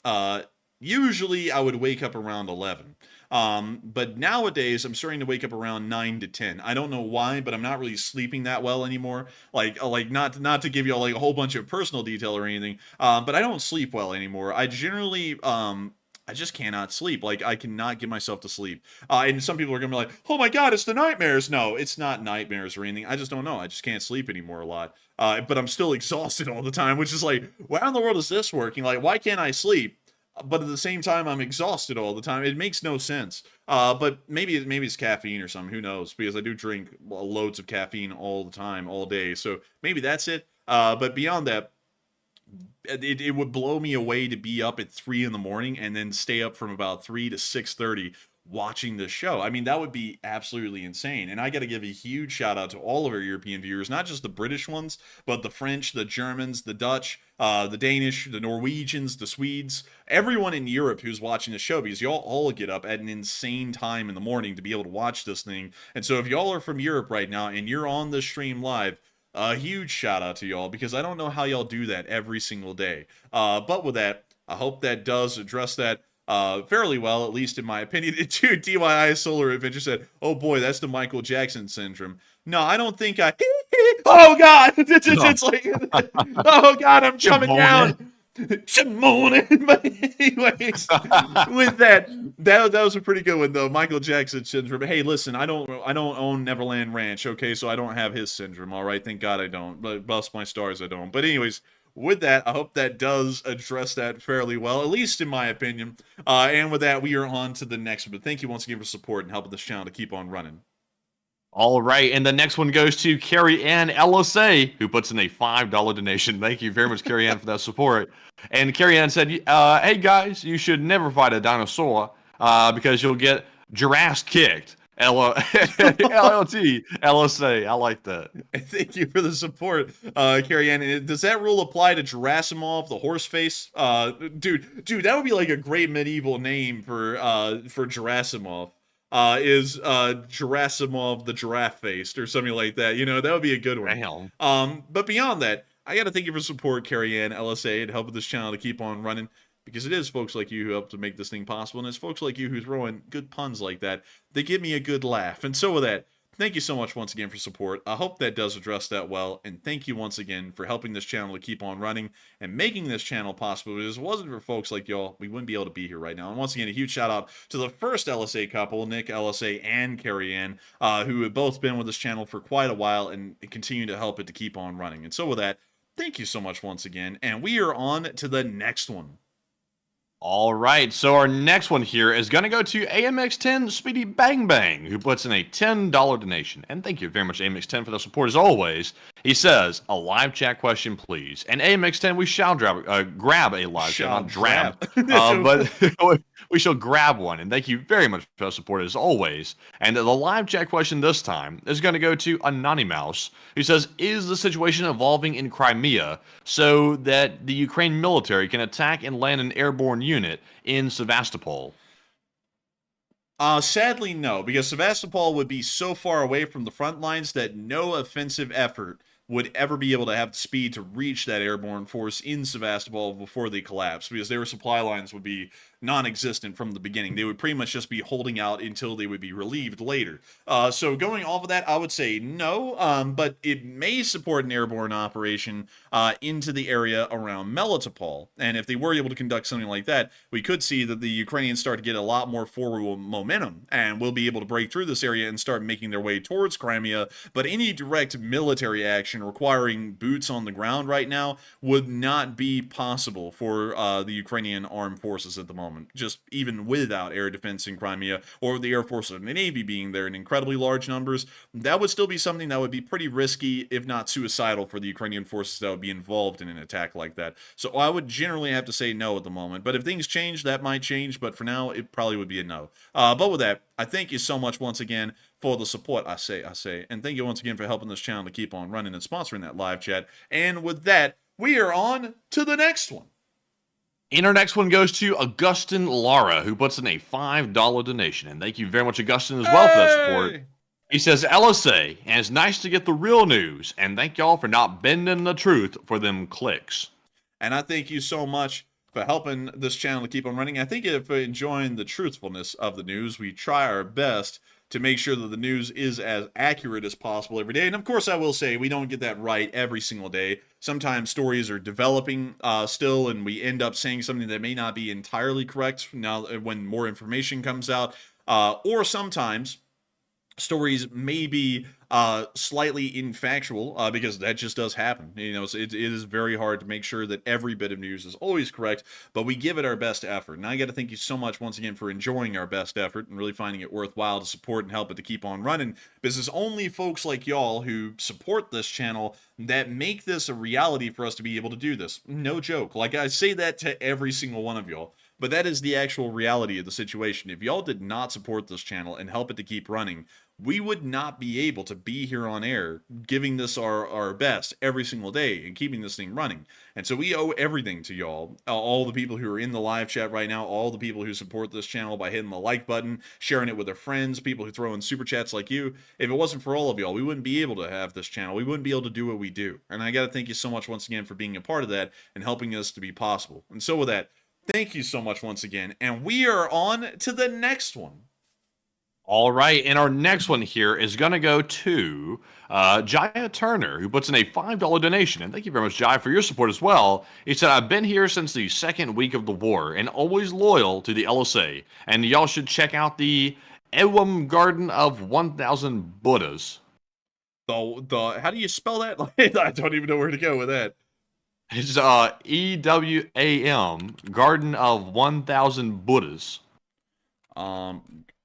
Usually I would wake up around 11. But nowadays I'm starting to wake up around 9 to 10. I don't know why, but I'm not really sleeping that well anymore. Like not to give you all like a whole bunch of personal detail or anything, but I don't sleep well anymore. I generally I just cannot sleep. Like, I cannot get myself to sleep. And some people are going to be like, oh my God, it's the nightmares. No, it's not nightmares or anything. I just don't know. I just can't sleep anymore a lot. But I'm still exhausted all the time, which is like, why in the world is this working? Like, why can't I sleep? But at the same time, I'm exhausted all the time. It makes no sense. But maybe it's caffeine or something. Who knows? Because I do drink loads of caffeine all the time, all day. So maybe that's it. But beyond that, it would blow me away to be up at 3 in the morning and then stay up from about 3 to 6:30 watching this show. I mean, that would be absolutely insane. And I got to give a huge shout out to all of our European viewers, not just the British ones, but the French, the Germans, the Dutch, the Danish, the Norwegians, the Swedes, everyone in Europe who's watching the show, because y'all all get up at an insane time in the morning to be able to watch this thing. And so if y'all are from Europe right now and you're on the stream live, a huge shout out to y'all, because I don't know how y'all do that every single day. But with that, I hope that does address that fairly well, at least in my opinion. Dude, DYI Solar Adventure said, oh boy, that's the Michael Jackson syndrome. No, I don't think I... Oh God! It's like... Oh God, I'm coming down! Good morning. But anyways, with that was a pretty good one though. Michael Jackson syndrome. Hey, listen, I don't own Neverland Ranch, okay, so I don't have his syndrome. All right, thank God I don't. But bless my stars, I don't. But anyways, with that, I hope that does address that fairly well, at least in my opinion. And with that, we are on to the next one. But thank you once again for support and helping this channel to keep on running. All right, and the next one goes to Carrie Ann LSA, who puts in a $5 donation. Thank you very much, Carrie Ann, for that support. And Carrie Ann said, hey guys, you should never fight a dinosaur because you'll get giraffes kicked. LLT, LSA, I like that. Thank you for the support, Carrie Ann. Does that rule apply to Gerasimov, the horse face? Dude, that would be like a great medieval name for Gerasimov. Is Gerasimov the giraffe faced or something like that. You know, that would be a good one. Damn. But beyond that, I got to thank you for support, Carrie Ann, LSA, and helping this channel to keep on running, because it is folks like you who help to make this thing possible, and it's folks like you who throw in good puns like that. They give me a good laugh. And so with that, thank you so much once again for support. I hope that does address that well, and thank you once again for helping this channel to keep on running and making this channle possible. Because if it wasn't for folks like y'all, we wouldn't be able to be here right now. And once again, a huge shout out to the first LSA couple, Nick LSA and Carrie Ann, who have both been with this channel for quite a while and continue to help it to keep on running. And so with that, thank you so much once again, and we are on to the next one. All right, so our next one here is going to go to AMX10 Speedy Bang Bang, who puts in a $10 donation. And thank you very much, AMX10, for the support as always. He says, a live chat question, please. And AMX10, we shall grab a live chat, not drab. But we shall grab one. And thank you very much for the support as always. And the live chat question this time is going to go to Anonymous, who says, is the situation evolving in Crimea so that the Ukraine military can attack and land an airborne unit in Sevastopol? Sadly, no, because Sevastopol would be so far away from the front lines that no offensive effort would ever be able to have the speed to reach that airborne force in Sevastopol before they collapse, because their supply lines would be non-existent from the beginning. They would pretty much just be holding out until they would be relieved later. So going off of that, I would say no, but it may support an airborne operation into the area around Melitopol. And if they were able to conduct something like that, we could see that the Ukrainians start to get a lot more forward momentum, and will be able to break through this area and start making their way towards Crimea. But any direct military action requiring boots on the ground right now would not be possible for the Ukrainian armed forces at the moment. Just even without air defense in Crimea, or the Air Force or the Navy being there in incredibly large numbers, that would still be something that would be pretty risky, if not suicidal, for the Ukrainian forces that would be involved in an attack like that. So I would generally have to say no at the moment. But if things change, that might change. But for now, it probably would be a no. But with that, I thank you so much once again for the support, I say, and thank you once again for helping this channel to keep on running and sponsoring that live chat. And with that, we are on to the next one. And our next one goes to Augustin Lara, who puts in a $5 donation. And thank you very much, Augustin, as well for that support. He says, LSA, and it's nice to get the real news. And thank y'all for not bending the truth for them clicks. And I thank you so much for helping this channel to keep on running. I think if we're enjoying the truthfulness of the news, we try our best to make sure that the news is as accurate as possible every day. And of course, I will say we don't get that right every single day. Sometimes stories are developing still, and we end up saying something that may not be entirely correct now when more information comes out. Or sometimes stories may be slightly infactual because that just does happen. You know, so it is very hard to make sure that every bit of news is always correct, but we give it our best effort. And I got to thank you so much once again for enjoying our best effort and really finding it worthwhile to support and help it to keep on running, because it's only folks like y'all who support this channel that make this a reality for us to be able to do this. No joke. Like, I say that to every single one of y'all. But that is the actual reality of the situation. If y'all did not support this channel and help it to keep running, we would not be able to be here on air giving this our best every single day and keeping this thing running. And so we owe everything to y'all, all the people who are in the live chat right now, all the people who support this channel by hitting the like button, sharing it with their friends, people who throw in super chats like you. If it wasn't for all of y'all, we wouldn't be able to have this channel. We wouldn't be able to do what we do. And I got to thank you so much once again for being a part of that and helping us to be possible. And so with that, thank you so much once again, and we are on to the next one. All right, and our next one here is going to go to Jaya Turner, who puts in a $5 donation. And thank you very much, Jaya, for your support as well. He said, I've been here since the second week of the war and always loyal to the LSA. And y'all should check out the Ewam Garden of 1,000 Buddhas. How do you spell that? I don't even know where to go with that. It's EWAM, Garden of 1,000 Buddhas.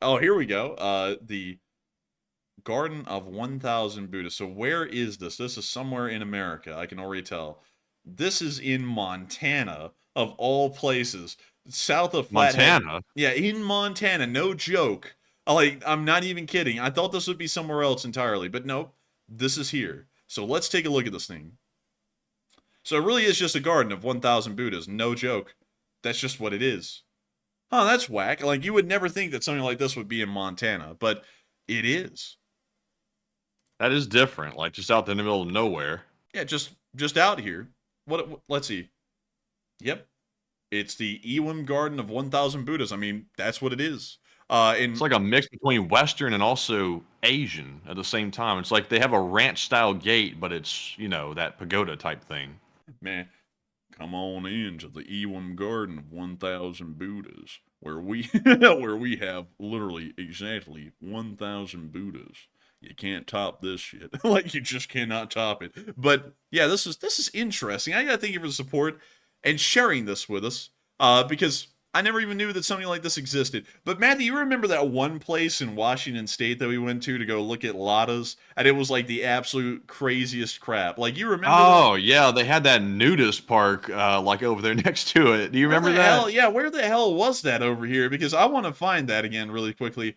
Oh, here we go. The Garden of 1,000 Buddhas. So where is this? This is somewhere in America. I can already tell. This is in Montana, of all places. South of Flathead. Montana? Yeah, in Montana. No joke. Like, I'm not even kidding. I thought this would be somewhere else entirely, but nope. This is here. So let's take a look at this thing. So it really is just a garden of 1,000 Buddhas. No joke. That's just what it is. Oh, that's whack. Like, you would never think that something like this would be in Montana, but it is. That is different, like just out in the middle of nowhere. Yeah, just out here. Let's see. Yep. It's the Ewam Garden of 1,000 Buddhas. I mean, that's what it is. It's like a mix between Western and also Asian at the same time. It's like they have a ranch-style gate, but it's, you know, that pagoda type thing. Man, come on into the Ewam Garden of 1,000 Buddhas, where we have literally exactly 1,000 Buddhas. You can't top this shit. Like, you just cannot top it. But yeah, this is interesting. I gotta thank you for the support and sharing this with us, because I never even knew that something like this existed. But Matthew, you remember that one place in Washington State that we went to go look at Ladas? And it was like the absolute craziest crap. Like, you remember Oh, yeah, they had that nudist park like over there next to it. Do you remember that? Yeah, where the hell was that over here? Because I want to find that again really quickly.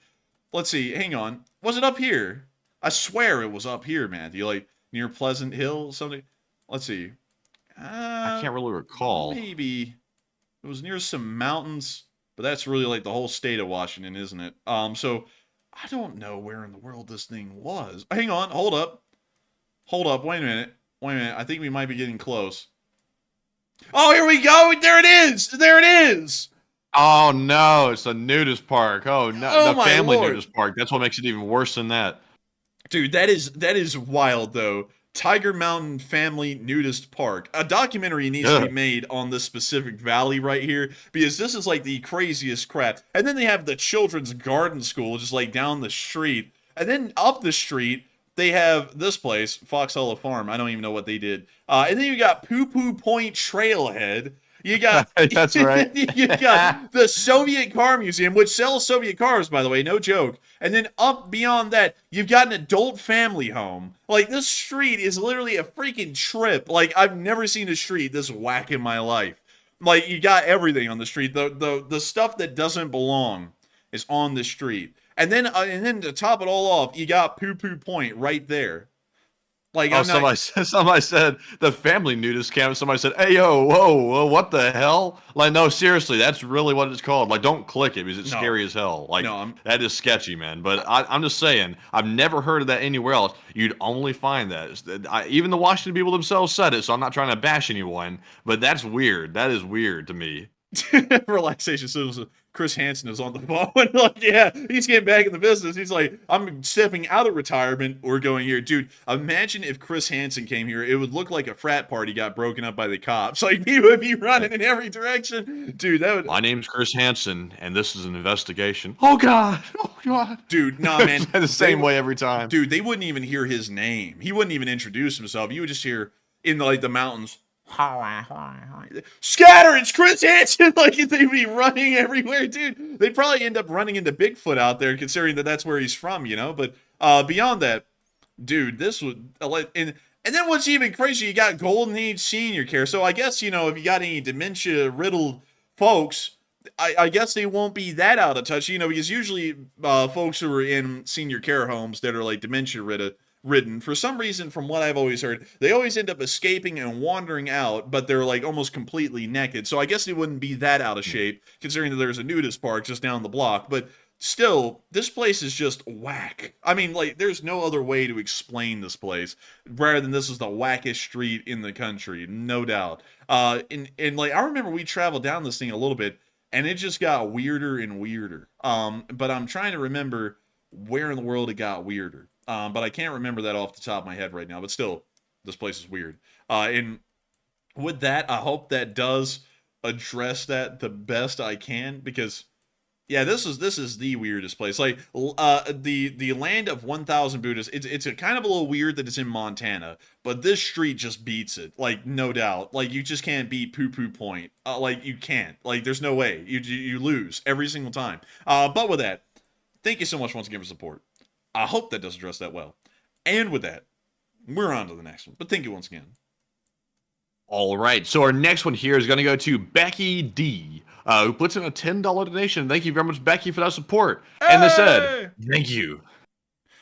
Let's see, hang on. Was it up here? I swear it was up here, Matthew. Like, near Pleasant Hill, something. Let's see. I can't really recall. Maybe it was near some mountains, but that's really like the whole state of Washington, isn't it? So I don't know where in the world this thing was. Hang on, hold up. Wait a minute. I think we might be getting close. Oh, here we go. There it is. Oh no, it's a nudist park. Oh no, Oh, the my family Lord. nudist park. That's what makes it even worse than that. Dude, that is wild though. Tiger Mountain Family Nudist Park. A documentary needs to be made on this specific valley right here, because this is like the craziest crap. And then they have the children's garden school just like down the street. And then up the street, they have this place, Fox Hollow Farm. I don't even know what they did. And then you got Poo Poo Point Trailhead. You got That's right. you got the Soviet Car Museum, which sells Soviet cars, by the way, no joke. And then up beyond that, you've got an adult family home. Like, this street is literally a freaking trip. Like, I've never seen a street this whack in my life. Like, you got everything on the street. The stuff that doesn't belong is on the street. And then to top it all off, you got Poo Poo Point right there. Like, somebody said the family nudist camp. Somebody said, "Hey, yo, whoa, what the hell?" Like, no, seriously, that's really what it's called. Like, don't click it because it's scary as hell. Like, that is sketchy, man. But I'm just saying, I've never heard of that anywhere else. You'd only find that. Even the Washington people themselves said it, so I'm not trying to bash anyone. But that's weird. That is weird to me. Relaxation. So Chris Hansen is on the phone. Like, yeah, he's getting back in the business. He's like, I'm stepping out of retirement or going here. Dude, imagine if Chris Hansen came here. It would look like a frat party got broken up by the cops. Like, he would be running in every direction. Dude, that would... My name's Chris Hansen, and this is an investigation. Oh, God. Oh, God. Dude, nah, man. The same way every time. Dude, they wouldn't even hear his name. He wouldn't even introduce himself. You would just hear in the mountains, scatter, it's Chris Hansen. Like, they'd be running everywhere, dude. They'd probably end up running into Bigfoot out there, considering that that's where he's from, you know. But beyond that, dude, this would and then what's even crazier, you got golden age senior care. So I guess, you know, if you got any dementia riddled folks, I guess they won't be that out of touch, you know, because usually folks who are in senior care homes that are like dementia ridden, for some reason, from what I've always heard, they always end up escaping and wandering out, but they're like almost completely naked. So I guess they wouldn't be that out of shape, considering that there's a nudist park just down the block. But still, this place is just whack. I mean, like, there's no other way to explain this place rather than this is the wackest street in the country, no doubt. And like, I remember we traveled down this thing a little bit, and it just got weirder and weirder. But I'm trying to remember where in the world it got weirder. But I can't remember that off the top of my head right now. But still, this place is weird. And with that, I hope that does address that the best I can, because yeah, this is the weirdest place. Like the land of 1,000 Buddhists. It's a kind of a little weird that it's in Montana, but this street just beats it. Like, no doubt. Like, you just can't beat Poo Poo Point. Like, you can't. Like, there's no way. You lose every single time. But with that, thank you so much once again for support. I hope that does address that well. And with that, we're on to the next one. But thank you once again. All right, so our next one here is going to go to Becky D, who puts in a $10 donation. Thank you very much, Becky, for that support. And they said, thank you.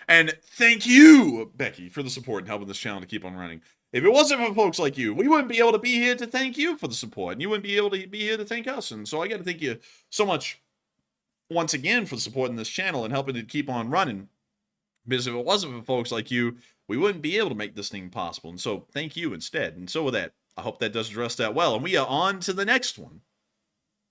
And thank you, Becky, for the support and helping this channel to keep on running. If it wasn't for folks like you, we wouldn't be able to be here to thank you for the support. And you wouldn't be able to be here to thank us. And so I got to thank you so much once again for supporting this channel and helping it keep on running. Because if it wasn't for folks like you, we wouldn't be able to make this thing possible. And so thank you instead. And so with that, I hope that does address that well. And we are on to the next one.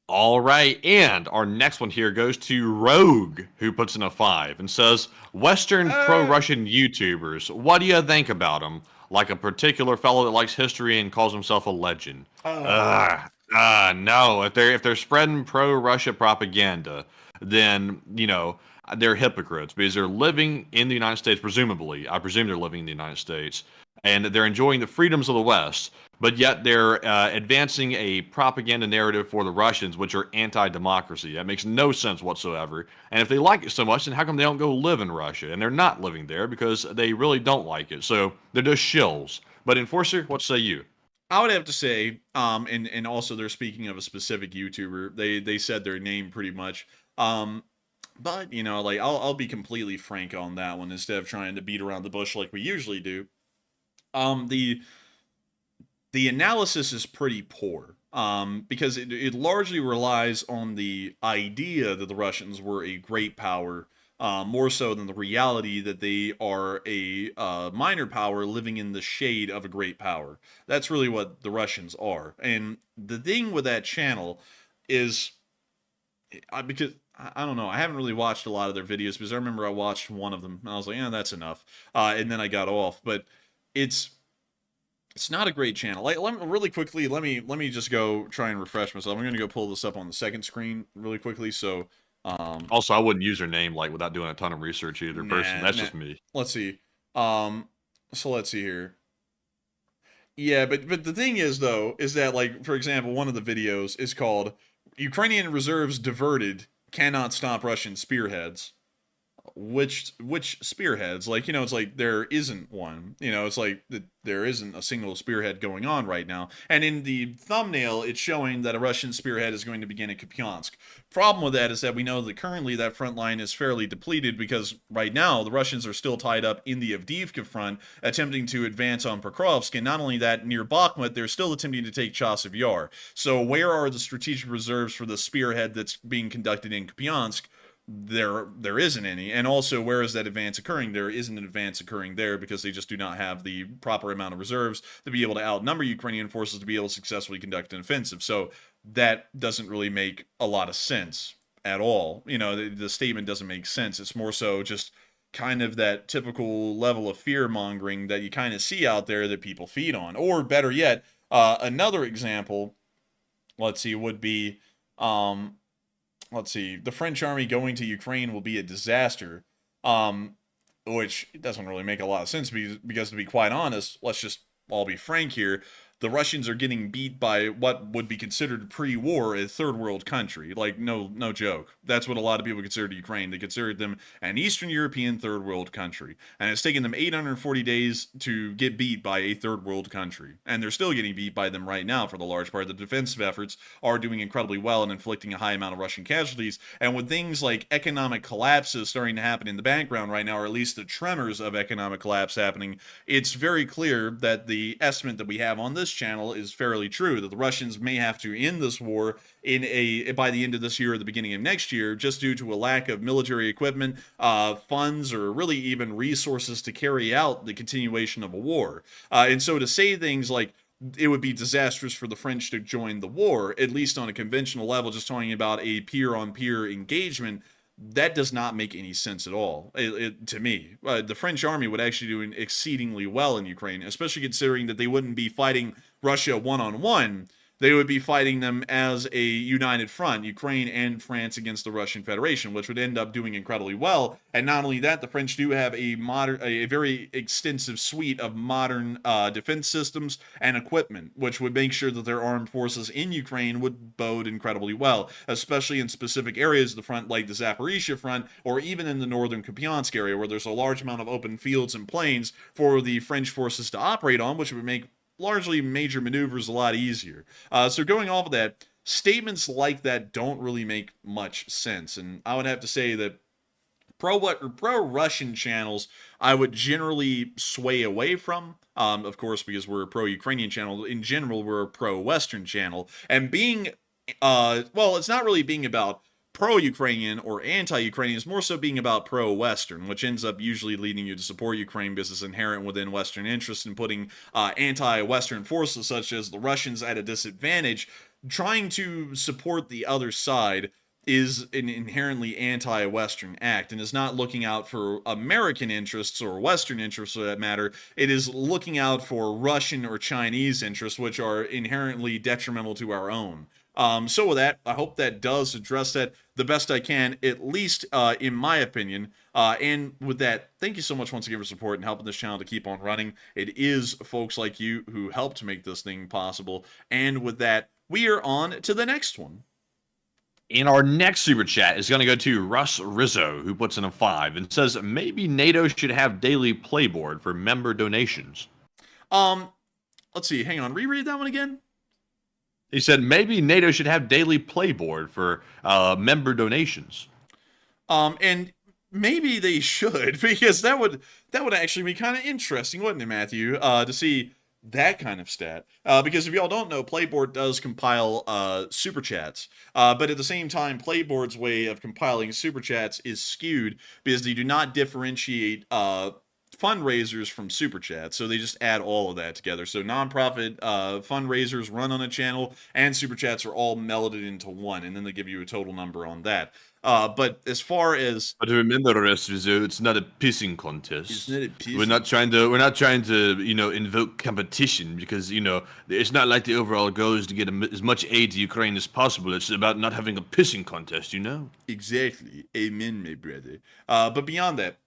All right, and our next one here goes to Rogue, who puts in a 5 and says, Western pro-Russian YouTubers, what do you think about them? Like a particular fellow that likes history and calls himself a legend. No, if they're spreading pro-Russia propaganda, then, you know, they're hypocrites because they're living in the United States, presumably. I presume they're living in the United States, and they're enjoying the freedoms of the West, but yet they're advancing a propaganda narrative for the Russians, which are anti-democracy. That makes no sense whatsoever. And if they like it so much, then how come they don't go live in Russia? And they're not living there because they really don't like it. So they're just shills. But Enforcer, what say you? I would have to say, and also they're speaking of a specific YouTuber. They said their name pretty much. But, you know, like, I'll be completely frank on that one instead of trying to beat around the bush like we usually do. The analysis is pretty poor, because it largely relies on the idea that the Russians were a great power, more so than the reality that they are a minor power living in the shade of a great power. That's really what the Russians are. And the thing with that channel is, because I don't know, I haven't really watched a lot of their videos, because I remember I watched one of them and I was like, yeah, that's enough. And then I got off. But it's not a great channel. Like, really quickly, let me just go try and refresh myself. I'm gonna go pull this up on the second screen really quickly. So also, I wouldn't use her name like without doing a ton of research either. Personally, that's just me. Let's see. So let's see here. Yeah, but the thing is, though, is that, like, for example, one of the videos is called Ukrainian Reserves Diverted Cannot Stop Russian Spearheads. Which spearheads? Like, you know, it's like there isn't one. You know, it's like there isn't a single spearhead going on right now. And in the thumbnail, it's showing that a Russian spearhead is going to begin at Kupiansk. Problem with that is that we know that currently that front line is fairly depleted, because right now the Russians are still tied up in the Avdiivka front, attempting to advance on Pokrovsk. And not only that, near Bakhmut, they're still attempting to take Chasiv Yar. So where are the strategic reserves for the spearhead that's being conducted in Kupiansk? There isn't any. And also, where is that advance occurring? There isn't an advance occurring there, because they just do not have the proper amount of reserves to be able to outnumber Ukrainian forces to be able to successfully conduct an offensive. So that doesn't really make a lot of sense at all. You know, the statement doesn't make sense. It's more so just kind of that typical level of fear mongering that you kind of see out there that people feed on. Or better yet, another example, let's see, would be, let's see, the French army going to Ukraine will be a disaster, which doesn't really make a lot of sense because to be quite honest, let's just all be frank here, the Russians are getting beat by what would be considered pre-war a third world country. Like, no joke. That's what a lot of people consider Ukraine. They considered them an Eastern European third world country. And it's taken them 840 days to get beat by a third world country. And they're still getting beat by them right now for the large part. The defensive efforts are doing incredibly well and inflicting a high amount of Russian casualties. And with things like economic collapses starting to happen in the background right now, or at least the tremors of economic collapse happening, it's very clear that the estimate that we have on this channel is fairly true, that the Russians may have to end this war by the end of this year or the beginning of next year, just due to a lack of military equipment, funds, or really even resources to carry out the continuation of a war. And so to say things like it would be disastrous for the French to join the war, at least on a conventional level, just talking about a peer-on-peer engagement, that does not make any sense at all, to me. The French army would actually do exceedingly well in Ukraine, especially considering that they wouldn't be fighting Russia one-on-one. They would be fighting them as a united front, Ukraine and France against the Russian Federation, which would end up doing incredibly well. And not only that, the French do have a very extensive suite of modern defense systems and equipment, which would make sure that their armed forces in Ukraine would bode incredibly well, especially in specific areas of the front, like the Zaporizhia front, or even in the northern Kupiansk area, where there's a large amount of open fields and plains for the French forces to operate on, which would make largely major maneuvers a lot easier. So going off of that, statements like that don't really make much sense. And I would have to say that pro-Russian channels, I would generally sway away from. Of course, because we're a pro-Ukrainian channel. In general, we're a pro-Western channel. And being, well, it's not really being about pro-Ukrainian or anti-Ukrainian, is more so being about pro-Western, which ends up usually leading you to support Ukraine because it's inherent within Western interests in putting anti-Western forces such as the Russians at a disadvantage. Trying to support the other side is an inherently anti-Western act and is not looking out for American interests or Western interests for that matter. It is looking out for Russian or Chinese interests, which are inherently detrimental to our own. So with that, I hope that does address that the best I can, at least in my opinion. And with that, thank you so much once again for support and helping this channel to keep on running. It is folks like you who helped make this thing possible. And with that, we are on to the next one. In our next super chat is going to go to Russ Rizzo, who puts in a 5 and says maybe NATO should have daily playboard for member donations. Let's see. Hang on. Reread that one again. He said maybe NATO should have daily playboard for member donations. And maybe they should, because that would actually be kind of interesting, wouldn't it, Matthew? To see that kind of stat. Because if y'all don't know, Playboard does compile super chats. But at the same time, Playboard's way of compiling super chats is skewed because they do not differentiate fundraisers from super chats, so they just add all of that together. So nonprofit fundraisers run on a channel and super chats are all melded into one, and then they give you a total number on that. But as far as remember, Rizzo, it's not a pissing contest. It's not a pissing. We're not trying to invoke competition, because it's not like the overall goal is to get as much aid to Ukraine as possible. It's about not having a pissing contest, Exactly. Amen, my brother. But beyond that,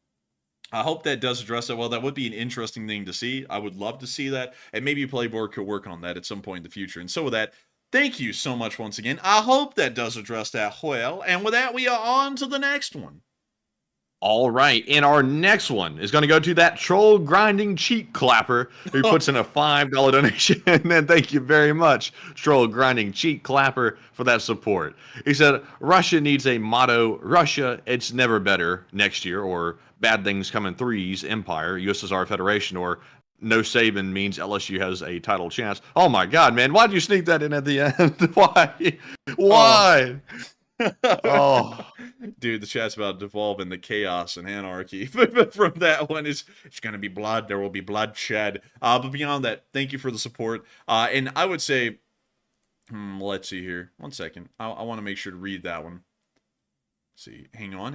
I hope that does address it well. That would be an interesting thing to see. I would love to see that. And maybe Playboard could work on that at some point in the future. And so with that, thank you so much once again. I hope that does address that well. And with that, we are on to the next one. All right. And our next one is going to go to that troll grinding cheek clapper who puts in a $5 donation. And thank you very much, troll grinding cheek clapper, for that support. He said, Russia needs a motto, Russia, it's never better next year, or bad things come in threes, Empire, USSR Federation, or no Saban means LSU has a title chance. Oh my God, man. Why did you sneak that in at the end? Why? Oh. Dude, the chat's about to devolve into chaos and anarchy. From that one, it's going to be blood. There will be bloodshed. But beyond that, thank you for the support. And I would say, Let's see here. One second. I want to make sure to read that one. Let's see. Hang on.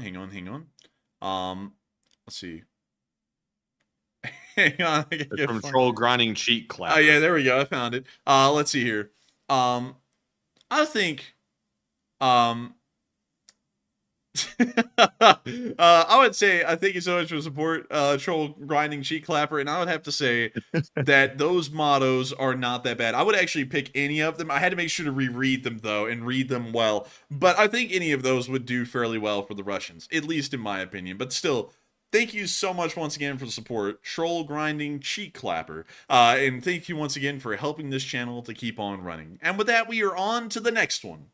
Let's see. Hang on. It's from Troll Grinding Cheek Clapper. Oh yeah, there we go. I found it. Let's see here. I think I would say thank you so much for the support, Troll Grinding Cheek Clapper, and I would have to say that those mottos are not that bad. I would actually pick any of them. I had to make sure to reread them though and read them well, but I think any of those would do fairly well for the Russians, at least in my opinion. But still, thank you so much once again for the support, Troll Grinding Cheek Clapper, and thank you once again for helping this channel to keep on running. And with that, we are on to the next one.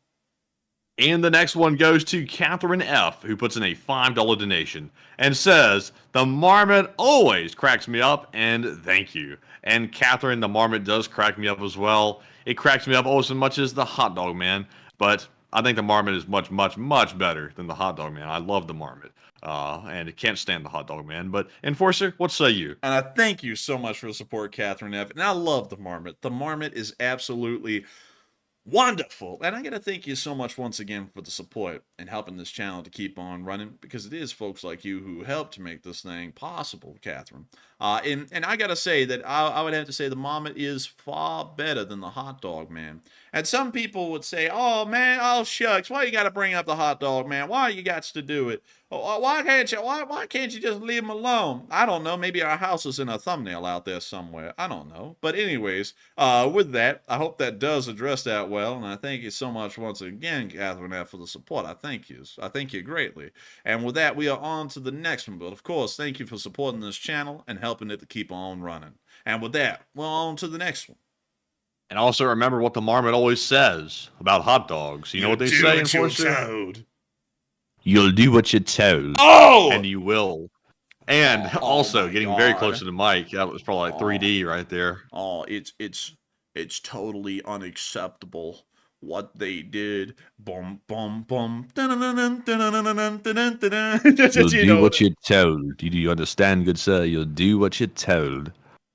And the next one goes to Catherine F., who puts in a $5 donation and says, "The marmot always cracks me up, and thank you." And Catherine, the marmot does crack me up as well. It cracks me up almost as much as the hot dog man, but I think the marmot is much, much, much better than the hot dog man. I love the marmot, and I can't stand the hot dog man. But Enforcer, what say you? And I thank you so much for the support, Catherine F. And I love the marmot. The marmot is absolutely wonderful. And I got to thank you so much once again for the support and helping this channel to keep on running, because it is folks like you who help to make this thing possible, Catherine. And I got to say that I would have to say the marmot is far better than the hot dog man. And some people would say, oh man, oh shucks, why you got to bring up the hot dog man? Why you got to do it? Why can't you just leave him alone? I don't know. Maybe our house is in a thumbnail out there somewhere. I don't know. But anyways, with that, I hope that does address that well. And I thank you so much once again, Catherine F., for the support. I thank you. I thank you greatly. And with that, we are on to the next one. But of course, thank you for supporting this channel and helping it to keep on running. And with that, we're on to the next one. And also remember what the marmot always says about hot dogs. You know what they say, Enforcer? You'll do what you're told. Oh! And you will. And also, getting very close to the mic, that was probably like 3D right there. Oh, it's totally unacceptable what they did. Boom, boom, boom. You'll do what you're told. Do you understand, good sir? You'll do what you're told.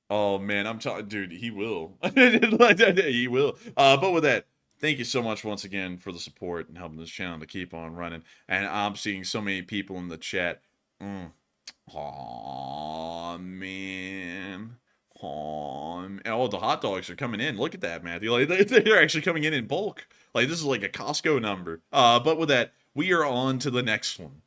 Oh man, I'm telling, dude, he will. He will. But with that, thank you so much once again for the support and helping this channel to keep on running. And I'm seeing so many people in the chat. Oh man. Oh, the hot dogs are coming in. Look at that, Matthew. Like, they're actually coming in bulk. Like, this is like a Costco number. But with that, we are on to the next one.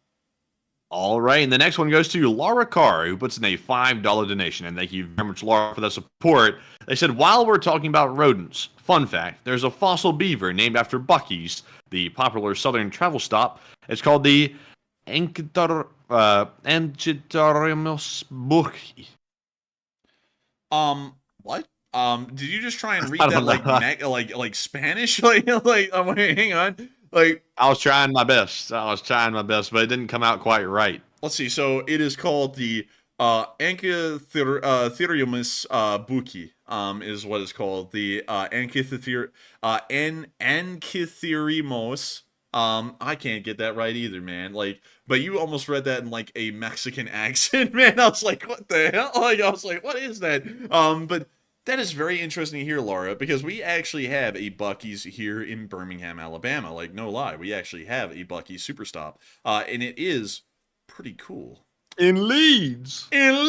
All right, and the next one goes to Laura Carr, who puts in a $5 donation. And thank you very much, Laura, for that support. They said, while we're talking about rodents, fun fact, there's a fossil beaver named after Buc-ee's, the popular southern travel stop. It's called the Anchitorimus buchi. What? Did you just try and read that like Spanish? Like, wait, hang on. Like, I was trying my best. But it didn't come out quite right. Let's see. So it is called the Anchitorimus buchi. Is what it's called. The Anchitorimus. I can't get that right either, man. Like, but you almost read that in like a Mexican accent, man. I was like, what the hell? Like, I was like, what is that? But that is very interesting to hear, Laura, because we actually have a Buc-ee's here in Birmingham, Alabama. Like, no lie, we actually have a Buc-ee's Superstop, and it is pretty cool. In Leeds, in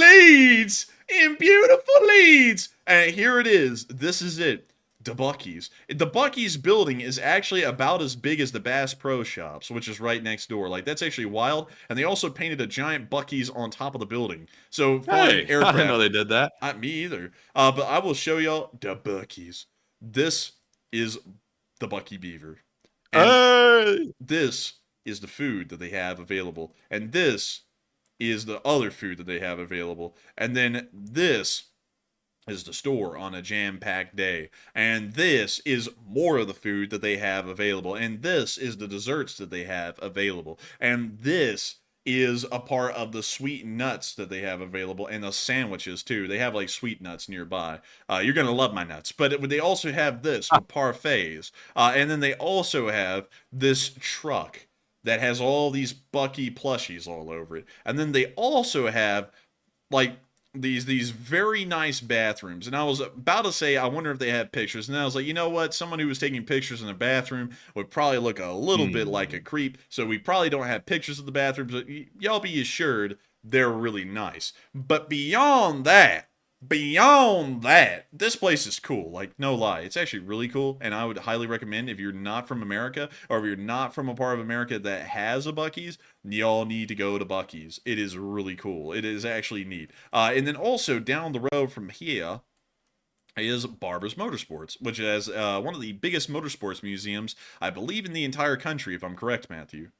beautiful Leeds, and here it is. This is it. The Buc-ee's. The Buc-ee's building is actually about as big as the Bass Pro Shops, which is right next door. Like, that's actually wild. And they also painted a giant Buc-ee's on top of the building. So, hey, aircraft, I didn't know they did that. Me either. But I will show y'all the Buc-ee's. This is the Buc-ee Beaver. And this is the food that they have available. And this is the other food that they have available. And then this is the store on a jam-packed day, and this is more of the food that they have available, and this is the desserts that they have available, and this is a part of the sweet nuts that they have available, and the sandwiches too. They have like sweet nuts nearby. You're gonna love my nuts. But they also have this for parfaits, and then they also have this truck that has all these Buc-ee plushies all over it, and then they also have like these very nice bathrooms, and I was about to say I wonder if they have pictures, and then I was like, you know what, someone who was taking pictures in a bathroom would probably look a little bit like a creep, so we probably don't have pictures of the bathrooms, but y'all be assured they're really nice. But beyond that, this place is cool. Like, no lie, it's actually really cool, and I would highly recommend, if you're not from America, or if you're not from a part of America that has a Buc-ee's, y'all need to go to Buc-ee's. It is really cool. It is actually neat. And then also down the road from here is Barber's Motorsports, which is one of the biggest motorsports museums, I believe, in the entire country, if I'm correct, Matthew.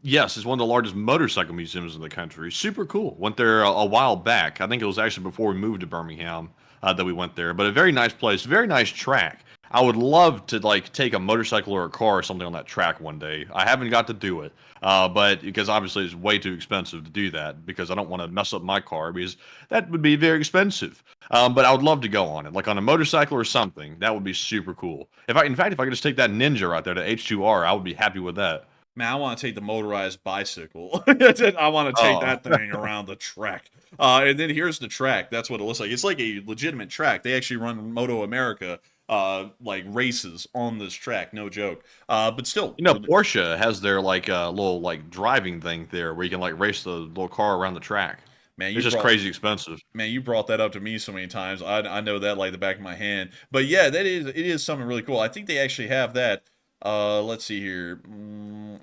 Yes, it's one of the largest motorcycle museums in the country. Super cool. Went there a while back. I think it was actually before we moved to Birmingham that we went there. But a very nice place, very nice track. I would love to like take a motorcycle or a car or something on that track one day. I haven't got to do it, but because obviously it's way too expensive to do that because I don't want to mess up my car because that would be very expensive. But I would love to go on it, like on a motorcycle or something. That would be super cool. In fact, if I could just take that Ninja right there, the H2R, I would be happy with that. Man, I want to take the motorized bicycle. I want to take that thing around the track. And then here's the track. That's what it looks like. It's like a legitimate track. They actually run Moto America like races on this track. No joke. But still, you know, Porsche has their like little like driving thing there where you can like race the little car around the track. Man, it's just crazy expensive. Man, you brought that up to me so many times. I know that like the back of my hand. But yeah, it is something really cool. I think they actually have that. Let's see here.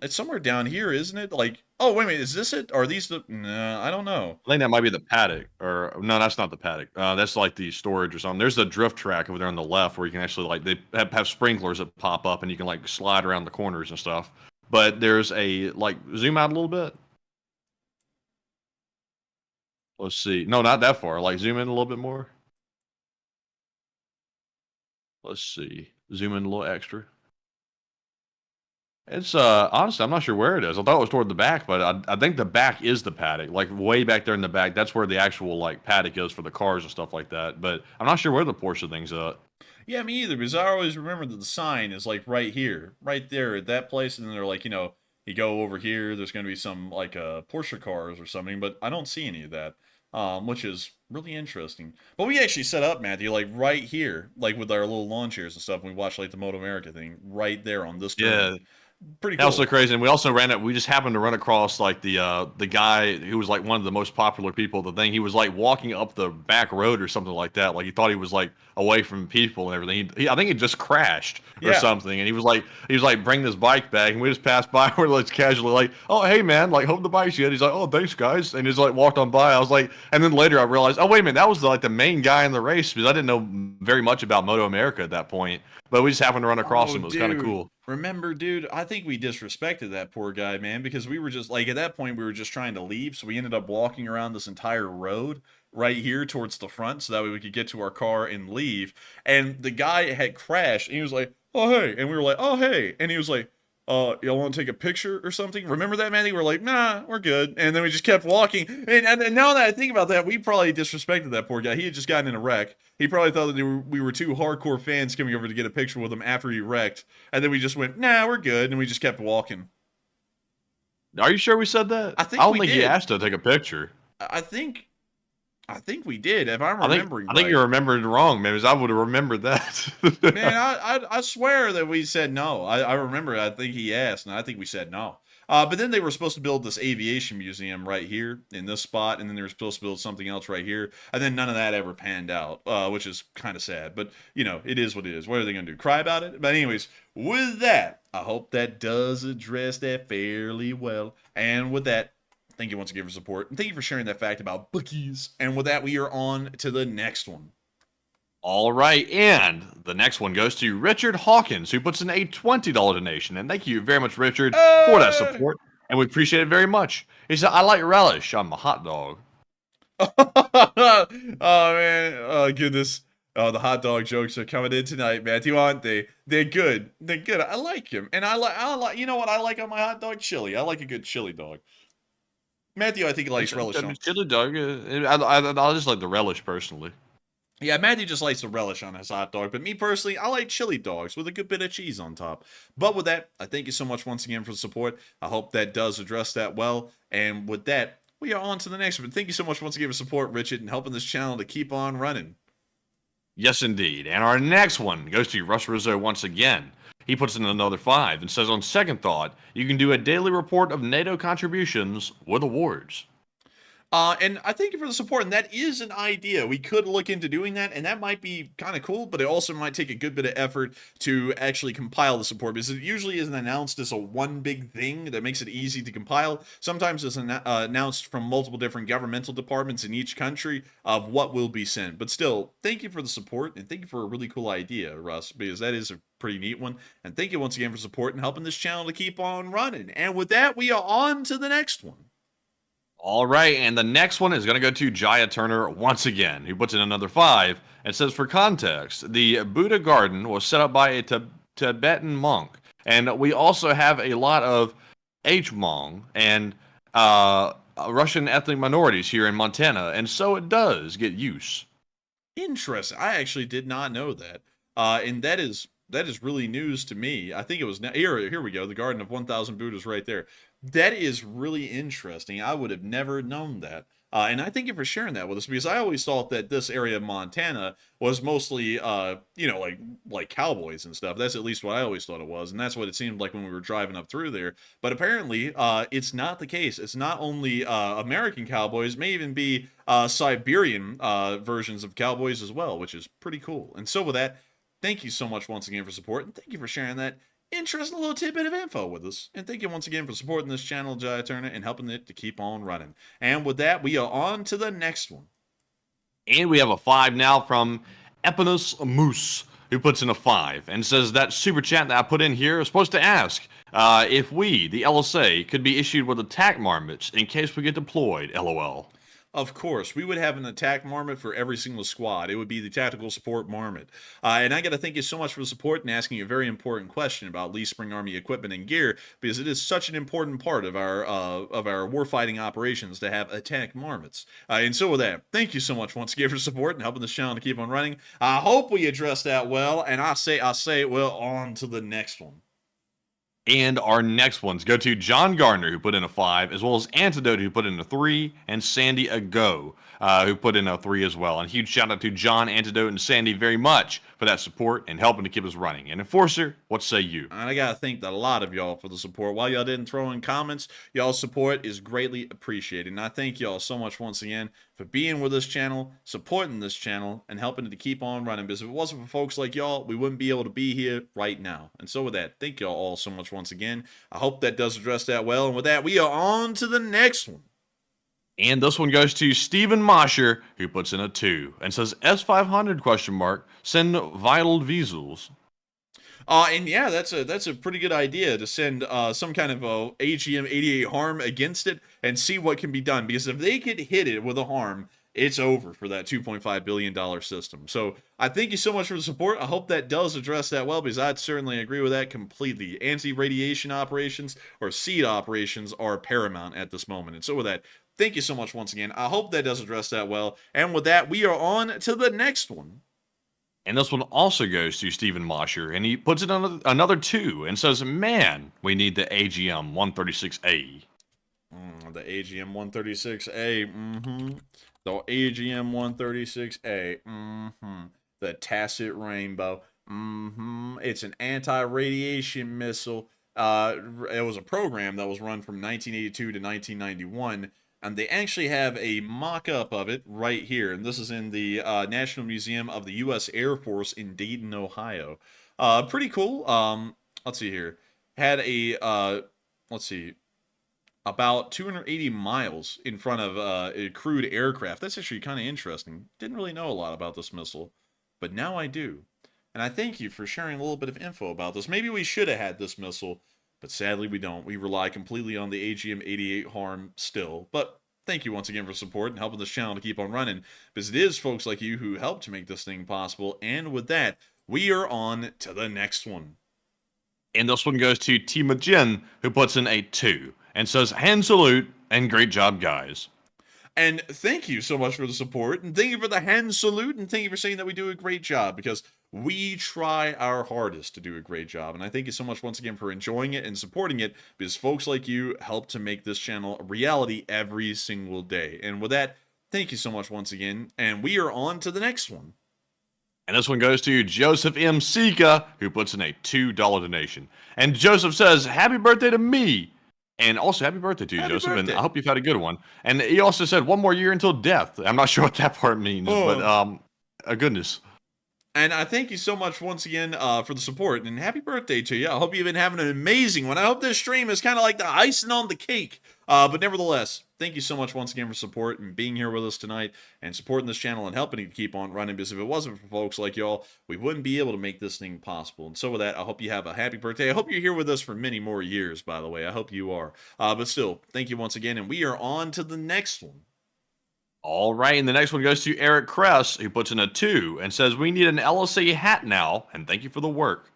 It's somewhere down here, isn't it? Like, oh, wait a minute, is this it? Or are these the... Nah, I don't know. I think that might be the paddock. Or, no, that's not the paddock. That's like the storage or something. There's the drift track over there on the left where you can actually, like, they have sprinklers that pop up and you can, like, slide around the corners and stuff. But there's a, like, zoom out a little bit. Let's see. No, not that far. Like, zoom in a little bit more. Let's see. Zoom in a little extra. It's honestly, I'm not sure where it is. I thought it was toward the back, but I think the back is the paddock, like way back there in the back. That's where the actual like paddock is for the cars and stuff like that. But I'm not sure where the Porsche thing's at. Yeah, me either. Because I always remember that the sign is like right here, right there at that place, and then they're like, you know, you go over here. There's going to be some like Porsche cars or something, but I don't see any of that, which is really interesting. But we actually set up, Matthew, like right here, like with our little lawn chairs and stuff. And we watched like the Moto America thing right there on this. Yeah. Pretty cool. That was so crazy. And we also we just happened to run across like the guy who was like one of the most popular people. The thing, he was like walking up the back road or something like that. Like he thought he was like away from people and everything. I think he just crashed or something. And he was like, bring this bike back. And we just passed by. We're like casually like, oh, hey man, like hope the bike's good. He's like, oh, thanks guys. And he's like walked on by. I was like, and then later I realized, oh, wait a minute, that was like the main guy in the race because I didn't know very much about Moto America at that point. But we just happened to run across him. It was kind of cool. Remember, dude, I think we disrespected that poor guy, man, because we were just, like, at that point, we were just trying to leave, so we ended up walking around this entire road right here towards the front, so that way we could get to our car and leave, and the guy had crashed, and he was like, oh, hey, and we were like, oh, hey, and he was like, y'all want to take a picture or something? Remember that, man? We were like, nah, we're good. And then we just kept walking. And now that I think about that, we probably disrespected that poor guy. He had just gotten in a wreck. He probably thought that we were two hardcore fans coming over to get a picture with him after he wrecked. And then we just went, nah, we're good. And we just kept walking. Are you sure we said that? I think I don't think he asked to take a picture. I think we did, if I'm remembering right. I think you remembered wrong, man, because I would have remembered that. Man, I swear that we said no. I remember, I think he asked, and I think we said no. But then they were supposed to build this aviation museum right here in this spot, and then they were supposed to build something else right here, and then none of that ever panned out, which is kind of sad. But, you know, it is what it is. What are they going to do, cry about it? But anyways, with that, I hope that does address that fairly well. And with that, thank you once again for support, and thank you for sharing that fact about Buc-ee's. And with that, we are on to the next one. All right, and the next one goes to Richard Hawkins, who puts in a $20 donation. And thank you very much, Richard, for that support. And we appreciate it very much. He said, I like relish. I'm a hot dog. Oh, man. Oh, goodness. Oh, the hot dog jokes are coming in tonight, Matthew, aren't they? They're good. They're good. I like him. And I like, you know what I like on my hot dog? Chili. I like a good chili dog. Matthew, I think he likes relish on. Chili dog. I just like the relish personally. Yeah, Matthew just likes the relish on his hot dog, but me personally, I like chili dogs with a good bit of cheese on top. But with that, I thank you so much once again for the support. I hope that does address that well. And with that, we are on to the next one. Thank you so much once again for support, Richard, and helping this channel to keep on running. Yes, indeed. And our next one goes to Russ Rizzo once again. He puts in another 5 and says, on second thought, you can do a daily report of NATO contributions with awards. And I thank you for the support, and that is an idea. We could look into doing that, and that might be kind of cool, but it also might take a good bit of effort to actually compile the support, because it usually isn't announced as a one big thing that makes it easy to compile. Sometimes it's announced from multiple different governmental departments in each country of what will be sent. But still, thank you for the support, and thank you for a really cool idea, Russ, because that is a pretty neat one. And thank you once again for support and helping this channel to keep on running. And with that, we are on to the next one. All right, and the next one is going to go to Jaya Turner once again, who puts in another 5 and says, for context, the Buddha garden was set up by a Tibetan monk, and we also have a lot of Hmong and Russian ethnic minorities here in Montana, and so it does get use. Interesting. I actually did not know that, and that is really news to me. I think it was here we go. The Garden of 1,000 Buddhas right there. That is really interesting. I would have never known that. And I thank you for sharing that with us, because I always thought that this area of Montana was mostly, like cowboys and stuff. That's at least what I always thought it was, and that's what it seemed like when we were driving up through there. But apparently, it's not the case. It's not only American cowboys; it may even be Siberian versions of cowboys as well, which is pretty cool. And so with that, thank you so much once again for support, and thank you for sharing that interesting little tidbit of info with us. And thank you once again for supporting this channel, Jaya Turner, and helping it to keep on running. And with that, we are on to the next one. And we have a 5 now from Eponus Moose, who puts in a 5 and says that super chat that I put in here is supposed to ask if we, the LSA, could be issued with attack marmots in case we get deployed, LOL. Of course, we would have an attack marmot for every single squad. It would be the tactical support marmot. And I got to thank you so much for the support and asking a very important question about Lee Spring Army equipment and gear, because it is such an important part of our warfighting operations to have attack marmots. And so with that, thank you so much once again for support and helping this channel to keep on running. I hope we addressed that well, and I say well, on to the next one. And our next ones go to John Gardner, who put in a 5, as well as Antidote, who put in a 3, and Sandy Ago, who put in a 3 as well. And huge shout out to John, Antidote, and Sandy very much for that support and helping to keep us running. And Enforcer, what say you? And I gotta thank a lot of y'all for the support. While y'all didn't throw in comments, y'all's support is greatly appreciated. And I thank y'all so much once again for being with this channel, supporting this channel, and helping it to keep on running. Because if it wasn't for folks like y'all, we wouldn't be able to be here right now. And so with that, thank y'all all so much once again. I hope that does address that well. And with that, we are on to the next one. And this one goes to Stephen Mosher, who puts in a 2 and says S-500 ? Send vital visuals. And yeah, that's a pretty good idea to send some kind of a AGM-88 harm against it and see what can be done. Because if they could hit it with a harm, it's over for that $2.5 billion system. So I thank you so much for the support. I hope that does address that well, because I'd certainly agree with that completely. Anti-radiation operations or seed operations are paramount at this moment. And so with that, thank you so much once again. I hope that does address that well. And with that, we are on to the next one. And this one also goes to Stephen Mosher, and he puts it on another 2 and says, man, we need the AGM 136A. The AGM 136A, The AGM 136A, The Tacit Rainbow, It's an anti-radiation missile. It was a program that was run from 1982 to 1991. And they actually have a mock-up of it right here. And this is in the National Museum of the U.S. Air Force in Dayton, Ohio. Pretty cool. Let's see here. Had a, about 280 miles in front of a crewed aircraft. That's actually kind of interesting. Didn't really know a lot about this missile, but now I do. And I thank you for sharing a little bit of info about this. Maybe we should have had this missile, but sadly we don't. We rely completely on the AGM-88 harm still. But thank you once again for support and helping this channel to keep on running, because it is folks like you who help to make this thing possible. And with that, we are on to the next one. And this one goes to Tima Jin, who puts in a 2 and says, hand salute and great job, guys. And thank you so much for the support, and thank you for the hand salute, and thank you for saying that we do a great job, because we try our hardest to do a great job. And I thank you so much once again for enjoying it and supporting it, because folks like you help to make this channel a reality every single day. And with that, thank you so much once again, and we are on to the next one. And this one goes to Joseph M. Sika, who puts in a $2 donation. And Joseph says, happy birthday to me. And also, happy birthday to you, Happy Joseph. birthday. And I hope you've had a good one. And he also said, one more year until death. I'm not sure what that part means, but goodness. And I thank you so much once again for the support, and happy birthday to you. I hope you've been having an amazing one. I hope this stream is kind of like the icing on the cake. But nevertheless, thank you so much once again for support and being here with us tonight and supporting this channel and helping it to keep on running, because if it wasn't for folks like y'all, we wouldn't be able to make this thing possible. And so with that, I hope you have a happy birthday. I hope you're here with us for many more years, by the way. I hope you are. But still, thank you once again, and we are on to the next one. All right, and the next one goes to Eric Kress, who puts in a 2 and says, we need an LSA hat now, and thank you for the work.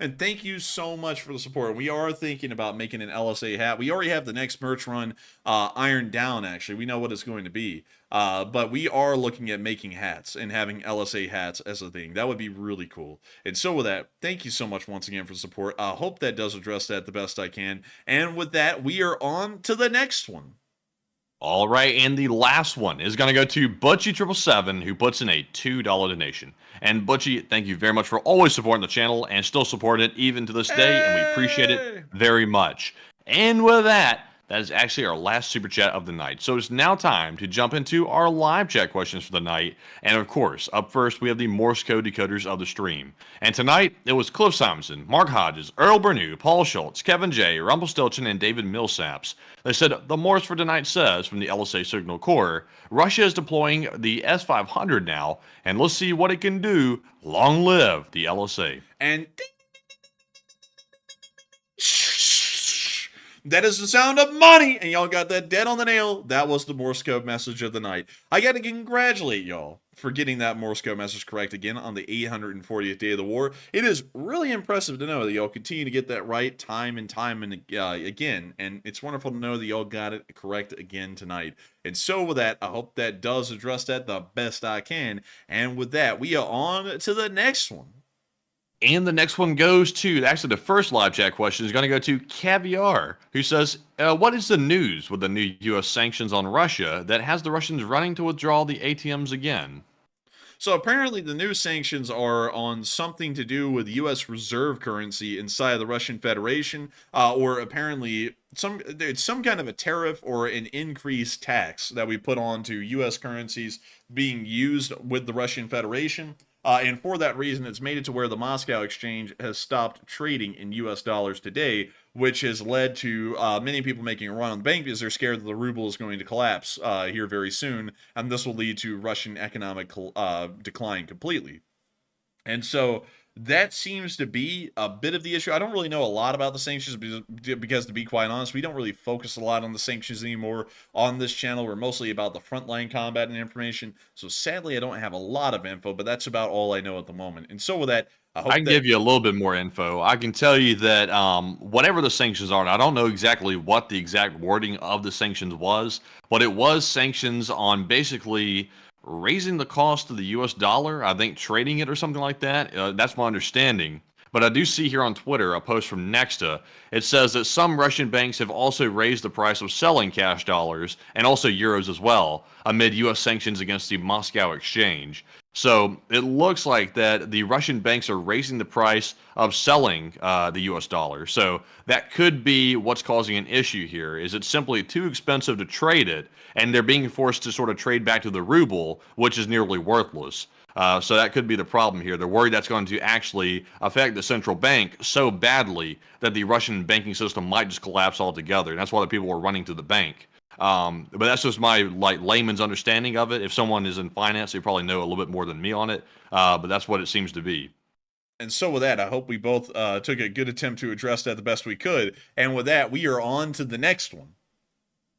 And thank you so much for the support. We are thinking about making an LSA hat. We already have the next merch run ironed down, actually. We know what it's going to be. But we are looking at making hats and having LSA hats as a thing. That would be really cool. And so with that, thank you so much once again for the support. I hope that does address that the best I can. And with that, we are on to the next one. All right, and the last one is going to go to Butchie777, who puts in a $2 donation. And Butchie, thank you very much for always supporting the channel and still supporting it even to this day, and we appreciate it very much. And with that, that is actually our last super chat of the night. So it's now time to jump into our live chat questions for the night. And of course, up first, we have the Morse code decoders of the stream. And tonight, it was Cliff Simonson, Mark Hodges, Earl Bernew, Paul Schultz, Kevin J., Rumpelstiltskin, and David Millsaps. They said, the Morse for tonight says, from the LSA Signal Corps, Russia is deploying the S-500 now, and let's see what it can do. Long live the LSA. And that is the sound of money, and y'all got that dead on the nail. That was the Morse code message of the night. I got to congratulate y'all for getting that Morse code message correct again on the 840th day of the war. It is really impressive to know that y'all continue to get that right time and again, and it's wonderful to know that y'all got it correct again tonight. And so with that, I hope that does address that the best I can. And with that, we are on to the next one. And the next one goes to, actually the first live chat question is going to go to Caviar, who says, what is the news with the new U.S. sanctions on Russia that has the Russians running to withdraw the ATMs again? So apparently the new sanctions are on something to do with U.S. reserve currency inside of the Russian Federation, or apparently it's some kind of a tariff or an increased tax that we put on to U.S. currencies being used with the Russian Federation. And for that reason, it's made it to where the Moscow exchange has stopped trading in U.S. dollars today, which has led to many people making a run on the bank because they're scared that the ruble is going to collapse here very soon, and this will lead to Russian economic decline completely. And so that seems to be a bit of the issue. I don't really know a lot about the sanctions because, to be quite honest, we don't really focus a lot on the sanctions anymore on this channel. We're mostly about the frontline combat and information. So sadly, I don't have a lot of info, but that's about all I know at the moment. And so with that, I can give you a little bit more info. I can tell you that whatever the sanctions are, and I don't know exactly what the exact wording of the sanctions was, but it was sanctions on basically raising the cost of the U.S. dollar, I think trading it or something like that. That's my understanding. But I do see here on Twitter a post from Nexta. It says that some Russian banks have also raised the price of selling cash dollars and also euros as well amid U.S. sanctions against the Moscow exchange. So it looks like that the Russian banks are raising the price of selling the U.S. dollar. So that could be what's causing an issue here. Is it's simply too expensive to trade it, and they're being forced to sort of trade back to the ruble, which is nearly worthless. So that could be the problem here. They're worried that's going to actually affect the central bank so badly that the Russian banking system might just collapse altogether. And that's why the people are running to the bank. But that's just my layman's understanding of it. If someone is in finance, they probably know a little bit more than me on it. But that's what it seems to be. And so with that, I hope we both took a good attempt to address that the best we could. And with that, we are on to the next one.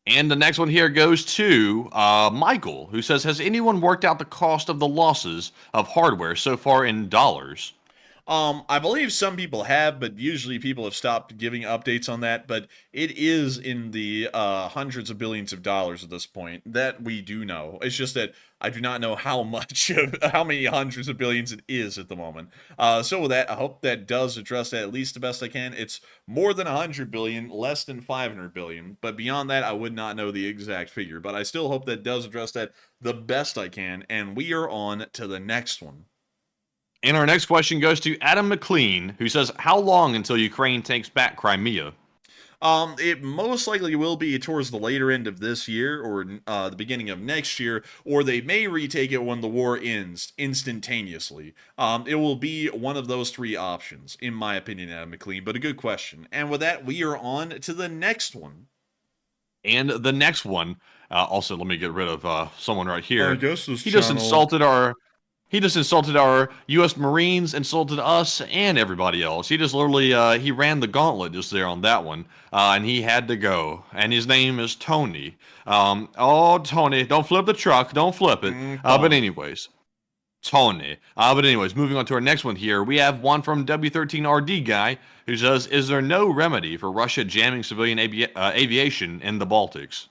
And the next one here goes to Michael, who says, has anyone worked out the cost of the losses of hardware so far in dollars? I believe some people have, but usually people have stopped giving updates on that. But it is in the hundreds of billions of dollars at this point. That we do know. It's just that I do not know how much of how many hundreds of billions it is at the moment. So with that, I hope that does address that at least the best I can. It's more than 100 billion, less than 500 billion. But beyond that, I would not know the exact figure. But I still hope that does address that the best I can. And we are on to the next one. And our next question goes to Adam McLean, who says, how long until Ukraine takes back Crimea? It most likely will be towards the later end of this year or the beginning of next year, or they may retake it when the war ends instantaneously. It will be one of those three options, in my opinion, Adam McLean, but a good question. And with that, we are on to the next one. And the next one, also, let me get rid of someone right here. I guess this He just channel- insulted our... He just insulted our U.S. Marines, insulted us, and everybody else. He just literally, he ran the gauntlet just there on that one, and he had to go. And his name is Tony. Oh, Tony, don't flip the truck. Don't flip it. But anyways, Tony. But anyways, moving on to our next one here. We have one from W13RD guy who says, is there no remedy for Russia jamming civilian aviation in the Baltics?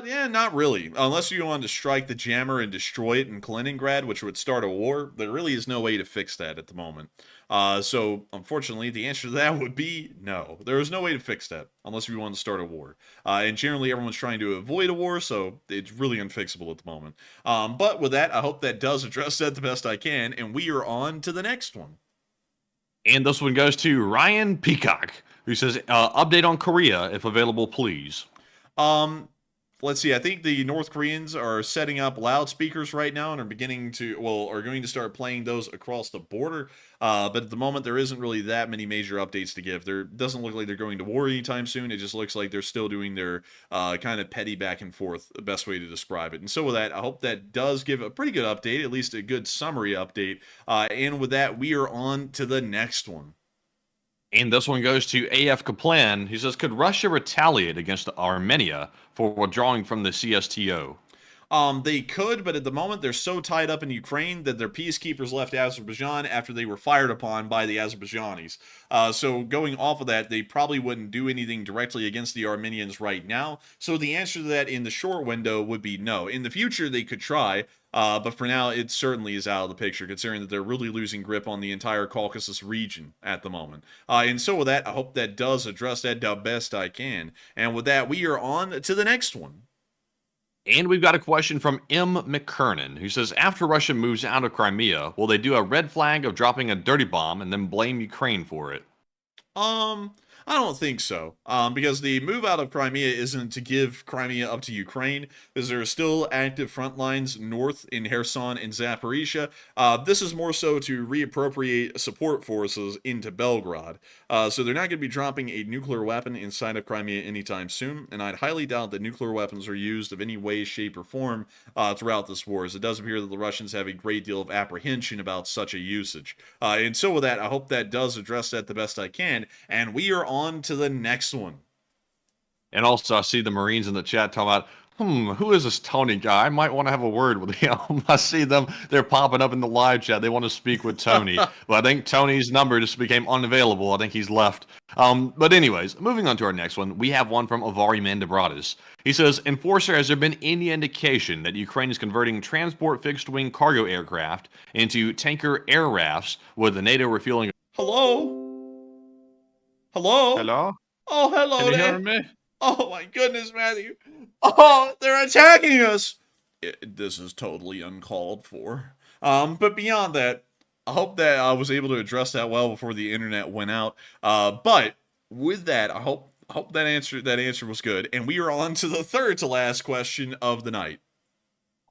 Yeah, not really. Unless you want to strike the jammer and destroy it in Kaliningrad, which would start a war, there really is no way to fix that at the moment. So, unfortunately, the answer to that would be no. There is no way to fix that, unless we want to start a war. And generally, everyone's trying to avoid a war, so it's really unfixable at the moment. But with that, I hope that does address that the best I can, and we are on to the next one. And this one goes to Ryan Peacock, who says, update on Korea, if available, please. Let's see. I think the North Koreans are setting up loudspeakers right now and are beginning to, well, are going to start playing those across the border. But at the moment, there isn't really that many major updates to give. There doesn't look like they're going to war anytime soon. It just looks like they're still doing their kind of petty back and forth, the best way to describe it. And so with that, I hope that does give a pretty good update, at least a good summary update. And with that, we are on to the next one. And this one goes to AF Kaplan. He says, could Russia retaliate against Armenia for withdrawing from the CSTO? They could, but at the moment they're so tied up in Ukraine that their peacekeepers left Azerbaijan after they were fired upon by the Azerbaijanis. So going off of that, they probably wouldn't do anything directly against the Armenians right now. So the answer to that in the short window would be no. In the future, they could try, but for now, it certainly is out of the picture, considering that they're really losing grip on the entire Caucasus region at the moment. And so with that, I hope that does address that the best I can. And with that, we are on to the next one. And we've got a question from M. McKernan, who says, after Russia moves out of Crimea, will they do a red flag of dropping a dirty bomb and then blame Ukraine for it? I don't think so, because the move out of Crimea isn't to give Crimea up to Ukraine, because there are still active front lines north in Kherson and Zaporizhia. This is more so to reappropriate support forces into Belgorod. So they're not going to be dropping a nuclear weapon inside of Crimea anytime soon, and I'd highly doubt that nuclear weapons are used of any way, shape, or form throughout this war, as it does appear that the Russians have a great deal of apprehension about such a usage. And so with that, I hope that does address that the best I can, and we are on to the next one. And also, I see the Marines in the chat talking about, who is this Tony guy? I might want to have a word with him. I see them, they're popping up in the live chat. They want to speak with Tony. But I think Tony's number just became unavailable. I think he's left. But anyways, moving on to our next one, we have one from Avari Mandabratis. He says, Enforcer, has there been any indication that Ukraine is converting transport fixed-wing cargo aircraft into tanker air rafts with the NATO refueling? Hello? Hello? Hello? Oh, hello Can you there. hear me? Oh my goodness, Matthew. Oh, they're attacking us. This is totally uncalled for. But beyond that, I hope that I was able to address that well before the internet went out. But with that, I hope that answer was good. And we are on to the third to last question of the night.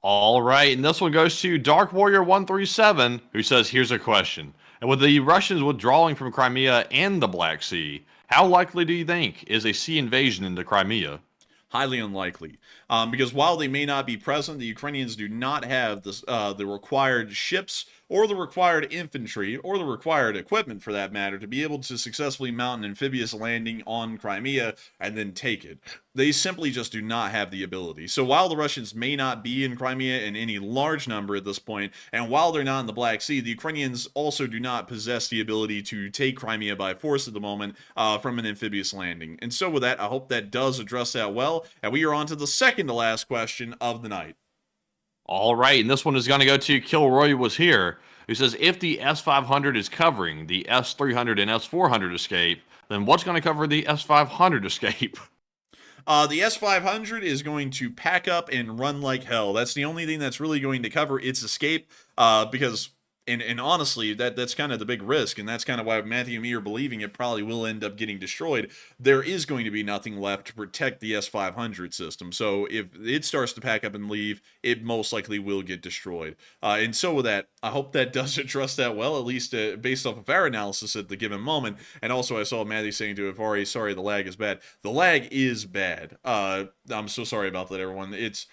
All right, and this one goes to Dark Warrior 137, who says, here's a question. And with the Russians withdrawing from Crimea and the Black Sea, how likely do you think is a sea invasion into Crimea? Highly unlikely, because while they may not be present, the Ukrainians do not have the required ships or the required infantry, or the required equipment for that matter, to be able to successfully mount an amphibious landing on Crimea and then take it. They simply just do not have the ability. So while the Russians may not be in Crimea in any large number at this point, and while they're not in the Black Sea, the Ukrainians also do not possess the ability to take Crimea by force at the moment from an amphibious landing. And so with that, I hope that does address that well, and we are on to the second to last question of the night. All right, and this one is going to go to Kilroy was here, who says, if the S-500 is covering the S-300 and S-400 escape, then what's going to cover the S-500 escape? The S-500 is going to pack up and run like hell. That's the only thing that's really going to cover its escape, because... And honestly, that's kind of the big risk, and that's kind of why Matthew and me are believing it probably will end up getting destroyed. There is going to be nothing left to protect the S-500 system, so if it starts to pack up and leave, it most likely will get destroyed. And so with that, I hope that does address that well, at least based off of our analysis at the given moment. And also, I saw Matthew saying to Ivari, sorry, the lag is bad. The lag is bad. I'm so sorry about that, everyone. It's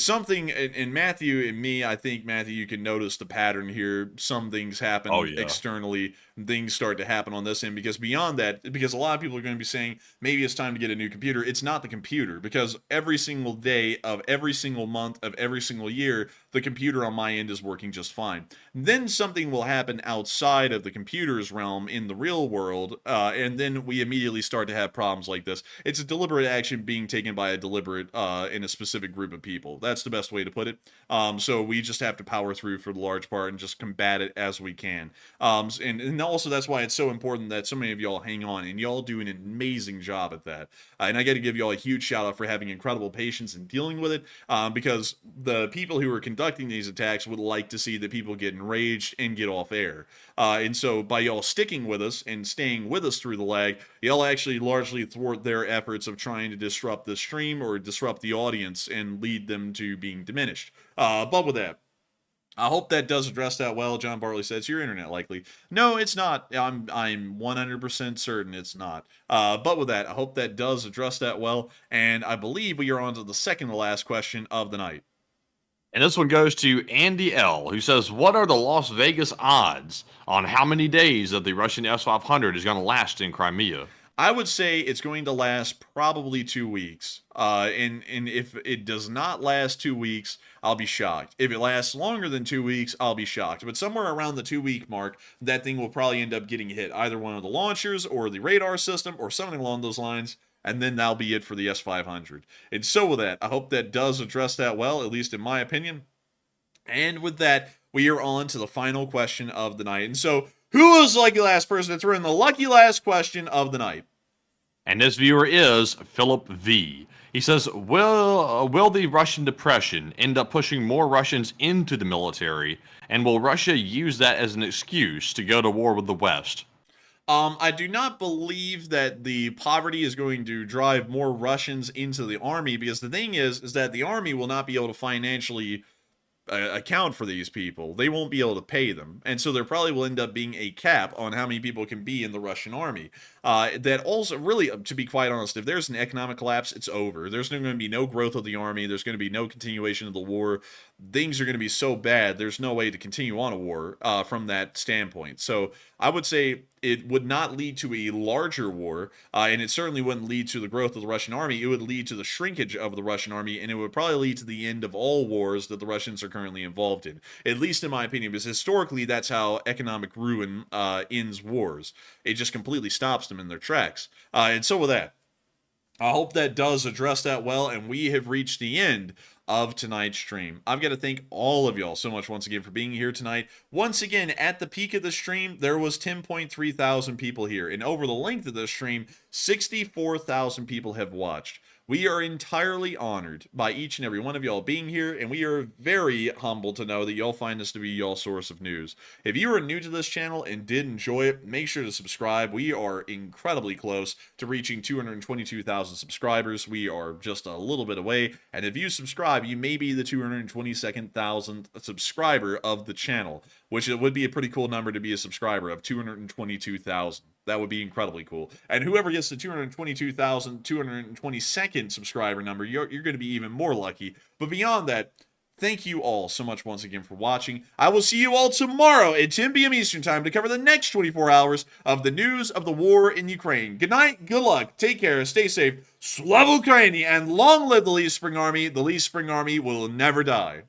something, in Matthew and me, I think, Matthew, you can notice the pattern here. Some things happen externally, things start to happen on this end, because beyond that, because a lot of people are going to be saying, maybe it's time to get a new computer. It's not the computer, because every single day of every single month of every single year, the computer on my end is working just fine. Then something will happen outside of the computer's realm in the real world, and then we immediately start to have problems like this. It's a deliberate action being taken by a deliberate in a specific group of people. That's the best way to put it. So we just have to power through for the large part and just combat it as we can. And also that's why it's so important that so many of y'all hang on, and y'all do an amazing job at that. And I got to give y'all a huge shout out for having incredible patience in dealing with it, because the people who are conducting these attacks would like to see the people get enraged and get off air. And so by y'all sticking with us and staying with us through the lag, y'all actually largely thwart their efforts of trying to disrupt the stream or disrupt the audience and lead them to being diminished. But with that, I hope that does address that well. John Bartley says, your internet likely. No, it's not. I'm 100% certain it's not. But with that, I hope that does address that well. And I believe we are on to the second to last question of the night. And this one goes to Andy L., who says, what are the Las Vegas odds on how many days that the Russian S-500 is going to last in Crimea? I would say it's going to last probably 2 weeks. And if it does not last 2 weeks, I'll be shocked. If it lasts longer than 2 weeks, I'll be shocked. But somewhere around the 2-week mark, that thing will probably end up getting hit. Either one of the launchers or the radar system or something along those lines. And then that'll be it for the S-500. And so with that, I hope that does address that well, at least in my opinion. And with that, we are on to the final question of the night. And so, who was the lucky last person to throw in the lucky last question of the night? And this viewer is Philip V. He says, will the Russian depression end up pushing more Russians into the military? And will Russia use that as an excuse to go to war with the West? I do not believe that the poverty is going to drive more Russians into the army, because the thing is that the army will not be able to financially account for these people. They won't be able to pay them. And so there probably will end up being a cap on how many people can be in the Russian army. That also, really, to be quite honest, if there's an economic collapse, it's over. There's going to be no growth of the army. There's going to be no continuation of the war. Things are going to be so bad, there's no way to continue on a war from that standpoint. So I would say it would not lead to a larger war, and it certainly wouldn't lead to the growth of the Russian army. It would lead to the shrinkage of the Russian army, and it would probably lead to the end of all wars that the Russians are currently involved in, at least in my opinion, because historically that's how economic ruin ends wars. It just completely stops them in their tracks. And so with that, I hope that does address that well, and we have reached the end of tonight's stream. I've got to thank all of y'all so much once again for being here tonight. Once again, at the peak of the stream, there was 10.3 thousand people here, and over the length of the stream, 64,000 people have watched. We are entirely honored by each and every one of y'all being here, and we are very humbled to know that y'all find us to be y'all source of news. If you are new to this channel and did enjoy it, make sure to subscribe. We are incredibly close to reaching 222,000 subscribers. We are just a little bit away, and if you subscribe, you may be the 222,000th subscriber of the channel, which it would be a pretty cool number to be a subscriber of, 222,000. That would be incredibly cool. And whoever gets the 222,222nd subscriber number, you're going to be even more lucky. But beyond that, Thank you all so much once again for watching. I will see you all tomorrow at 10 p.m. Eastern Time to cover the next 24 hours of the news of the war in Ukraine. Good night, good luck, take care, stay safe, Slava Ukraini, and long live the Lee Spring Army. The Lee Spring Army will never die.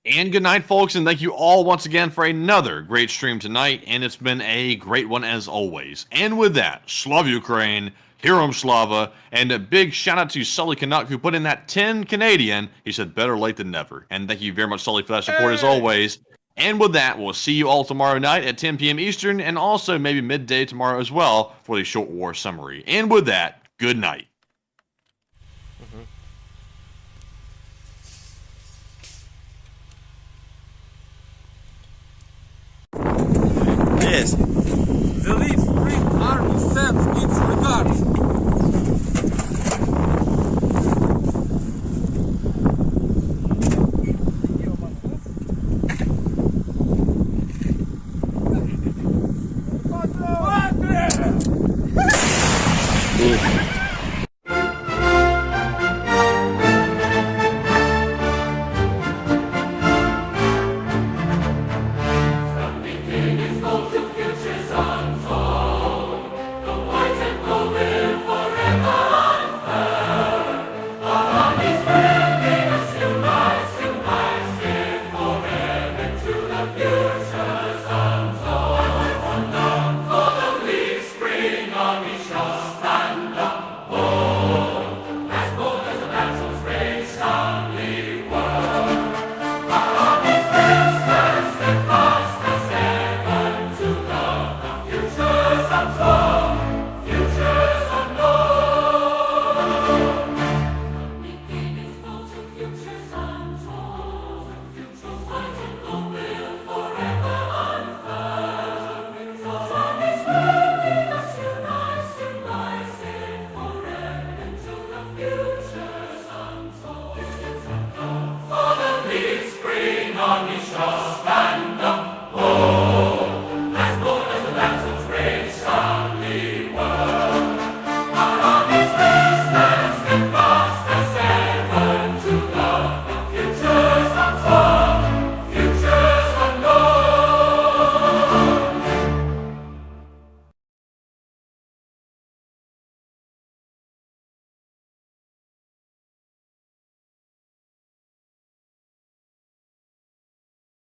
And good night, folks, and thank you all once again for another great stream tonight, and it's been a great one as always. And with that, Slava Ukraine, Heroam Slava, and a big shout out to Sully Canuck who put in that 10 Canadian. He said better late than never. And thank you very much, Sully, for that support as always. And with that, we'll see you all tomorrow night at 10 p.m. Eastern, and also maybe midday tomorrow as well for the short war summary. And with that, good night. Yes. The Lee Spring Army sends its regards. Good.